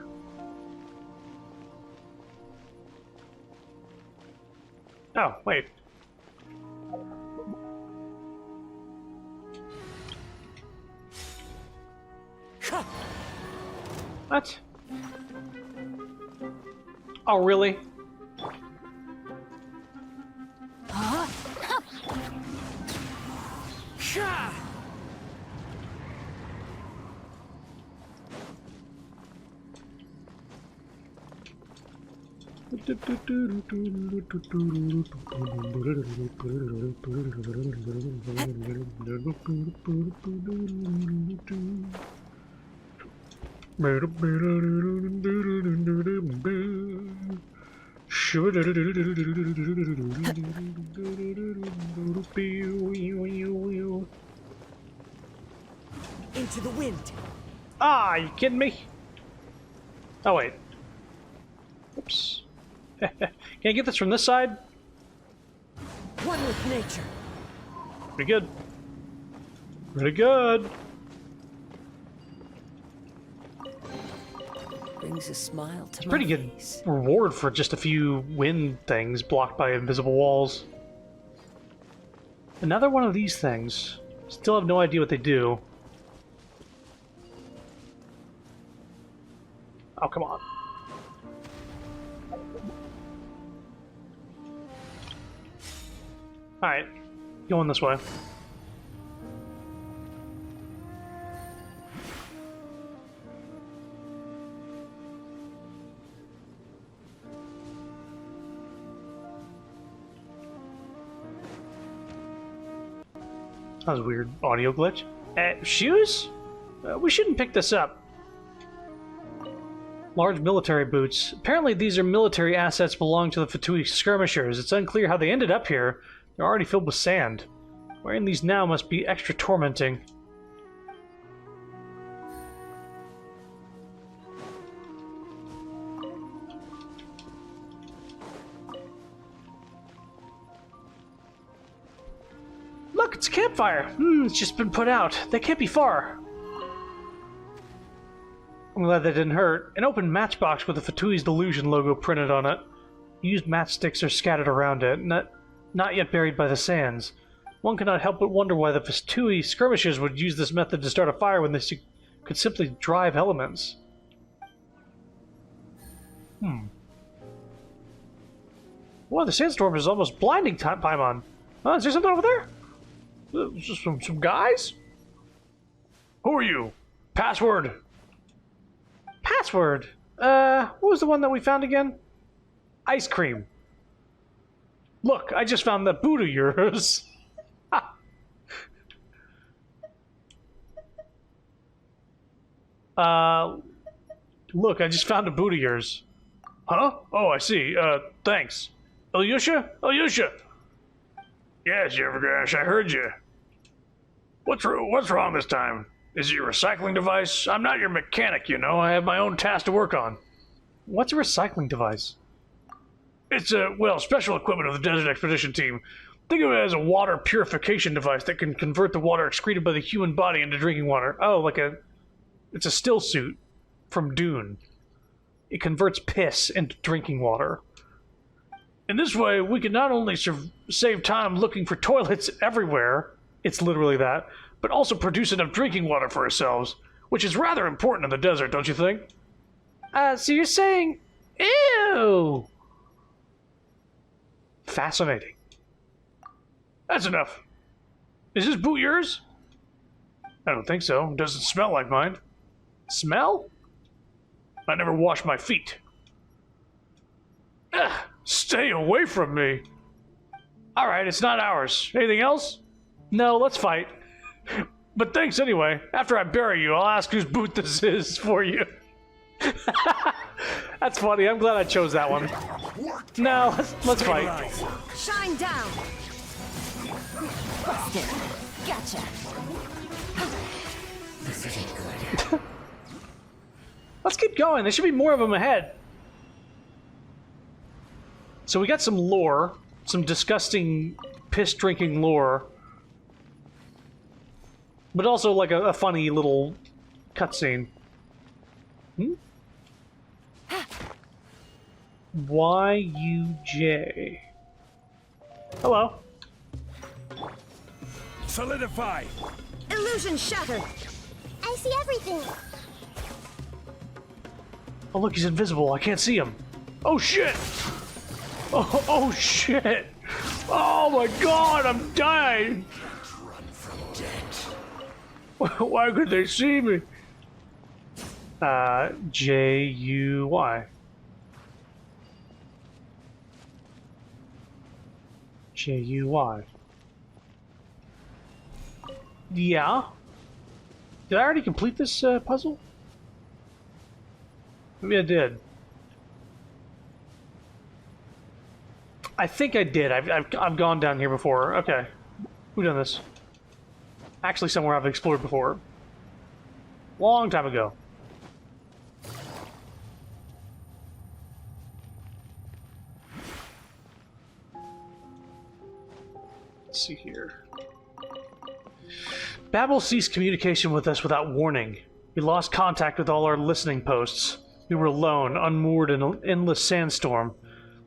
Oh, wait. What? Oh, really? Into the wind. Ah, you kidding me? Oh, wait. Oops. Can I get this from this side? One with nature. Pretty good. Pretty good. Brings a smile to my Pretty good face. reward for just a few wind things blocked by invisible walls. Another one of these things. Still have no idea what they do. Oh, come on. Alright. Going this way. That was a weird audio glitch. Shoes? We shouldn't pick this up. Large military boots. Apparently these are military assets belonging to the Fatui skirmishers. It's unclear how they ended up here. They're already filled with sand. Wearing these now must be extra tormenting. Look, it's a campfire. It's just been put out. They can't be far. I'm glad that didn't hurt. An open matchbox with the Fatui's Delusion logo printed on it. Used matchsticks are scattered around it, not yet buried by the sands. One cannot help but wonder why the Fatui skirmishers would use this method to start a fire when they could simply drive elements. Well, the sandstorm is almost blinding Paimon. Is there something over there? Just some guys? Who are you? Password! Password? What was the one that we found again? Ice cream. Look, I just found that boot of yours. Look, I just found a boot of yours. Huh? Oh, I see. Thanks. Ilyusha? Ilyusha! Yes, Evergash, I heard you. What's wrong this time? Is it your recycling device? I'm not your mechanic, you know. I have my own task to work on. What's a recycling device? It's special equipment of the Desert Expedition Team. Think of it as a water purification device that can convert the water excreted by the human body into drinking water. Oh, it's a still suit from Dune. It converts piss into drinking water. In this way, we can not only save time looking for toilets everywhere, it's literally that, but also produce enough drinking water for ourselves, which is rather important in the desert, don't you think? So you're saying, ew! Fascinating. That's enough. Is this boot yours? I don't think so. It doesn't smell like mine. Smell? I never wash my feet. Ugh, stay away from me. Alright, it's not ours. Anything else? No, let's fight. But thanks anyway. After I bury you, I'll ask whose boot this is for you. That's funny. I'm glad I chose that one. No, let's fight. Shine down. Busted. Gotcha. This isn't good. Let's keep going. There should be more of them ahead. So we got some lore. Some disgusting piss-drinking lore. But also like a funny little cutscene. YUJ. Hello. Solidify. Illusion shattered. I see everything. Oh look, he's invisible. I can't see him. Oh shit! Oh shit! Oh my god, I'm dying! Run from death. Why could they see me? J-U-Y. J-U-Y. Yeah? Did I already complete this puzzle? Maybe I did. I think I did. I've gone down here before. Okay. We've done this. Actually, somewhere I've explored before. Long time ago. Let's see here. Babel ceased communication with us without warning. We lost contact with all our listening posts. We were alone, unmoored in an endless sandstorm.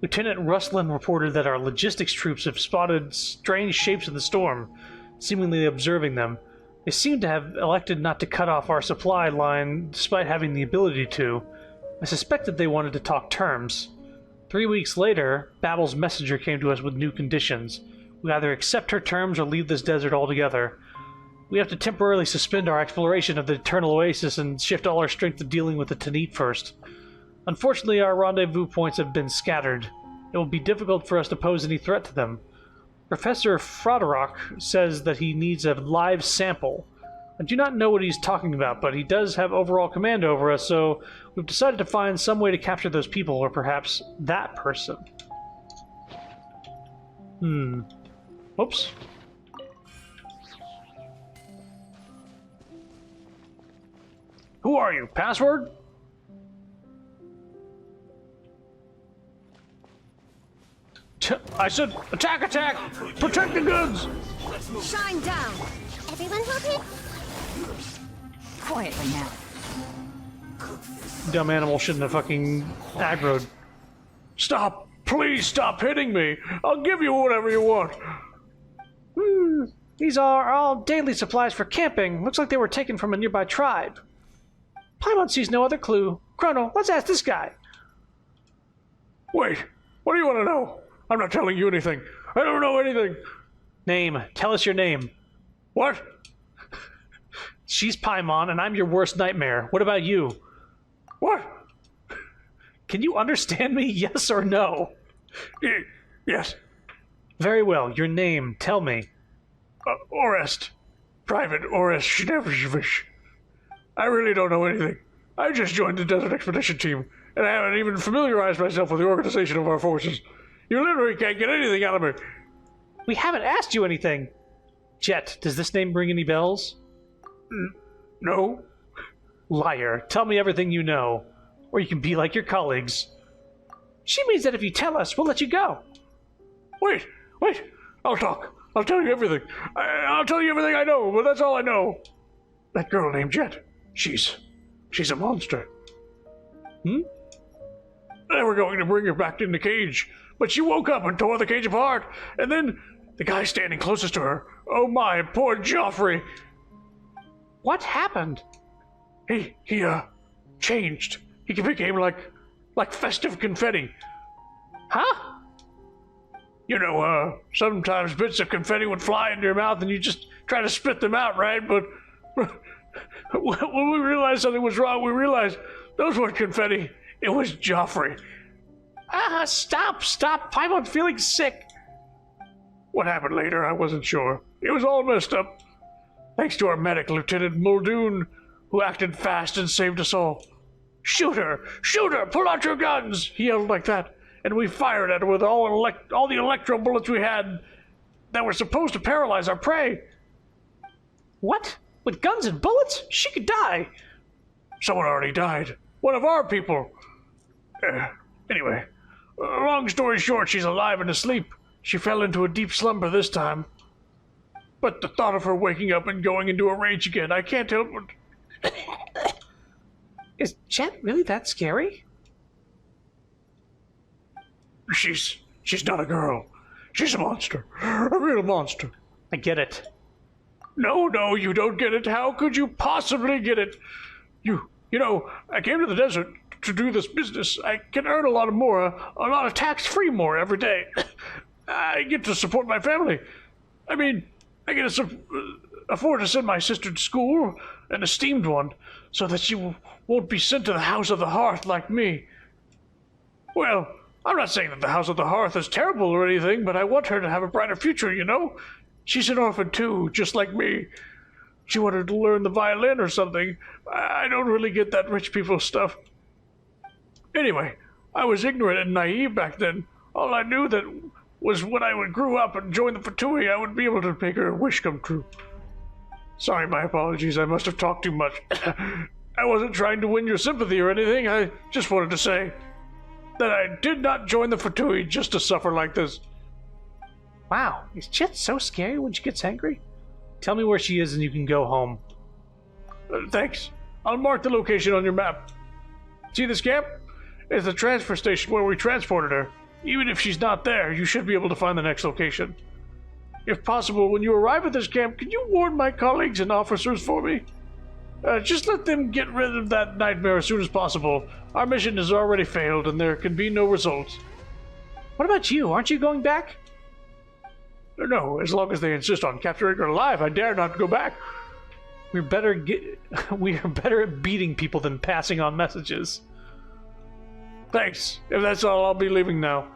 Lieutenant Rustlin reported that our logistics troops have spotted strange shapes in the storm, seemingly observing them. They seem to have elected not to cut off our supply line despite having the ability to. I suspected they wanted to talk terms. 3 weeks later, Babel's messenger came to us with new conditions. We either accept her terms or leave this desert altogether. We have to temporarily suspend our exploration of the Eternal Oasis and shift all our strength to dealing with the Tanit first. Unfortunately, our rendezvous points have been scattered. It will be difficult for us to pose any threat to them. Professor Frodorock says that he needs a live sample. I do not know what he's talking about, but he does have overall command over us, so we've decided to find some way to capture those people, or perhaps that person. Oops. Who are you? Password? I said, attack, attack! Protect the goods! Shine down. Everyone's okay? Quietly now. Dumb animal shouldn't have fucking aggroed. Stop! Please stop hitting me! I'll give you whatever you want! These are all daily supplies for camping. Looks like they were taken from a nearby tribe. Paimon sees no other clue. Chrono, let's ask this guy. Wait, what do you want to know? I'm not telling you anything. I don't know anything. Name. Tell us your name. What? She's Paimon, and I'm your worst nightmare. What about you? What? Can you understand me, yes or no? Yes. Very well. Your name. Tell me. Orest. Private Orest Shnevshvish. I really don't know anything. I just joined the Desert Expedition Team, and I haven't even familiarized myself with the organization of our forces. You literally can't get anything out of me. We haven't asked you anything. Jet, does this name ring any bells? No. Liar. Tell me everything you know. Or you can be like your colleagues. She means that if you tell us, we'll let you go. Wait. I'll talk. I'll tell you everything. I'll tell you everything I know, but that's all I know. That girl named Jet. She's a monster. They were going to bring her back in the cage, but she woke up and tore the cage apart. And then the guy standing closest to her. Oh my, poor Joffrey. What happened? He changed. He became like festive confetti. Huh? You know, sometimes bits of confetti would fly into your mouth and you just try to spit them out, right? But when we realized something was wrong, we realized those weren't confetti. It was Joffrey. Stop. I'm feeling sick. What happened later, I wasn't sure. It was all messed up. Thanks to our medic, Lieutenant Muldoon, who acted fast and saved us all. Shoot her! Pull out your guns! He yelled like that, and we fired at her with all the electro bullets we had that were supposed to paralyze our prey. What? With guns and bullets? She could die. Someone already died. One of our people. Anyway, long story short, she's alive and asleep. She fell into a deep slumber this time. But the thought of her waking up and going into a rage again, I can't help but... Is Jet really that scary? She's not a girl. She's a monster. A real monster. I get it. No, you don't get it. How could you possibly get it? You know, I came to the desert to do this business. I can earn a lot of tax-free more every day. I get to support my family. I mean, I get to afford to send my sister to school, an esteemed one, so that she won't be sent to the House of the Hearth like me. Well, I'm not saying that the House of the Hearth is terrible or anything, but I want her to have a brighter future, you know? She's an orphan too, just like me. She wanted to learn the violin or something. I don't really get that rich people stuff. Anyway, I was ignorant and naive back then. All I knew that was when I would grow up and join the Fatui, I would be able to make her wish come true. Sorry, my apologies. I must have talked too much. I wasn't trying to win your sympathy or anything. I just wanted to say that I did not join the Fatui just to suffer like this. Wow, is Jet so scary when she gets angry? Tell me where she is and you can go home. Thanks. I'll mark the location on your map. See this camp? It's the transfer station where we transported her. Even if she's not there, you should be able to find the next location. If possible, when you arrive at this camp, can you warn my colleagues and officers for me? Just let them get rid of that nightmare as soon as possible. Our mission has already failed, and there can be no results. What about you? Aren't you going back? No, as long as they insist on capturing her alive, I dare not go back. We are better at beating people than passing on messages. Thanks. If that's all, I'll be leaving now.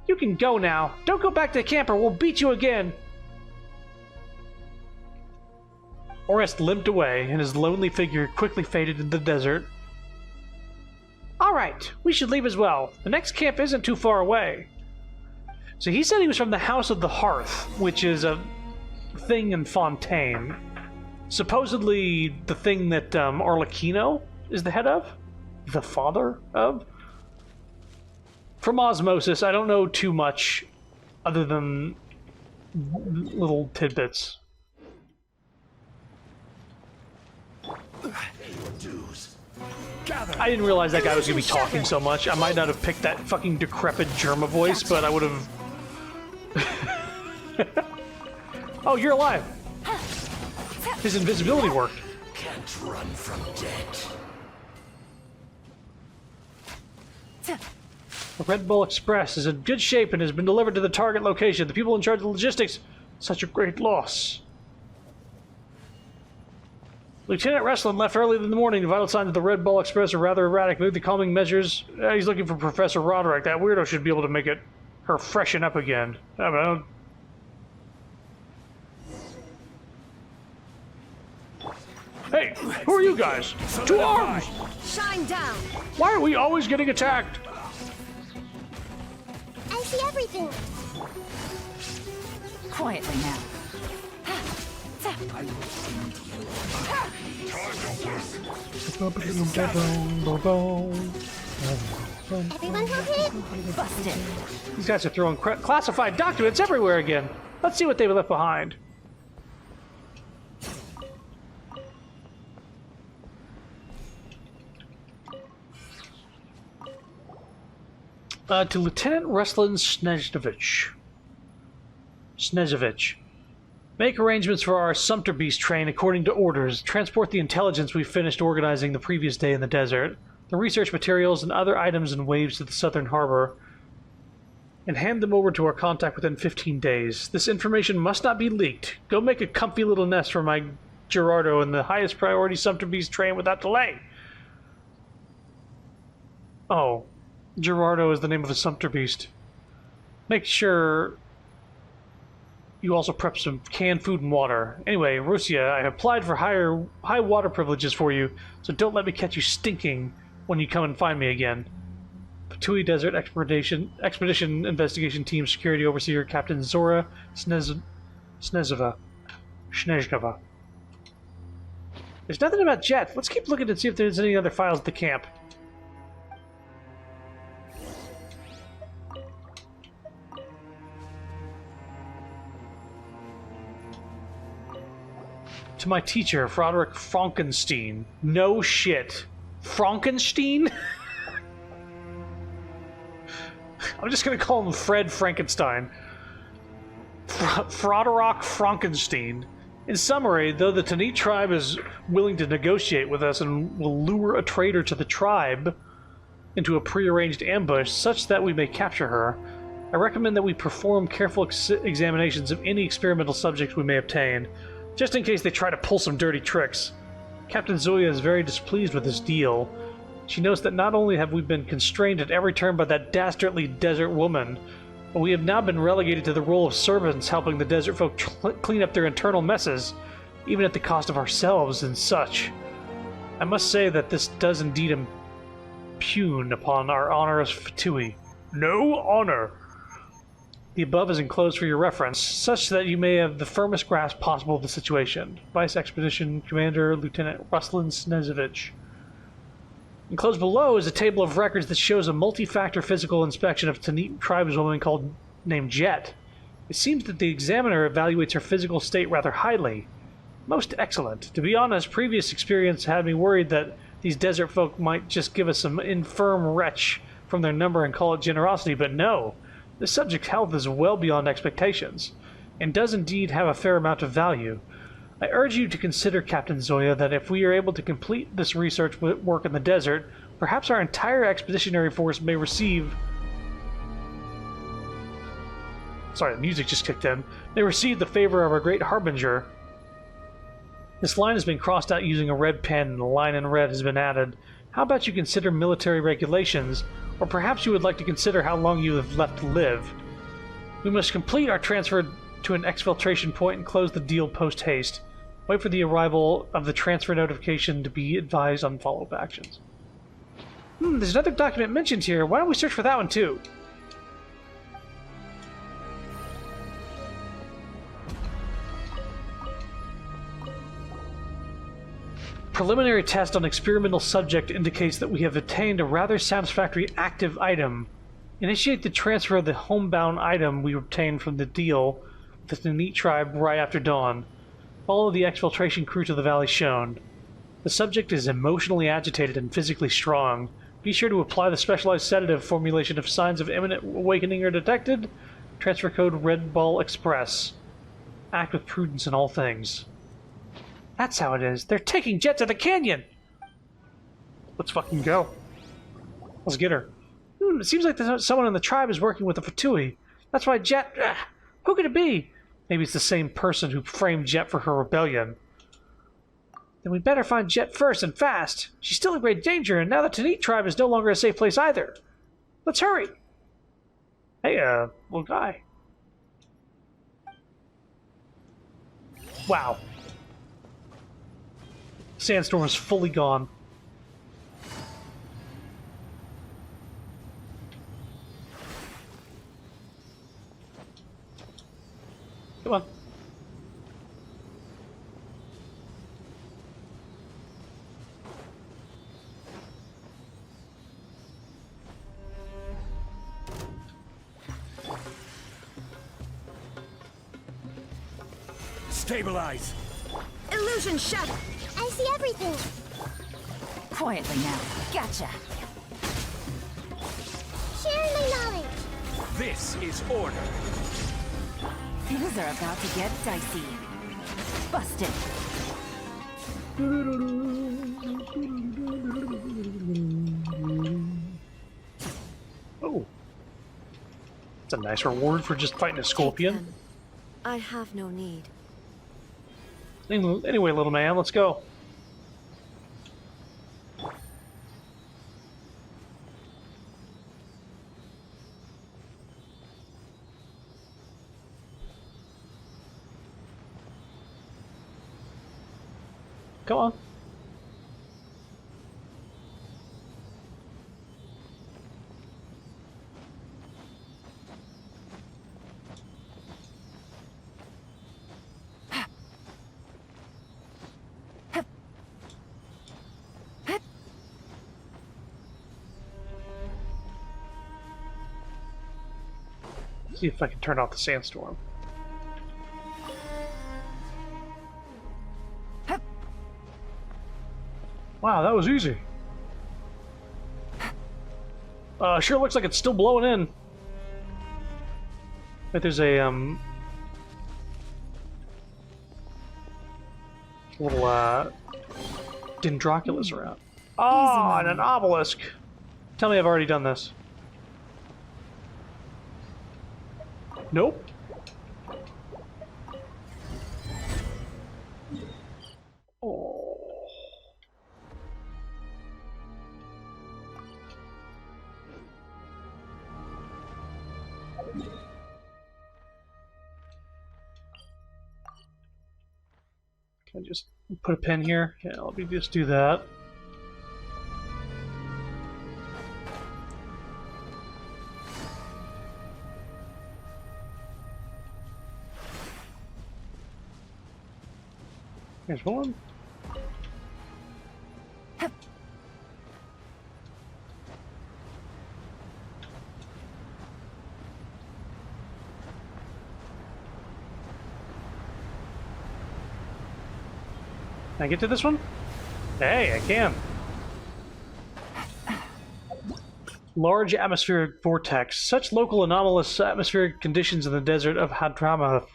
You can go now. Don't go back to the camp or we'll beat you again. Orest limped away, and his lonely figure quickly faded into the desert. Alright, we should leave as well. The next camp isn't too far away. So he said he was from the House of the Hearth, which is a thing in Fontaine. Supposedly the thing that Arlecchino is the head of? The father of? From osmosis, I don't know too much other than little tidbits. I didn't realize that guy was going to be talking so much. I might not have picked that fucking decrepit Germa voice, but I would have... Oh, you're alive! His invisibility worked. Can't run from debt. The Red Bull Express is in good shape and has been delivered to the target location. The people in charge of the logistics, such a great loss. Lieutenant Wrestling left early in the morning. The vital signs of the Red Bull Express are rather erratic. Move the calming measures. He's looking for Professor Roderick. That weirdo should be able to make her freshen up again. I don't... Hey, who are you guys? 2 arms! Shine down! Why are we always getting attacked? I see everything. Quietly now. Everyone's okay? Busted. These guys are throwing classified documents everywhere again. Let's see what they left behind. To Lieutenant Ruslan Snezovich. Make arrangements for our Sumpter Beast train according to orders. Transport the intelligence we finished organizing the previous day in the desert, the research materials and other items in waves to the southern harbor, and hand them over to our contact within 15 days. This information must not be leaked. Go make a comfy little nest for my Gerardo in the highest priority Sumpter Beast train without delay. Oh, Gerardo is the name of a Sumpter Beast. Make sure you also prep some canned food and water. Anyway, Russia, I have applied for high water privileges for you, so don't let me catch you stinking when you come and find me again. Patui Desert Expedition Investigation Team Security Overseer Captain Zora Snezhova. There's nothing about Jet. Let's keep looking to see if there's any other files at the camp. To my teacher, Frederick Frankenstein. No shit. Frankenstein? I'm just gonna call him Fred Frankenstein. Frederick Frankenstein. In summary, though the Tanit tribe is willing to negotiate with us and will lure a traitor to the tribe into a prearranged ambush such that we may capture her, I recommend that we perform careful examinations of any experimental subjects we may obtain, just in case they try to pull some dirty tricks. Captain Zoya is very displeased with this deal. She knows that not only have we been constrained at every turn by that dastardly desert woman, but we have now been relegated to the role of servants helping the desert folk clean up their internal messes, even at the cost of ourselves and such. I must say that this does indeed impugn upon our honor as Fatui. No honor! The above is enclosed for your reference, such that you may have the firmest grasp possible of the situation. Vice Expedition Commander Lieutenant Ruslan Snezovich. Enclosed below is a table of records that shows a multi-factor physical inspection of a Tanit tribeswoman named Jet. It seems that the examiner evaluates her physical state rather highly. Most excellent. To be honest, previous experience had me worried that these desert folk might just give us some infirm wretch from their number and call it generosity, but no. The subject's health is well beyond expectations, and does indeed have a fair amount of value. I urge you to consider, Captain Zoya, that if we are able to complete this research work in the desert, perhaps our entire expeditionary force may receive... Sorry, the music just kicked in. May receive the favor of our great harbinger. This line has been crossed out using a red pen, and a line in red has been added. How about you consider military regulations, or perhaps you would like to consider how long you have left to live. We must complete our transfer to an exfiltration point and close the deal post-haste. Wait for the arrival of the transfer notification to be advised on follow-up actions. There's another document mentioned here. Why don't we search for that one too? Preliminary test on experimental subject indicates that we have obtained a rather satisfactory active item. Initiate the transfer of the homebound item we obtained from the deal with the Tanit tribe right after dawn. Follow the exfiltration crew to the valley shown. The subject is emotionally agitated and physically strong. Be sure to apply the specialized sedative formulation if signs of imminent awakening are detected. Transfer code Red Ball Express. Act with prudence in all things. That's how it is. They're taking Jet to the canyon! Let's fucking go. Let's get her. It seems like someone in the tribe is working with the Fatui. That's why Jet... who could it be? Maybe it's the same person who framed Jet for her rebellion. Then we better find Jet first and fast. She's still in great danger, and now the Tanit tribe is no longer a safe place either. Let's hurry. Hey, little guy. Wow. Sandstorm is fully gone. Come on. Stabilize. Illusion shattered. I see everything. Quietly now. Gotcha. Sharing my knowledge. This is order. Things are about to get dicey. Busted. Oh. That's a nice reward for just fighting a scorpion. I have no need. Anyway, little man, let's go. Come on. See if I can turn off the sandstorm. Wow, that was easy. Sure looks like it's still blowing in. But there's a little Dendroculus around. Oh, and an obelisk. Tell me I've already done this. Nope. Oh. Can I just put a pin here? Yeah, let me just do that. Here's one. Can I get to this one? Hey, I can. Large atmospheric vortex. Such local anomalous atmospheric conditions in the desert of Hadramath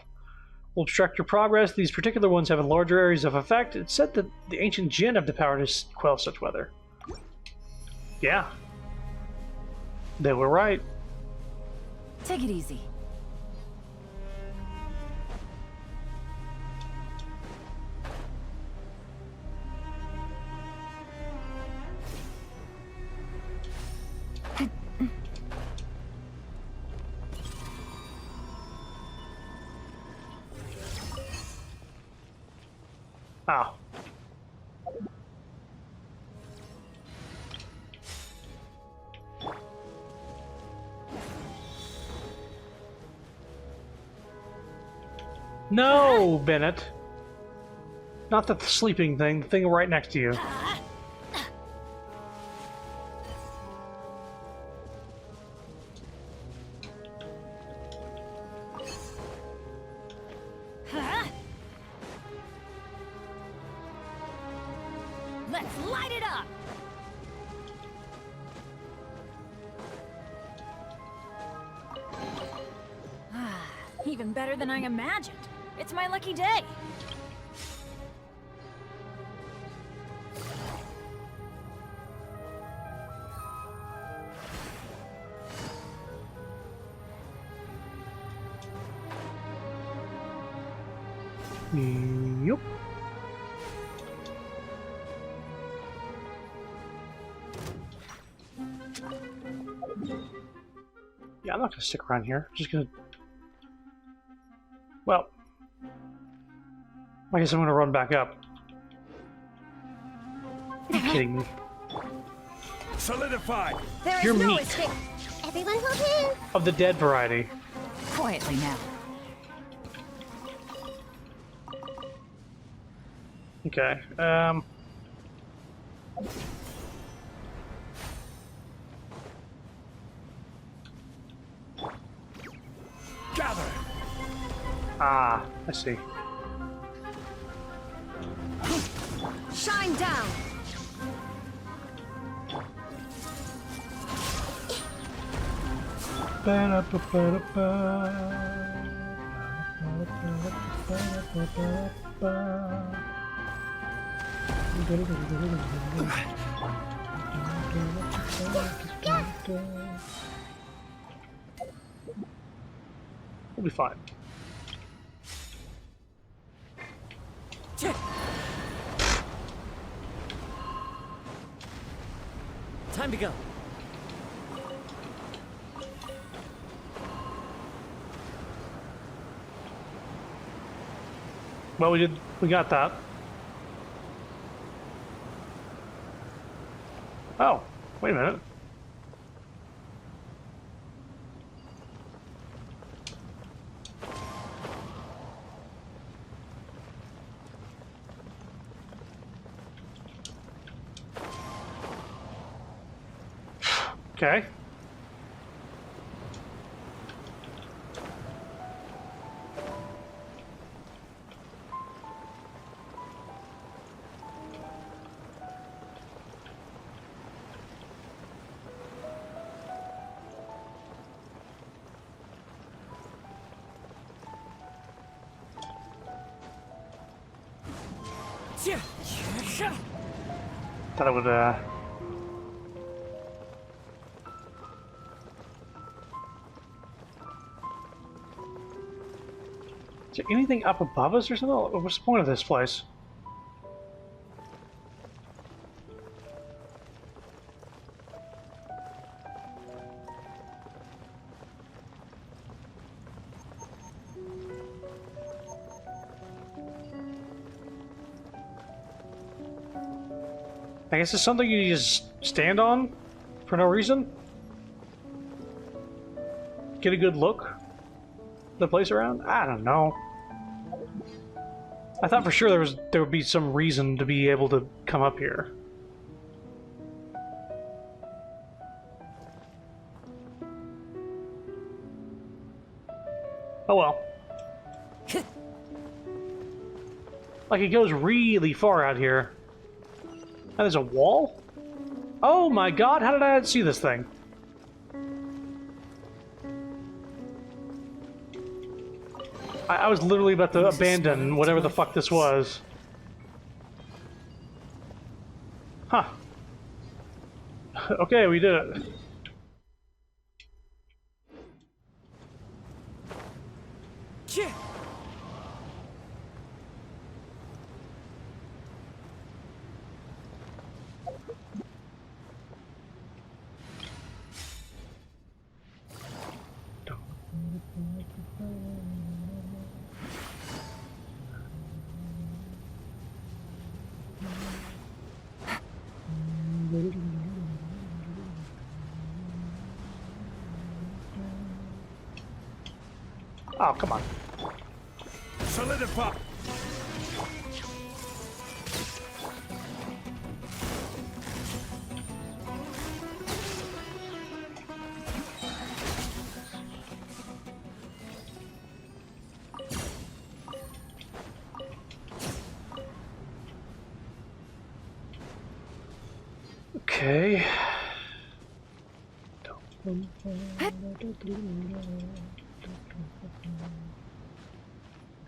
will obstruct your progress. These particular ones have larger areas of effect. It's said that the ancient Jinn have the power to quell such weather. Yeah. They were right. Take it easy. Ah. No, Bennett. Not the sleeping thing, the thing right next to you. Let's light it up! Even better than I imagined. It's my lucky day. Yup. Yeah, I'm not gonna stick around here. I'm just gonna... Well... I guess I'm gonna run back up. Are you kidding me? Solidify. There is You're no meat. escape. Everyone hold in. Of the dead variety. Quietly now. Okay, Gather. Ah, I see. Shine down. We'll be fine. Time to go. Well, we got that. Oh, wait a minute. Okay. Thought I would, Is there anything up above us or something? What's the point of this place? I guess it's something you just stand on for no reason. Get a good look at the place around. I don't know. I thought for sure there would be some reason to be able to come up here. Oh well. Like it goes really far out here. And there's a wall? Oh my god, how did I not see this thing? I was literally about to abandon whatever the fuck this was. Huh. Okay, we did it. Oh, come on. Solidify. Okay.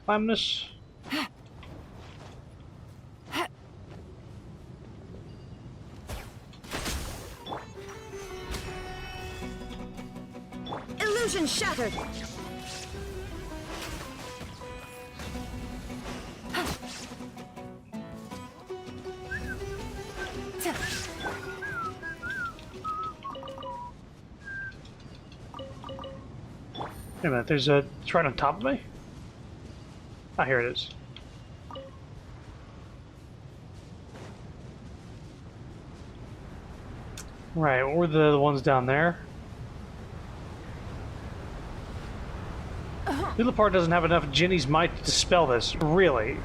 Climb this. Illusion shattered. Wait a minute, there's a... It's right on top of me? Ah, here it is. Right, what were the ones down there? Lillipar doesn't have enough Ginny's might to dispel this, really.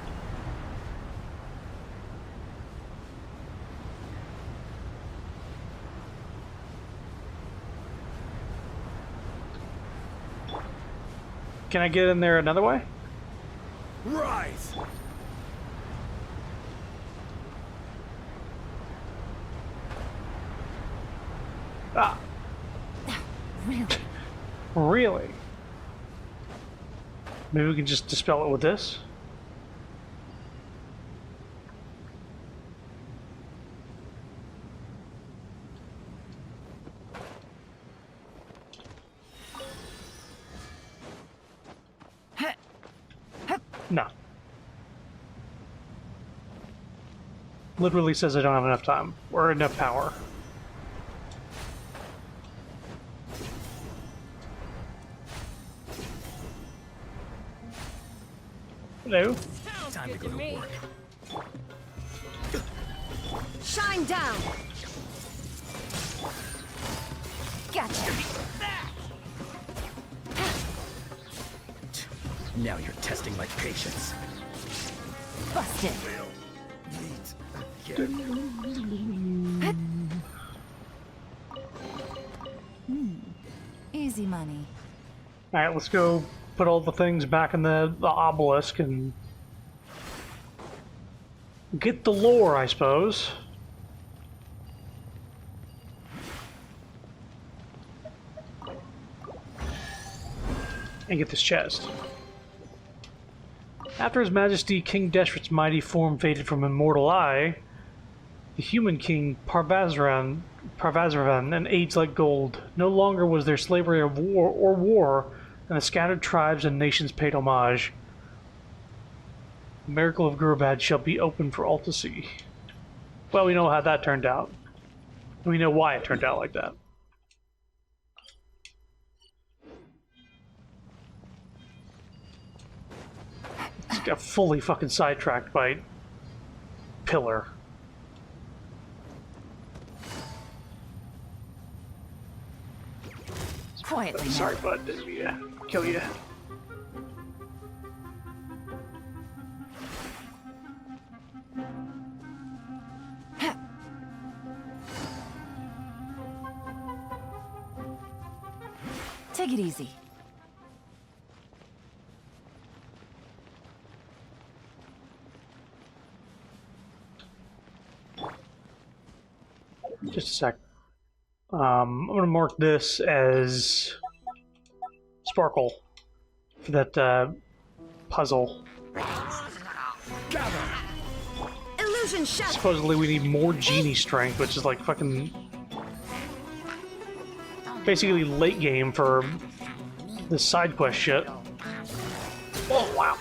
Can I get in there another way? Rise. Really? Really? Maybe we can just dispel it with this? No. Literally says I don't have enough time or enough power. Hello? Time to go to work. Shine down! Gotcha. Now you're testing my patience. Busted. Meet again. Easy money. Alright, let's go put all the things back in the obelisk and get the lore, I suppose. And get this chest. After His Majesty King Deshret's mighty form faded from immortal eye, the human king Parvazran and aged like gold. No longer was there slavery of war, and the scattered tribes and nations paid homage. The miracle of Gurbad shall be open for all to see. Well, we know how that turned out. We know why it turned out like that. Just got fully fucking sidetracked by Pillar. Quietly. Sorry, bud. Didn't mean to kill you. Take it easy. Just a sec. I'm gonna mark this as Sparkle for that puzzle. Illusion shattered! Supposedly we need more genie strength, which is like fucking basically late game for this side quest shit. Oh wow.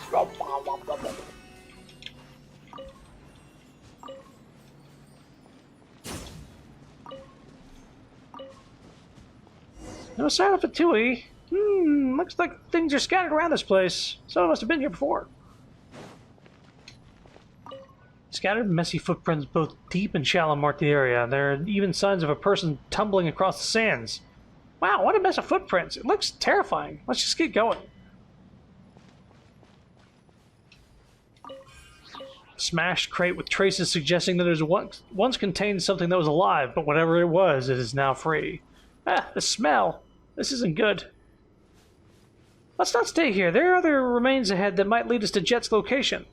No sign of Fatui. Looks like things are scattered around this place. Someone must have been here before. Scattered, messy footprints both deep and shallow mark the area. There are even signs of a person tumbling across the sands. Wow, what a mess of footprints. It looks terrifying. Let's just get going. Smashed crate with traces suggesting that it once contained something that was alive, but whatever it was, it is now free. Ah, the smell. This isn't good. Let's not stay here. There are other remains ahead that might lead us to Jet's location.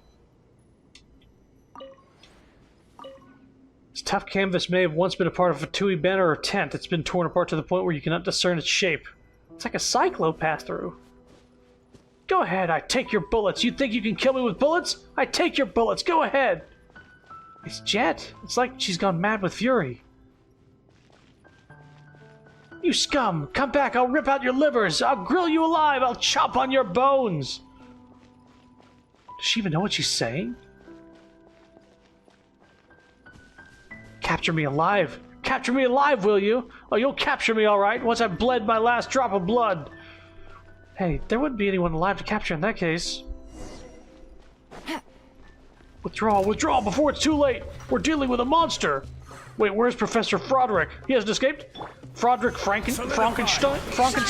This tough canvas may have once been a part of a Fatui banner or tent. It's been torn apart to the point where you cannot discern its shape. It's like a cyclo pass-through. Go ahead, I take your bullets. You think you can kill me with bullets? I take your bullets. Go ahead. It's Jet. It's like she's gone mad with fury. You scum! Come back, I'll rip out your livers! I'll grill you alive! I'll chop on your bones! Does she even know what she's saying? Capture me alive! Capture me alive, will you? Oh, you'll capture me alright, once I've bled my last drop of blood! Hey, there wouldn't be anyone alive to capture in that case. Withdraw, withdraw before it's too late! We're dealing with a monster! Wait, where's Professor Froderick? He hasn't escaped? Froderick Frankenstein? I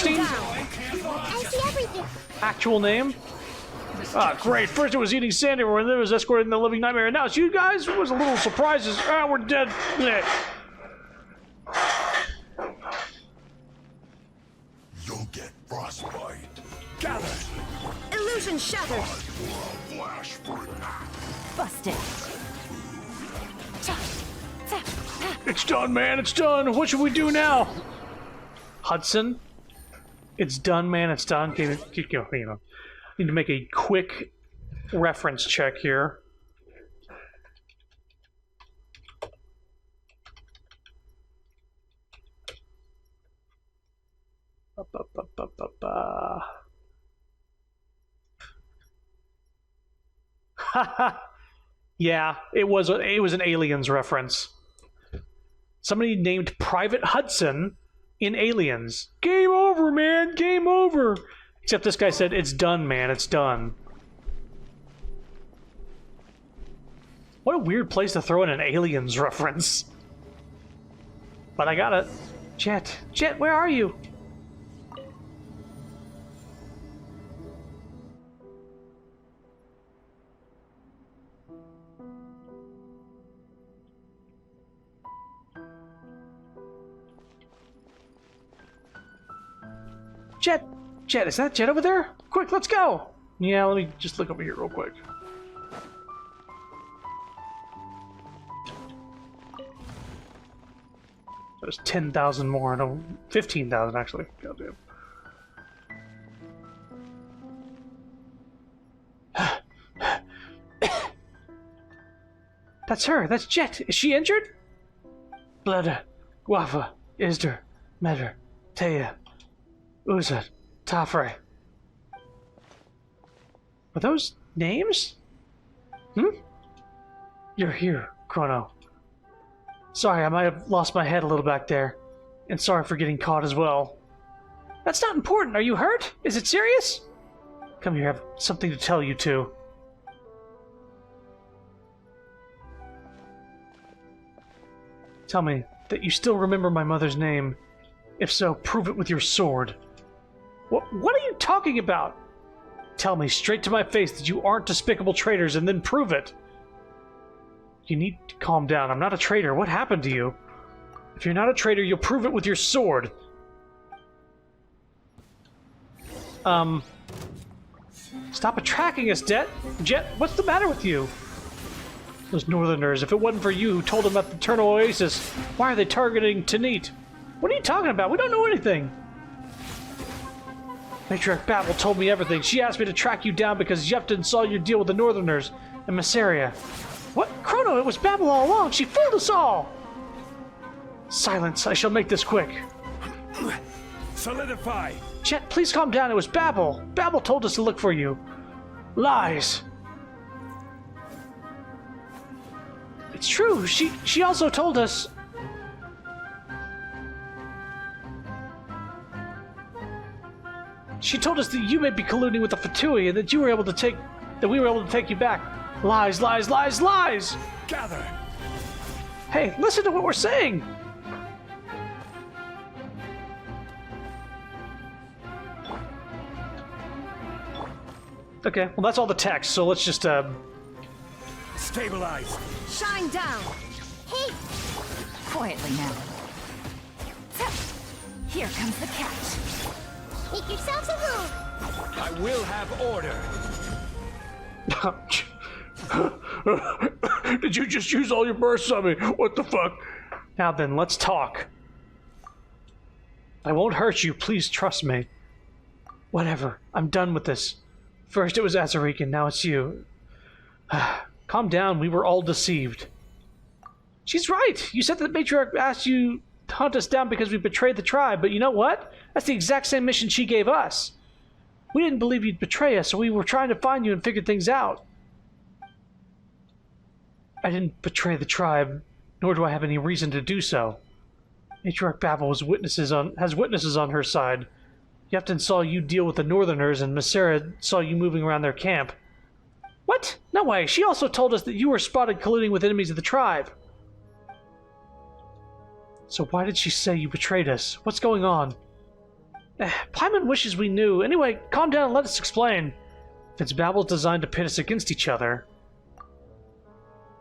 see everything! Actual name? Ah, great. First it was eating sand everywhere, and then it was escorting the living nightmare. And now it's you guys? It was a little surprises. Ah, we're dead. Blech. You'll get frostbite. Gather! Illusion shattered! Flash for Busted. It's done, man. It's done. What should we do now? Hudson. It's done, man. It's done. Okay, you know, need to make a quick reference check here. Yeah, it was an Aliens reference. Somebody named Private Hudson in Aliens. Game over, man. Game over. Except this guy said, it's done, man. It's done. What a weird place to throw in an Aliens reference. But I got it. Jet. Jet, where are you? Jet! Jet, is that Jet over there? Quick, let's go! Yeah, let me just look over here real quick. There's 10,000 more. No, 15,000 actually. Goddamn. That's her. That's Jet. Is she injured? Bleda, Guava, Isder, Medr, Teya, Uza, Tafre. Were those names? You're here, Chrono. Sorry, I might have lost my head a little back there. And sorry for getting caught as well. That's not important. Are you hurt? Is it serious? Come here, I have something to tell you two. Tell me that you still remember my mother's name. If so, prove it with your sword. What are you talking about? Tell me straight to my face that you aren't despicable traitors and then prove it. You need to calm down. I'm not a traitor. What happened to you? If you're not a traitor, you'll prove it with your sword. Stop attacking us, Jet. Jet, what's the matter with you? Those Northerners, if it wasn't for you who told them about the Eternal Oasis, why are they targeting Tanit? What are you talking about? We don't know anything. Matriarch Babel told me everything. She asked me to track you down because Yefton saw you deal with the Northerners and Masseria. What? Chrono, it was Babel all along. She fooled us all. Silence. I shall make this quick. Solidify. Jet, please calm down. It was Babel. Babel told us to look for you. Lies. It's true. She also told us. She told us that you may be colluding with the Fatui and that we were able to take you back. Lies, lies, lies, lies! Gather. Hey, listen to what we're saying. Okay, well that's all the text, so let's just Stabilize. Shine down. Hey! Quietly now. So, here comes the catch. Make yourselves a room. I will have order. Did you just use all your bursts on me? What the fuck? Now then, let's talk. I won't hurt you, please trust me. Whatever, I'm done with this. First it was Azaric, and now it's you. Calm down, we were all deceived. She's right! You said that the Matriarch asked you to hunt us down because we betrayed the tribe, but you know what? That's the exact same mission she gave us. We didn't believe you'd betray us, so we were trying to find you and figure things out. I didn't betray the tribe, nor do I have any reason to do so. Matriarch Babel has witnesses on her side. Yefton saw you deal with the Northerners, and Masera saw you moving around their camp. What? No way. She also told us that you were spotted colluding with enemies of the tribe. So why did she say you betrayed us? What's going on? Paimon wishes we knew. Anyway, calm down and let us explain. If it's Babel's designed to pit us against each other,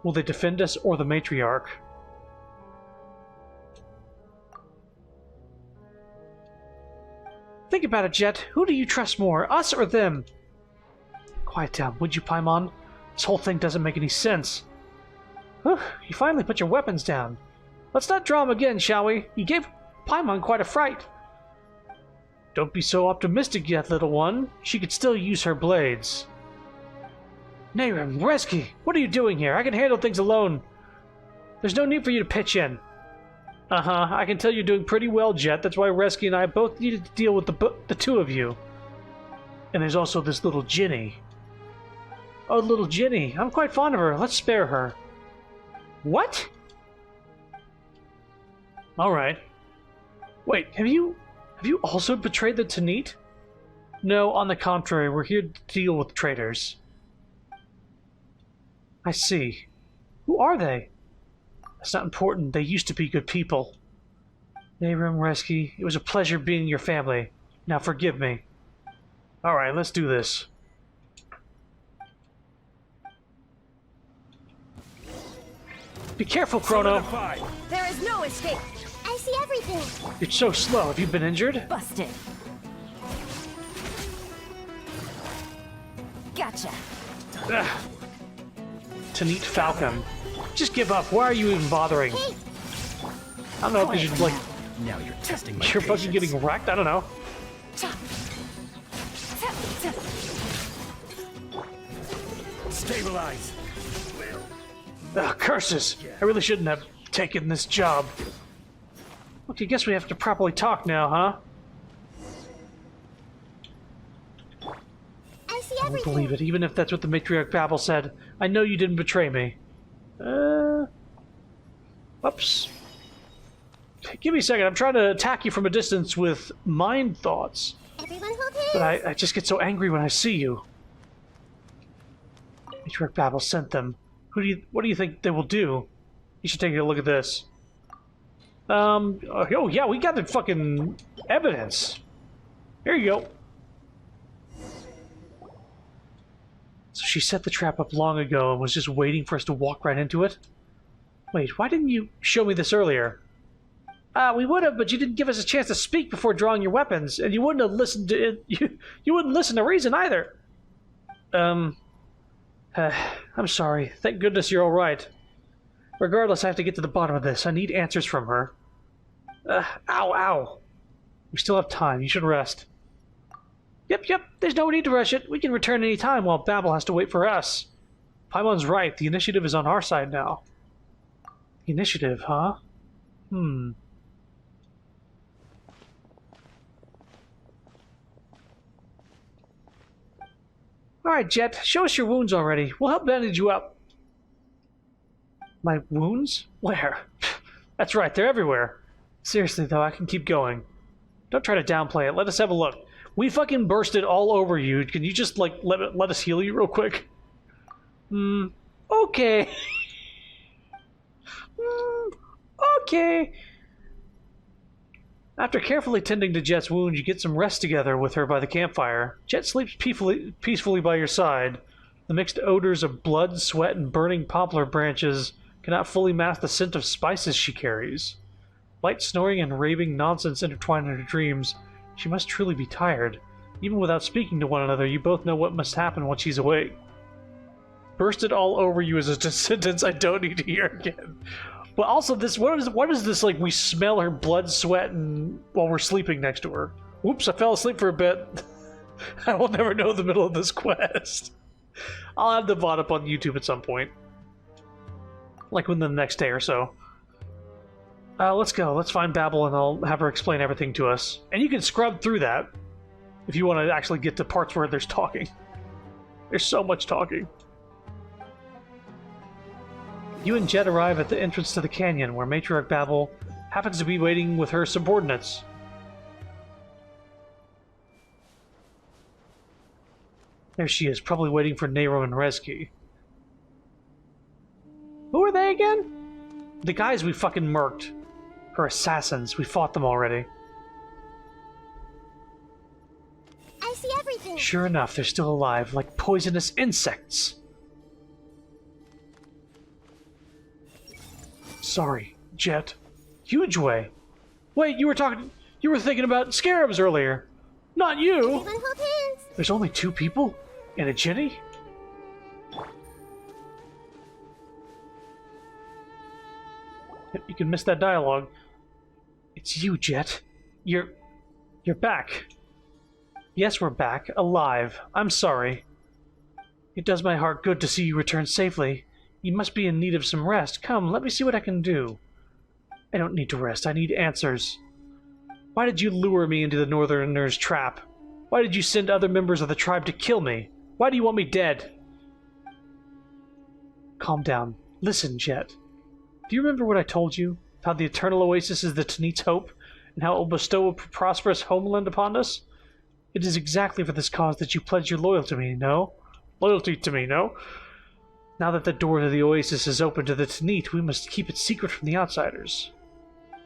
will they defend us or the Matriarch? Think about it, Jet. Who do you trust more, us or them? Quiet down, would you, Paimon? This whole thing doesn't make any sense. Whew, you finally put your weapons down. Let's not draw him again, shall we? You gave Paimon quite a fright. Don't be so optimistic yet, little one. She could still use her blades. Nayrim, Reski, what are you doing here? I can handle things alone. There's no need for you to pitch in. Uh-huh, I can tell you're doing pretty well, Jet. That's why Reski and I both needed to deal with the two of you. And there's also this little Ginny. Oh, little Ginny. I'm quite fond of her. Let's spare her. What? Alright. Wait, have you also betrayed the Tanit? No, on the contrary, we're here to deal with traitors. I see. Who are they? That's not important. They used to be good people. Nayrim, Reski, it was a pleasure being in your family. Now forgive me. Alright, let's do this. Be careful, Chrono! There is no escape. I see everything. You're so slow. Have you been injured? Busted. Gotcha. Ugh. Tanit Falcon. Just give up. Why are you even bothering? Hey. I don't know if you should, like... Now you're testing my You're fucking patience. getting wrecked? I don't know. Stabilize. Ugh, curses! I really shouldn't have taken this job. Okay, guess we have to properly talk now, huh? I see I don't everything. believe it, even if that's what the matriarch Babel said. I know you didn't betray me. Oops. Give me a second, I'm trying to attack you from a distance with mind thoughts. Everyone hold hands. But I just get so angry when I see you. Matriarch Babel sent them. What do you think they will do? You should take a look at this. Oh yeah, we got the fucking evidence. Here you go. So she set the trap up long ago and was just waiting for us to walk right into it? Wait, why didn't you show me this earlier? We would have, but you didn't give us a chance to speak before drawing your weapons, and you wouldn't have listened to it. You wouldn't listen to reason either. I'm sorry. Thank goodness you're alright. Regardless, I have to get to the bottom of this. I need answers from her. Ow. We still have time. You should rest. Yep. There's no need to rush it. We can return any time while Babel has to wait for us. Paimon's right. The initiative is on our side now. Initiative, huh? Alright, Jet. Show us your wounds already. We'll help bandage you up. My wounds? Where? That's right, they're everywhere. Seriously, though, I can keep going. Don't try to downplay it. Let us have a look. We fucking bursted all over you. Can you just, like, let us heal you real quick? Okay. Okay. After carefully tending to Jet's wound, you get some rest together with her by the campfire. Jet sleeps peacefully by your side. The mixed odors of blood, sweat, and burning poplar branches cannot fully mask the scent of spices she carries. Light snoring and raving nonsense intertwine in her dreams. She must truly be tired. Even without speaking to one another, you both know what must happen when she's awake. Bursted all over you is a sentence I don't need to hear again. But also, this what is this, like, we smell her blood, sweat, and while we're sleeping next to her? Whoops, I fell asleep for a bit. I will never know the middle of this quest. I'll have the VOD up on YouTube at some point. Like within the next day or so. Let's go. Let's find Babel and I'll have her explain everything to us. And you can scrub through that if you want to actually get to parts where there's talking. There's so much talking. You and Jet arrive at the entrance to the canyon, where Matriarch Babel happens to be waiting with her subordinates. There she is, probably waiting for Nero and Reski. Who are they again? The guys we fucking murked. Her assassins. We fought them already. I see everything. Sure enough, they're still alive, like poisonous insects. Sorry, Jet. Huge way. Wait, you were thinking about scarabs earlier. Not you! Everyone hold hands. There's only 2 people? And a Ginny? Yep, you can miss that dialogue. It's you, Jet. You're back. Yes, we're back, alive. I'm sorry. It does my heart good to see you return safely. You must be in need of some rest. Come, let me see what I can do. I don't need to rest, I need answers. Why did you lure me into the Northerners' trap? Why did you send other members of the tribe to kill me? Why do you want me dead? Calm down. Listen, Jet. Do you remember what I told you? How the Eternal Oasis is the Tanit's hope, and how it will bestow a prosperous homeland upon us? It is exactly for this cause that you pledge your loyalty to me, no? Loyalty to me, no? Now that the door to the Oasis is open to the Tanit, we must keep it secret from the outsiders.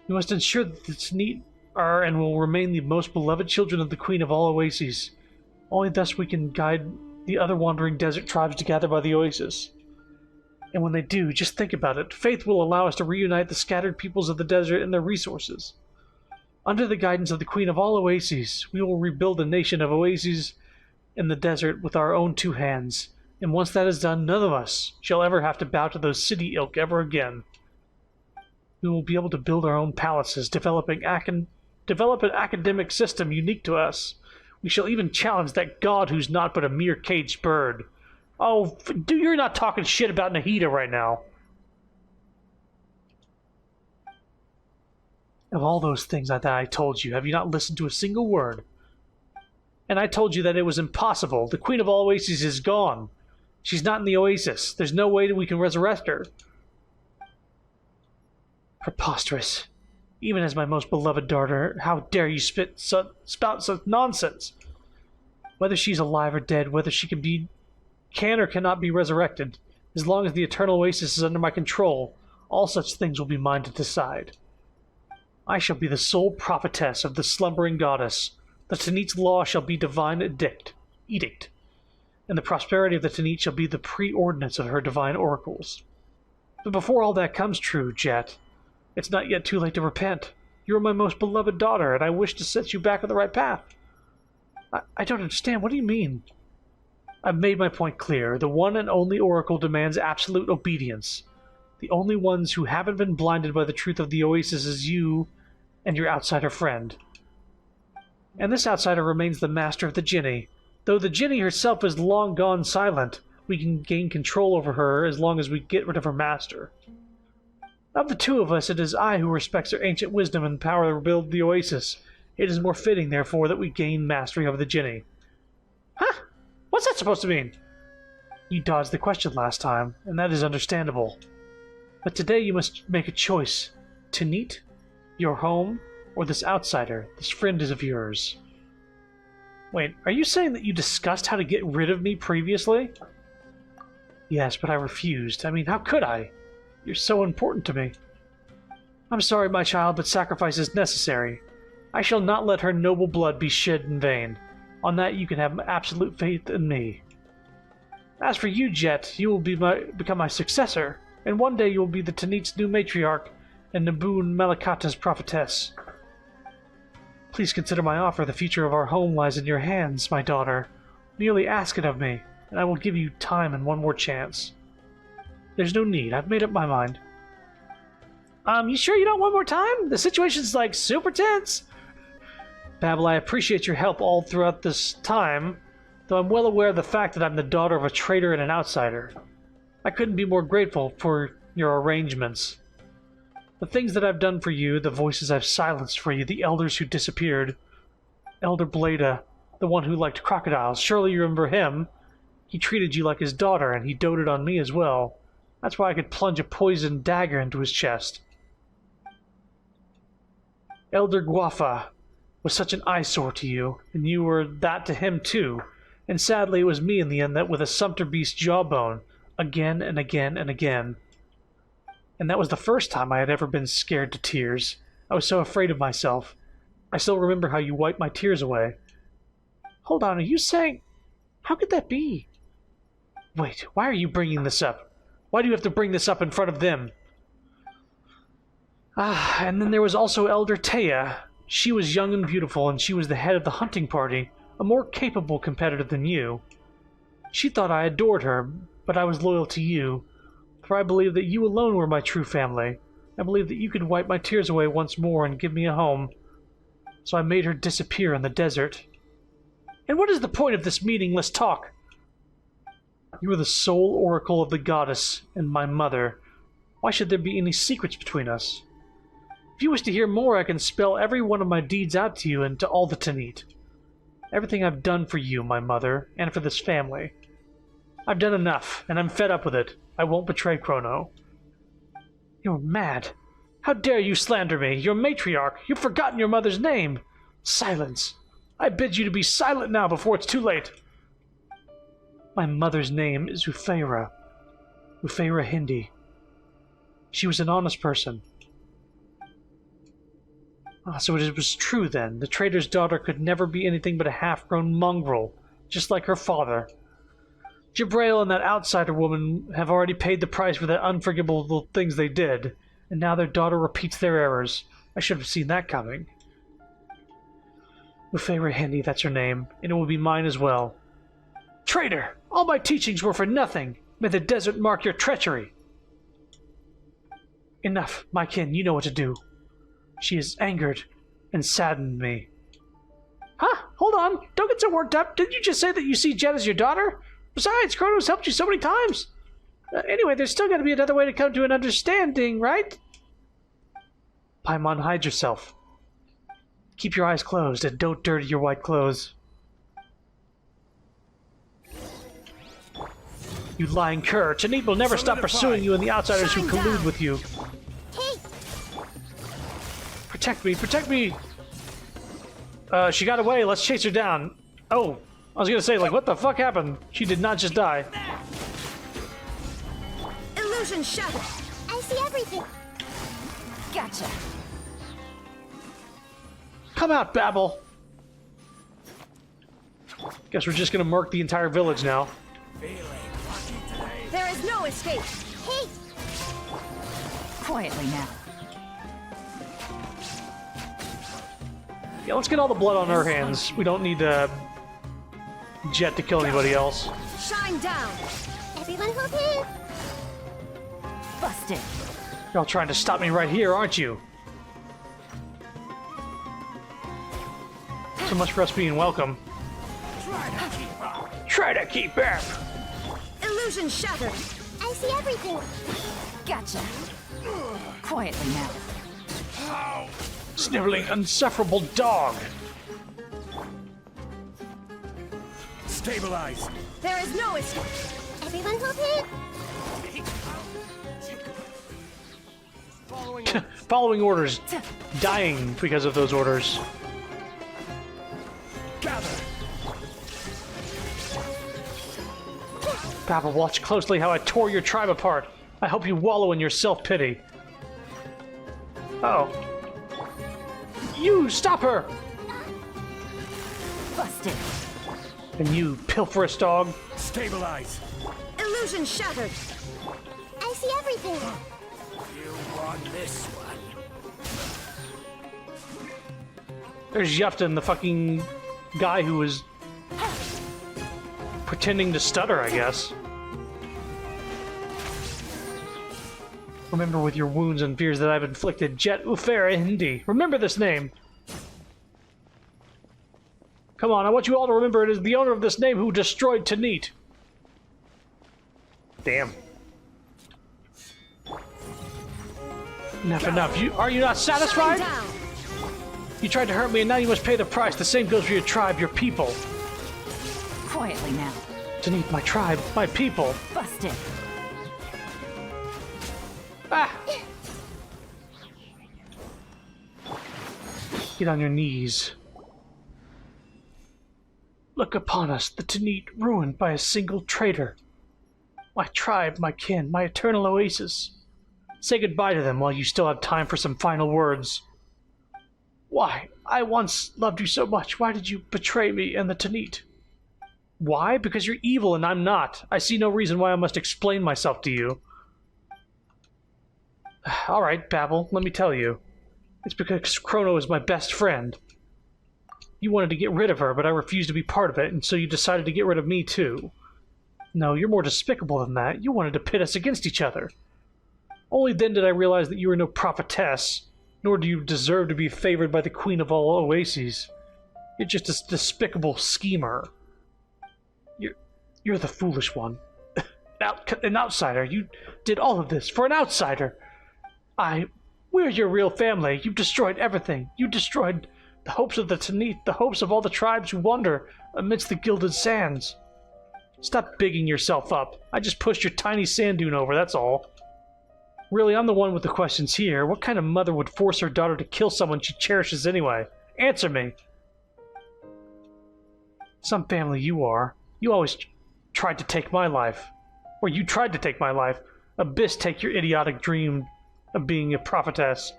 We must ensure that the Tanit are and will remain the most beloved children of the Queen of all Oases. Only thus we can guide the other wandering desert tribes to gather by the Oasis. And when they do, just think about it, faith will allow us to reunite the scattered peoples of the desert and their resources. Under the guidance of the Queen of all Oases, we will rebuild a nation of oases in the desert with our own two hands, and once that is done, none of us shall ever have to bow to those city ilk ever again. We will be able to build our own palaces, develop an academic system unique to us. We shall even challenge that god who's not but a mere caged bird. Oh, dude, you're not talking shit about Nahida right now. Of all those things that I told you, have you not listened to a single word? And I told you that it was impossible. The Queen of all Oases is gone. She's not in the Oasis. There's no way that we can resurrect her. Preposterous. Even as my most beloved daughter, how dare you spout such nonsense? Whether she's alive or dead, whether she can or cannot be resurrected, as long as the Eternal Oasis is under my control, all such things will be mine to decide. I shall be the sole prophetess of the slumbering goddess. The Tanit's law shall be divine edict, and the prosperity of the Tanit shall be the preordinance of her divine oracles. But before all that comes true, Jet, it's not yet too late to repent. You are my most beloved daughter, and I wish to set you back on the right path. I don't understand. What do you mean? I've made my point clear. The one and only oracle demands absolute obedience. The only ones who haven't been blinded by the truth of the Oasis is you and your outsider friend. And this outsider remains the master of the Jinni. Though the Jinni herself is long gone silent, we can gain control over her as long as we get rid of her master. Of the two of us, it is I who respects her ancient wisdom and power to rebuild the Oasis. It is more fitting, therefore, that we gain mastery over the Jinni. Huh? What's that supposed to mean? You dodged the question last time, and that is understandable. But today you must make a choice. Tanit, your home, or this outsider, this friend is of yours. Wait, are you saying that you discussed how to get rid of me previously? Yes, but I refused. I mean, how could I? You're so important to me. I'm sorry, my child, but sacrifice is necessary. I shall not let her noble blood be shed in vain. On that you can have absolute faith in me. As for you, Jet, you will become my successor, and one day you will be the Tanit's new matriarch and Nabun Malakata's prophetess. Please consider my offer. The future of our home lies in your hands, my daughter. Merely ask it of me, and I will give you time and one more chance. There's no need. I've made up my mind. You sure you don't want more time? The situation's, like, super tense. Babel, I appreciate your help all throughout this time, though I'm well aware of the fact that I'm the daughter of a traitor and an outsider. I couldn't be more grateful for your arrangements. The things that I've done for you, the voices I've silenced for you, the elders who disappeared. Elder Blada, the one who liked crocodiles, surely you remember him. He treated you like his daughter, and he doted on me as well. That's why I could plunge a poisoned dagger into his chest. Elder Guafa was such an eyesore to you, and you were that to him too. And sadly, it was me in the end that with a sumpter beast jawbone, again and again and again. And that was the first time I had ever been scared to tears. I was so afraid of myself. I still remember how you wiped my tears away. Hold on, are you saying... How could that be? Wait, why are you bringing this up? Why do you have to bring this up in front of them? And then there was also Elder Taya. She was young and beautiful, and she was the head of the hunting party, a more capable competitor than you. She thought I adored her, but I was loyal to you, for I believed that you alone were my true family. I believed that you could wipe my tears away once more and give me a home. So I made her disappear in the desert. And what is the point of this meaningless talk? You are the sole oracle of the goddess and my mother. Why should there be any secrets between us? If you wish to hear more, I can spell every one of my deeds out to you and to all the Tanit. Everything I've done for you, my mother, and for this family. I've done enough, and I'm fed up with it. I won't betray Chrono. You're mad. How dare you slander me? You're matriarch. You've forgotten your mother's name. Silence. I bid you to be silent now before it's too late. My mother's name is Ufeira. Ufeira Hindi. She was an honest person. Ah, so it was true then. The trader's daughter could never be anything but a half-grown mongrel, just like her father. Jabrail and that outsider woman have already paid the price for the unforgivable things they did, and now their daughter repeats their errors. I should have seen that coming. Ufeira Hindi, that's her name, and it will be mine as well. Traitor! All my teachings were for nothing! May the desert mark your treachery! Enough, my kin, you know what to do. She has angered and saddened me. Huh? Hold on! Don't get so worked up! Didn't you just say that you see Jet as your daughter? Besides, Chrono's helped you so many times! Anyway, there's still gotta be another way to come to an understanding, right? Paimon, hide yourself. Keep your eyes closed and don't dirty your white clothes. You lying cur! Tanit will never stop pursuing you and the outsiders who collude with you. Protect me! Protect me! She got away. Let's chase her down. Oh, I was gonna say, like, what the fuck happened? She did not just die. Illusion shattered. I see everything. Gotcha. Come out, Babel! Guess we're just gonna murk the entire village now. There is no escape. Hey! Quietly now. Yeah, let's get all the blood on her hands. We don't need Jet to kill anybody else. Shine down. Everyone hold hands. Busted. You're all trying to stop me right here, aren't you? So much for us being welcome. Try to keep up. Illusion shattered. I see everything. Gotcha. Quietly now. Sniveling, insufferable dog. Stabilize. There is no escape. Everyone hold hands. Following orders. Dying because of those orders. Gather. Papa, watch closely how I tore your tribe apart. I hope you wallow in your self-pity. Oh. You, stop her! Busted. And you, pilferous dog. Stabilize. Illusion shattered. I see everything. You want this one? There's Yufton, the fucking guy who was pretending to stutter, I guess. Remember with your wounds and fears that I've inflicted, Jet Ufeira Hindi. Remember this name. Come on, I want you all to remember it is the owner of this name who destroyed Tanit. Damn. Enough. Are you not satisfied? Shine down. You tried to hurt me and now you must pay the price. The same goes for your tribe, your people. Quietly now. Tanit, my tribe, my people. Busted. Ah! Get on your knees. Look upon us, the Tanit, ruined by a single traitor. My tribe, my kin, my eternal oasis. Say goodbye to them while you still have time for some final words. Why? I once loved you so much. Why did you betray me and the Tanit? Why? Because you're evil and I'm not. I see no reason why I must explain myself to you. Alright, Babel, let me tell you. It's because Chrono is my best friend. You wanted to get rid of her, but I refused to be part of it, and so you decided to get rid of me too. No, you're more despicable than that. You wanted to pit us against each other. Only then did I realize that you were no prophetess, nor do you deserve to be favored by the queen of all oases. You're just a despicable schemer. You're the foolish one. An outsider. You did all of this for an outsider. We're your real family. You've destroyed everything. You destroyed the hopes of the Tanith, the hopes of all the tribes who wander amidst the gilded sands. Stop bigging yourself up. I just pushed your tiny sand dune over, that's all. Really, I'm the one with the questions here. What kind of mother would force her daughter to kill someone she cherishes anyway? Answer me. Some family you are. You always tried to take my life. Or you tried to take my life. Abyss take your idiotic dream of being a prophetess.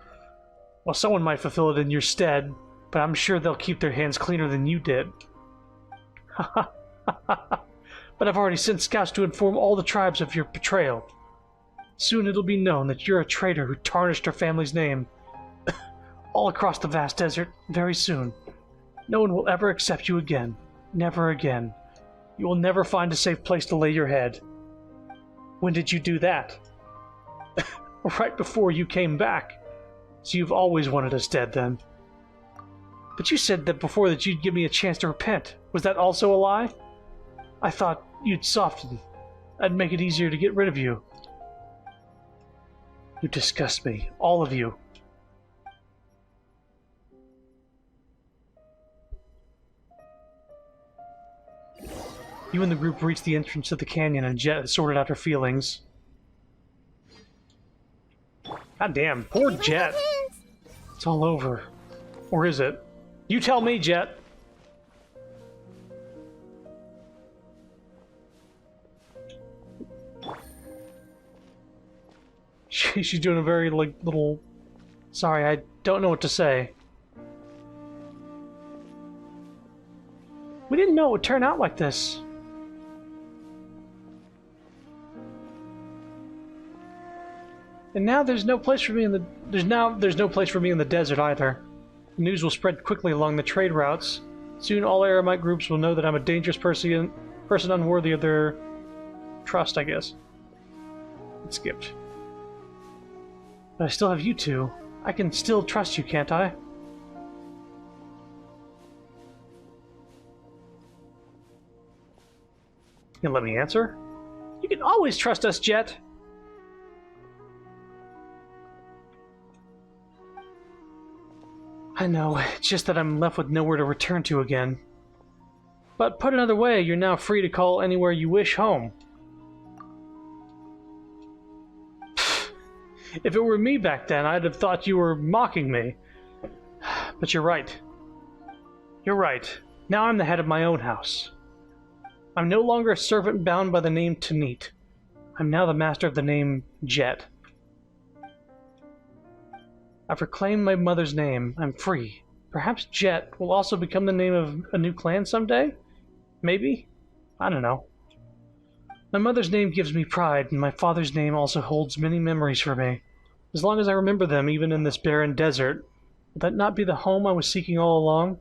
Well, someone might fulfill it in your stead, but I'm sure they'll keep their hands cleaner than you did. But I've already sent scouts to inform all the tribes of your betrayal. Soon it'll be known that you're a traitor who tarnished her family's name. All across the vast desert, very soon. No one will ever accept you again. Never again. You will never find a safe place to lay your head. When did you do that? Right before you came back. So you've always wanted us dead, then. But you said that before that you'd give me a chance to repent. Was that also a lie? I thought you'd soften. I'd make it easier to get rid of you. You disgust me. All of you. You and the group reached the entrance to the canyon and Jet had sorted out her feelings. God damn, poor Jet. It's all over. Or is it? You tell me, Jet. She's doing a very, like, little... Sorry, I don't know what to say. We didn't know it would turn out like this. And now there's no place for me in the... There's no place for me in the desert either. The news will spread quickly along the trade routes. Soon all Eremite groups will know that I'm a dangerous person unworthy of their trust, I guess. It skipped. But I still have you two. I can still trust you, can't I? You can let me answer? You can always trust us, Jet! I know, it's just that I'm left with nowhere to return to again. But put another way, you're now free to call anywhere you wish home. If it were me back then, I'd have thought you were mocking me. But you're right. You're right. Now I'm the head of my own house. I'm no longer a servant bound by the name Tanith. I'm now the master of the name Jet. I've reclaimed my mother's name. I'm free. Perhaps Jet will also become the name of a new clan someday? Maybe? I don't know. My mother's name gives me pride, and my father's name also holds many memories for me. As long as I remember them, even in this barren desert, will that not be the home I was seeking all along?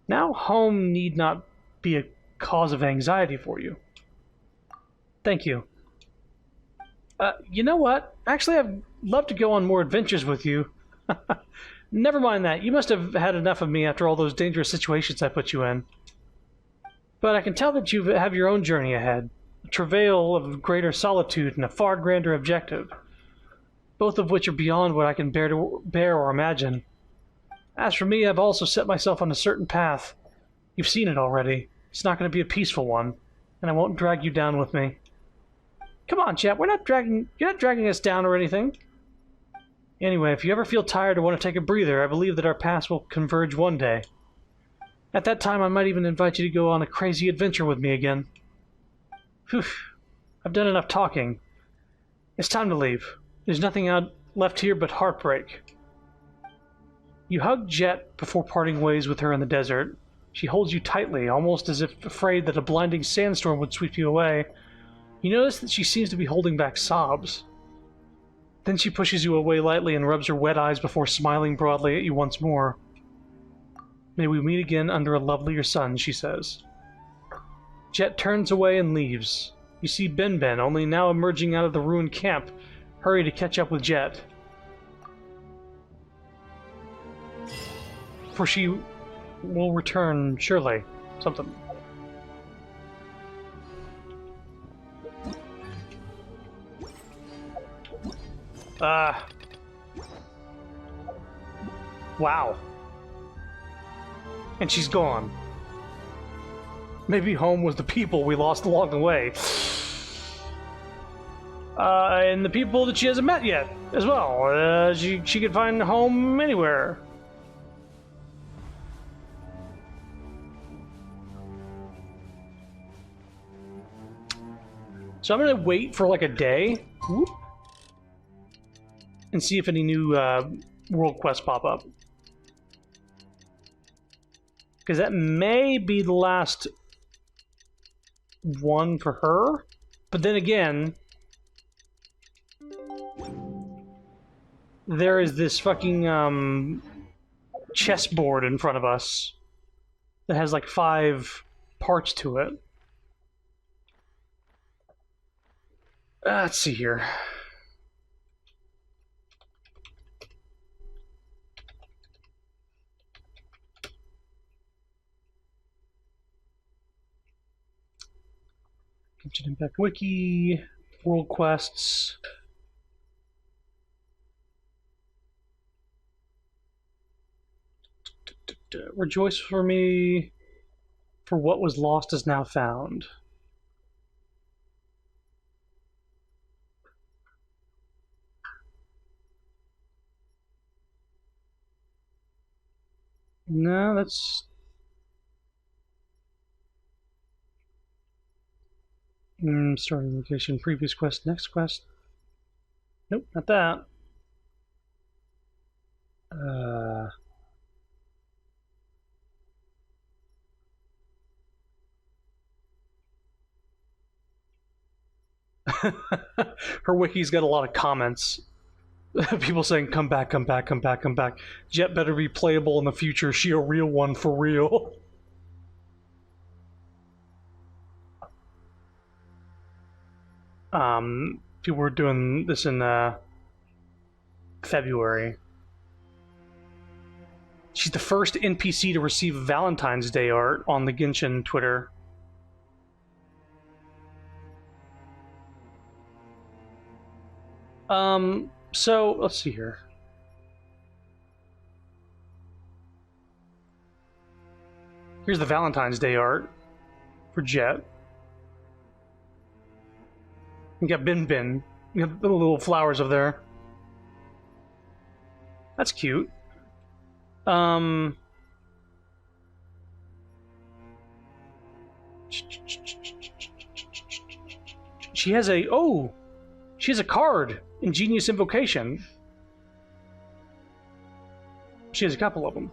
Now home need not be a cause of anxiety for you. Thank you. You know what? Actually, I'd love to go on more adventures with you. Never mind that. You must have had enough of me after all those dangerous situations I put you in. But I can tell that you have your own journey ahead. A travail of greater solitude and a far grander objective. Both of which are beyond what I can bear or imagine. As for me, I've also set myself on a certain path. You've seen it already. It's not going to be a peaceful one. And I won't drag you down with me. Come on, chap. You're not dragging us down or anything. Anyway, if you ever feel tired or want to take a breather, I believe that our paths will converge one day. At that time, I might even invite you to go on a crazy adventure with me again. Whew. I've done enough talking. It's time to leave. There's nothing left here but heartbreak. You hug Jet before parting ways with her in the desert. She holds you tightly, almost as if afraid that a blinding sandstorm would sweep you away. You notice that she seems to be holding back sobs. Then she pushes you away lightly and rubs her wet eyes before smiling broadly at you once more. May we meet again under a lovelier sun, she says. Jet turns away and leaves. You see Ben, only now emerging out of the ruined camp, hurry to catch up with Jet. For she We'll return, surely. Something. Wow. And she's gone. Maybe home was the people we lost along the way. And the people that she hasn't met yet, as well. She could find home anywhere. So I'm gonna wait for like a day. Whoop, and see if any new world quests pop up. Because that may be the last one for her. But then again, there is this fucking chessboard in front of us that has like 5 parts to it. Let's see here. Genshin Impact Wiki, World Quests. Rejoice for me, for what was lost is now found. No, that's... starting location, previous quest, next quest. Nope, not that. Her wiki's got a lot of comments. People saying, come back, come back, come back, come back. Jet better be playable in the future. She a real one for real. People were doing this in February. She's the first NPC to receive Valentine's Day art on the Genshin Twitter. So, let's see here. Here's the Valentine's Day art for Jet. You got Bin Bin. You got the little flowers over there. That's cute. She has a... Oh! She has a card! Ingenious Invocation. She has a couple of them.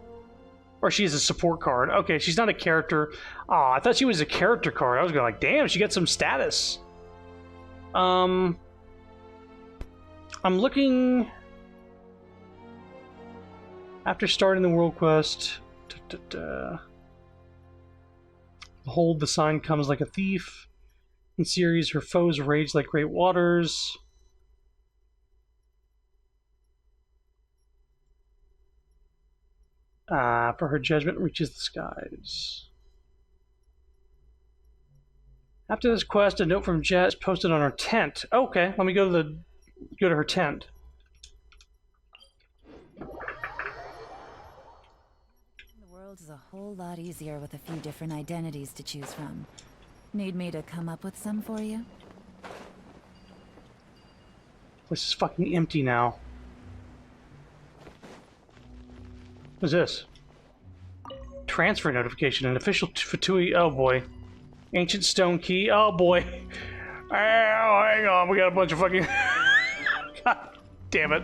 Or she has a support card. Okay, she's not a character. Aw, I thought she was a character card. I was going like, damn, she got some status. I'm looking... After starting the world quest... Behold, the sign comes like a thief. In series, her foes rage like great waters. For her judgment reaches the skies. After this quest, a note from Jet is posted on her tent. Okay, let me go to her tent. The world is a whole lot easier with a few different identities to choose from. Need me to come up with some for you? This is fucking empty now. What's this? Transfer notification. An official Fatui. Oh boy. Ancient stone key. Oh boy. Oh, hang on. We got a bunch of fucking... God damn it.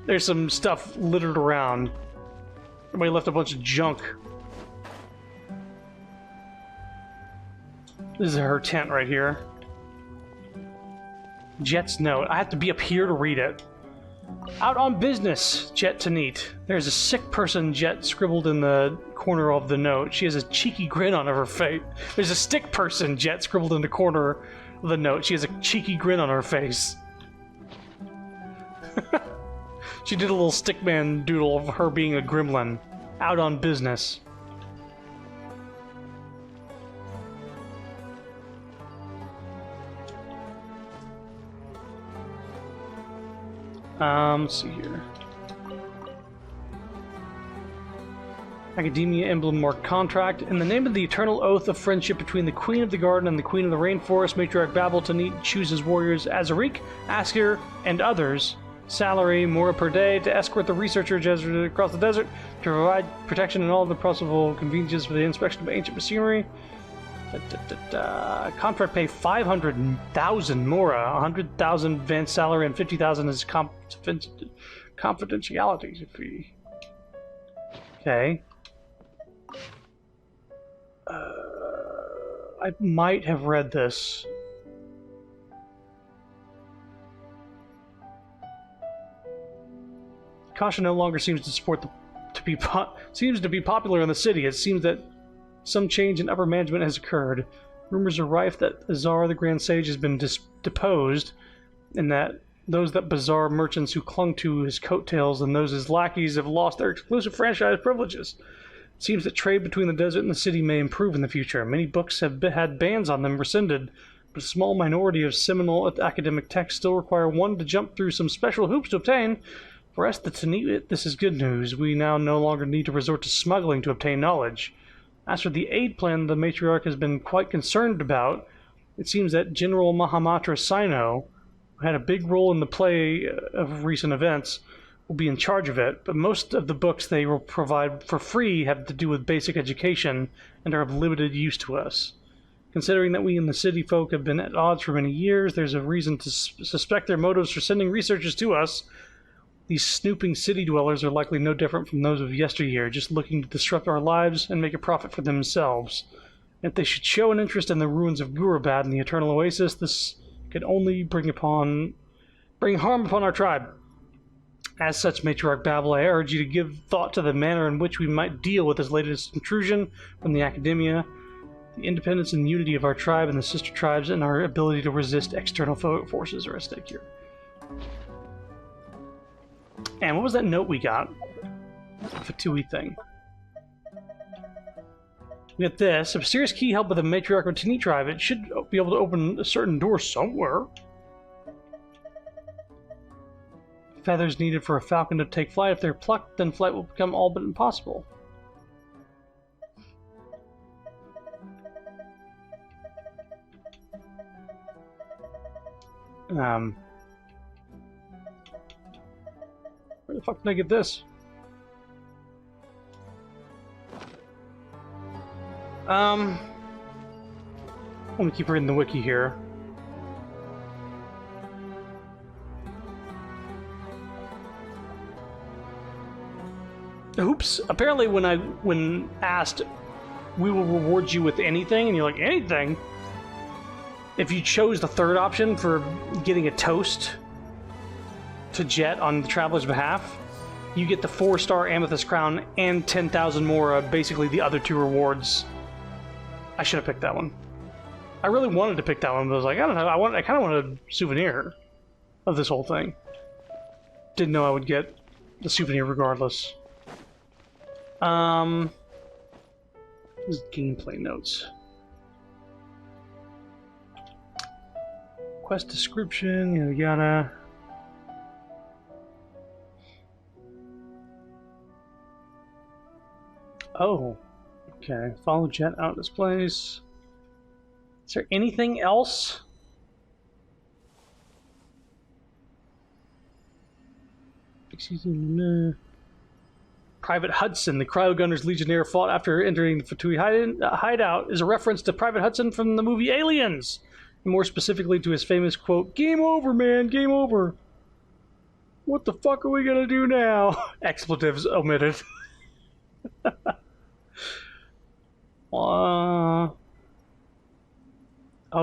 There's some stuff littered around. Everybody left a bunch of junk. This is her tent right here. Jet's note. I have to be up here to read it. Out on business, Jet to Neat. There's a sick person, Jet, scribbled in the corner of the note. She has a cheeky grin on her face. There's a stick person, Jet, scribbled in the corner of the note. She has a cheeky grin on her face. She did a little stickman doodle of her being a gremlin. Out on business. Let's see here. Academia Emblem Mark Contract. In the name of the eternal oath of friendship between the Queen of the Garden and the Queen of the Rainforest, Matriarch Babel Tanit chooses warriors Azarik, Askir, and others. Salary, Mora per day, to escort the researcher Jesuit across the desert, to provide protection and all the possible conveniences for the inspection of ancient machinery. Contract pay 500,000 Mora, 100,000 advance salary, and 50,000 is confidentiality fee. Okay. I might have read this. Kasha no longer seems to support seems to be popular in the city. It seems that some change in upper management has occurred. Rumors are rife that Azar, the Grand Sage, has been deposed, and that those bazaar merchants who clung to his coattails and those his lackeys have lost their exclusive franchise privileges. It seems that trade between the desert and the city may improve in the future. Many books have had bans on them rescinded, but a small minority of seminal academic texts still require one to jump through some special hoops to obtain. For us, this is good news. We now no longer need to resort to smuggling to obtain knowledge. As for the aid plan the Matriarch has been quite concerned about, it seems that General Mahamatra Sino, who had a big role in the play of recent events, will be in charge of it, but most of the books they will provide for free have to do with basic education and are of limited use to us. Considering that we in the city folk have been at odds for many years, there's a reason to suspect their motives for sending researchers to us. These snooping city dwellers are likely no different from those of yesteryear, just looking to disrupt our lives and make a profit for themselves. If they should show an interest in the ruins of Gurabad and the Eternal Oasis, this could only bring harm upon our tribe. As such, Matriarch Babel, I urge you to give thought to the manner in which we might deal with this latest intrusion from the Academia, the independence and unity of our tribe and the sister tribes, and our ability to resist external forces are at stake here. And what was that note we got? The Tui thing. We got this. A mysterious key held by the Matriarch of Tini tribe. It should be able to open a certain door somewhere. Feathers needed for a falcon to take flight. If they're plucked, then flight will become all but impossible. Where the fuck did I get this? Let me keep reading the wiki here. Oops. Apparently when asked, we will reward you with anything, and you're like, anything? If you chose the third option for getting a toast to Jet on the Traveler's behalf, you get the 4-star Amethyst Crown and 10,000 more, basically the other two rewards. I should have picked that one. I really wanted to pick that one, but I was like, I don't know, I kind of wanted a souvenir of this whole thing. Didn't know I would get the souvenir regardless. This is gameplay notes. Quest description, yada yada. Oh, okay. Follow Jet out of this place. Is there anything else? Private Hudson, the Cryogunner's Legionnaire fought after entering the Fatui hideout, is a reference to Private Hudson from the movie Aliens. And more specifically to his famous quote, "Game over, man, game over. What the fuck are we gonna do now?" Expletives omitted. Oh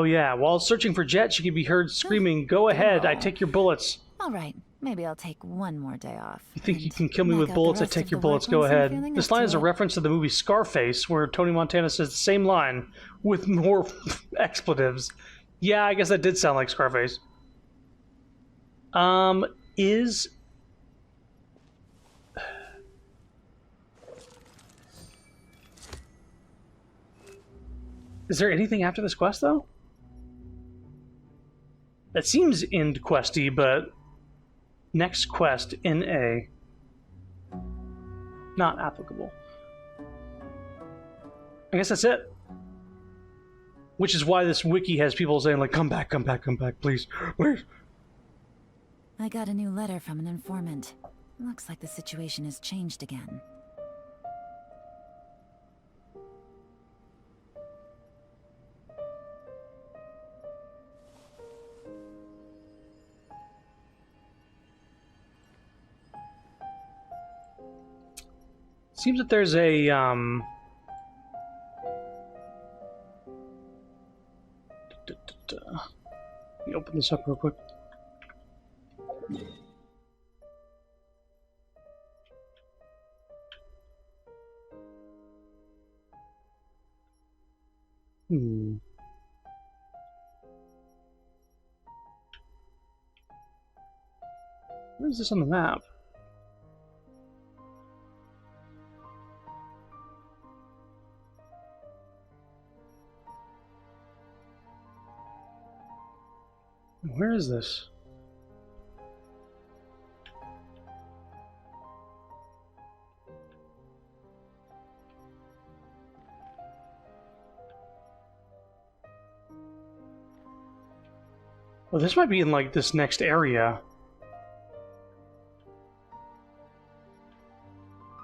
yeah, while searching for Jet, she can be heard screaming, "Go ahead, I take your bullets." Alright, maybe I'll take one more day off. You think you can kill me with bullets? I take your bullets, go ahead. This line is a reference to the movie Scarface, where Tony Montana says the same line with more expletives. Yeah, I guess that did sound like Scarface. Is there anything after this quest, though? That seems end questy, but Next quest in A. Not applicable. I guess that's it. Which is why this wiki has people saying, like, come back, please, please. I got a new letter from an informant. Looks like the situation has changed again. Seems that there's a, Let me open this up real quick. Where is this on the map? Where is this? Well, this might be in, like, this next area.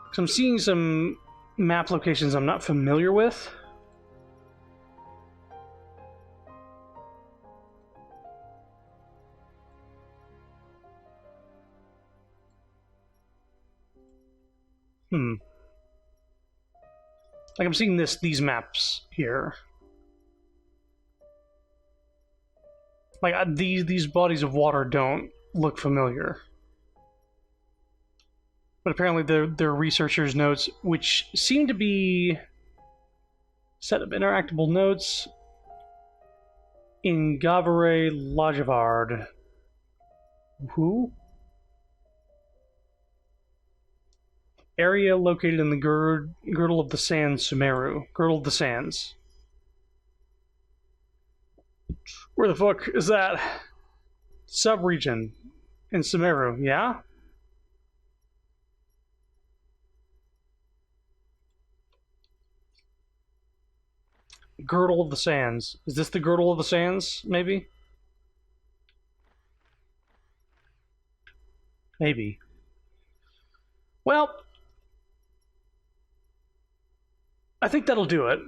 Because I'm seeing some map locations I'm not familiar with. Like, I'm seeing these maps here. Like, these bodies of water don't look familiar. But apparently they're researchers' notes, which seem to be set of interactable notes in Gavare Lajavard. Who? Area located in the Girdle of the Sands, Sumeru. Girdle of the Sands. Where the fuck is that? Sub-region in Sumeru, yeah? Girdle of the Sands. Is this the Girdle of the Sands, maybe? Maybe. Well, I think that'll do it.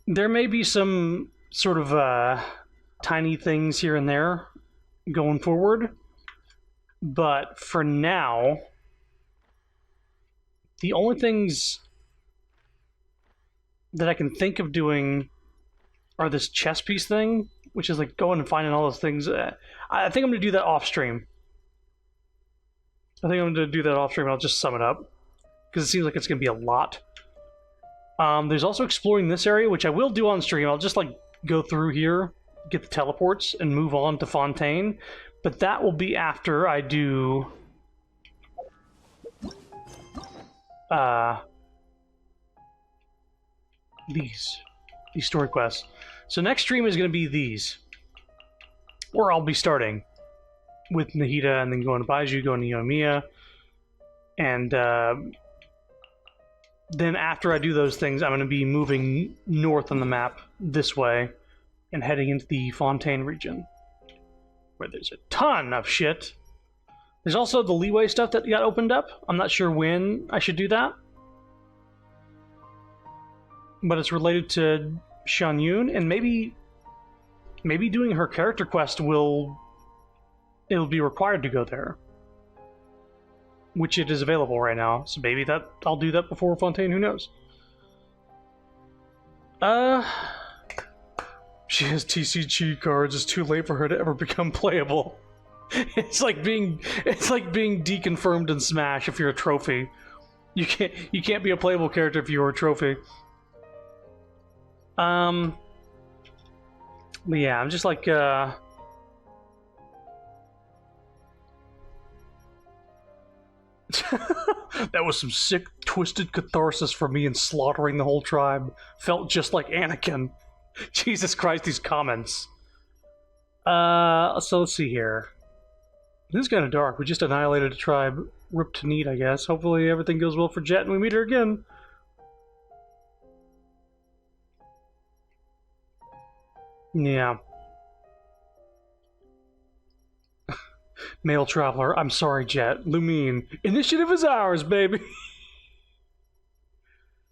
There may be some sort of tiny things here and there going forward, but for now, the only things that I can think of doing are this chess piece thing, which is like going and finding all those things. I think I'm going to do that off stream. I think I'm going to do that off stream, and I'll just sum it up, because it seems like it's going to be a lot. There's also exploring this area, which I will do on stream. I'll just, like, go through here, get the teleports, and move on to Fontaine. But that will be after I do... these story quests. So next stream is going to be these. Where I'll be starting with Nahida, and then going to Baiju, going to Yoimiya. And, then after I do those things, I'm going to be moving north on the map this way and heading into the Fontaine region, where there's a ton of shit. There's also the Leeway stuff that got opened up. I'm not sure when I should do that, but it's related to Shan Yun, and maybe doing her character quest it'll be required to go there. Which it is available right now, so maybe I'll do that before Fontaine, who knows? She has TCG cards, it's too late for her to ever become playable. It's like being deconfirmed in Smash if you're a trophy. You can't be a playable character if you're a trophy. But yeah, I'm just like, that was some sick, twisted catharsis for me in slaughtering the whole tribe. Felt just like Anakin. Jesus Christ, these comments. So let's see here. This is kind of dark. We just annihilated a tribe. Rip to Neat, I guess. Hopefully everything goes well for Jet and we meet her again. Yeah. Male traveler. I'm sorry, Jet. Lumine. Initiative is ours, baby.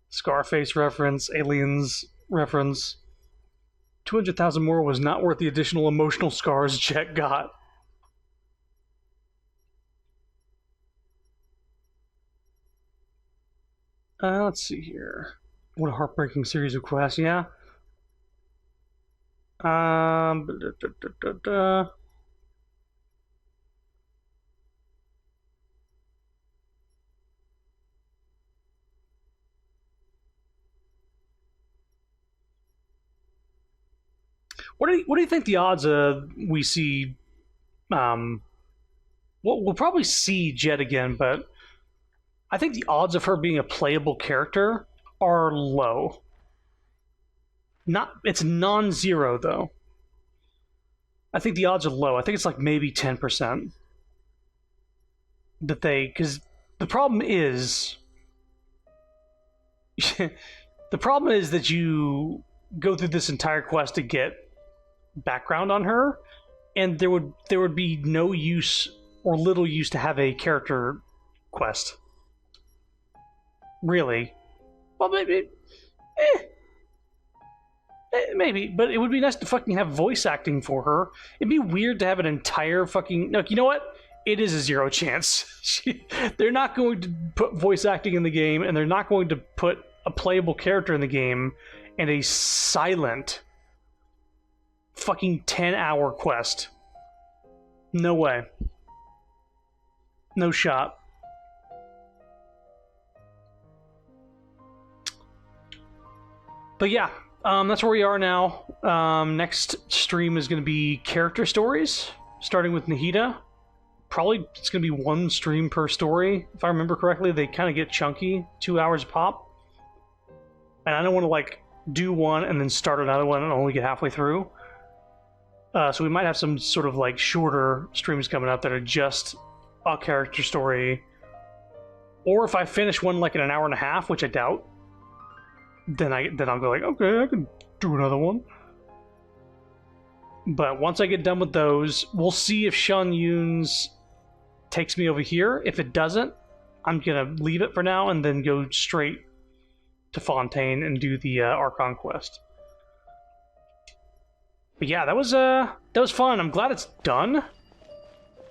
Scarface reference. Aliens reference. 200,000 more was not worth the additional emotional scars Jet got. Let's see here. What a heartbreaking series of quests, yeah? Da, da, da, da, da. What do you think the odds we see? We'll probably see Jet again, but I think the odds of her being a playable character are low. It's non-zero though. I think the odds are low. I think it's like maybe 10% that because the problem is the problem is that you go through this entire quest to get background on her, and there would be no use or little use to have a character quest. Really? Well, maybe. Maybe, but it would be nice to fucking have voice acting for her. It'd be weird to have an entire fucking... No, you know what? It is a 0 chance. They're not going to put voice acting in the game, and they're not going to put a playable character in the game and a silent fucking 10-hour quest. No way. No shot. But yeah, that's where we are now. Next stream is going to be character stories, starting with Nahida. Probably it's going to be 1 stream per story. If I remember correctly, they kind of get chunky, 2 hours pop. And I don't want to like do one and then start another one and only get halfway through. So we might have some sort of like shorter streams coming up that are just a character story. Or if I finish one like in an hour and a half, which I doubt, then I'll go like, okay, I can do another one. But once I get done with those, we'll see if Shun Yun's takes me over here. If it doesn't, I'm gonna leave it for now and then go straight to Fontaine and do the Archon quest. But yeah, that was fun. I'm glad it's done.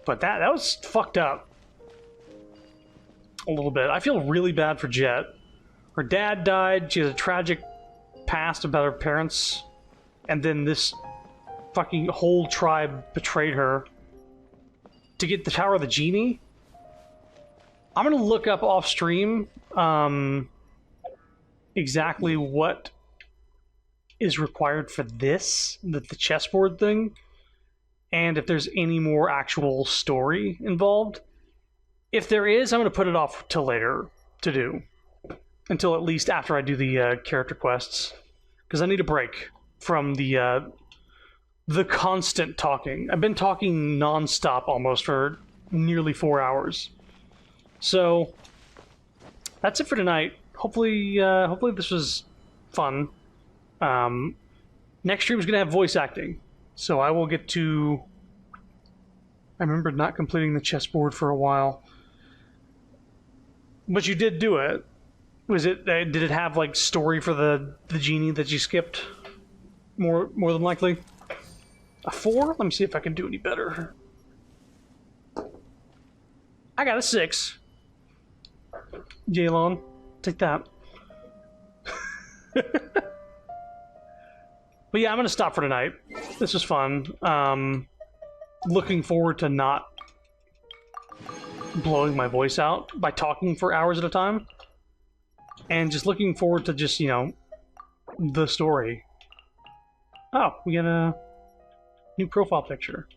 But that was fucked up. A little bit. I feel really bad for Jet. Her dad died, she has a tragic past about her parents, and then this fucking whole tribe betrayed her to get the Tower of the Genie. I'm gonna look up off stream exactly what is required for this, the chessboard thing, and if there's any more actual story involved. If there is, I'm gonna put it off till later to do. Until at least after I do the character quests, because I need a break from the constant talking. I've been talking non-stop almost for nearly 4 hours. So that's it for tonight. Hopefully this was fun. Next stream is gonna have voice acting, so I will get to. I remember not completing the chessboard for a while, but you did do it. Was it? Did it have like story for the genie that you skipped? More than likely. A 4? Let me see if I can do any better. I got a 6. Jalon, take that. But yeah, I'm gonna stop for tonight. This was fun. Looking forward to not blowing my voice out by talking for hours at a time. And just looking forward to just, you know, the story. Oh, we got a new profile picture.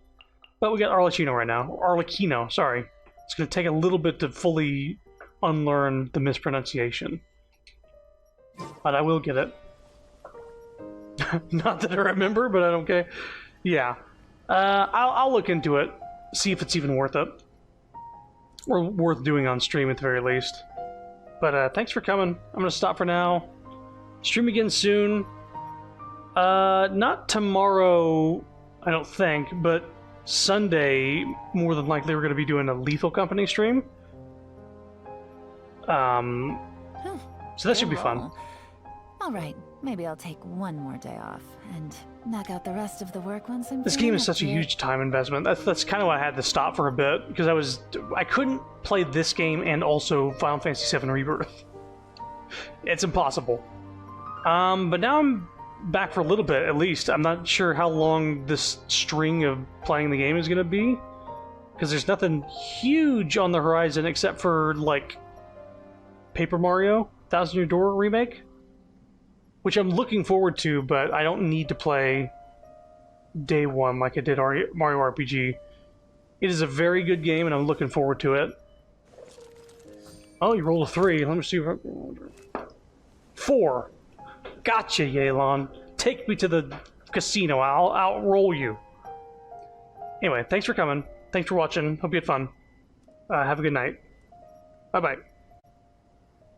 But we got Arlecchino right now. Arlecchino, sorry. It's going to take a little bit to fully unlearn the mispronunciation. But I will get it. Not that I remember, but I don't care. Yeah. I'll look into it. see if it's even worth it. Or worth doing on stream at the very least. But thanks for coming. I'm going to stop for now. Stream again soon. Not tomorrow, I don't think, but Sunday, more than likely, we're going to be doing a Lethal Company stream. So that should be fun. Alright, maybe I'll take one more day off, and knock out the rest of the work once I'm This feeling game is up such a to it. huge time investment. That's kind of why I had to stop for a bit, because I couldn't play this game and also Final Fantasy VII Rebirth. It's impossible. But now I'm back for a little bit, at least. I'm not sure how long this string of playing the game is going to be, because there's nothing huge on the horizon except for, like, Paper Mario Thousand Year Door remake, which I'm looking forward to, but I don't need to play day one like I did Mario RPG. It is a very good game, and I'm looking forward to it. Oh, you rolled a 3. Let me see if I... 4. Gotcha, Yelan. Take me to the casino. I'll outroll you. Anyway, thanks for coming. Thanks for watching. Hope you had fun. Have a good night. Bye-bye.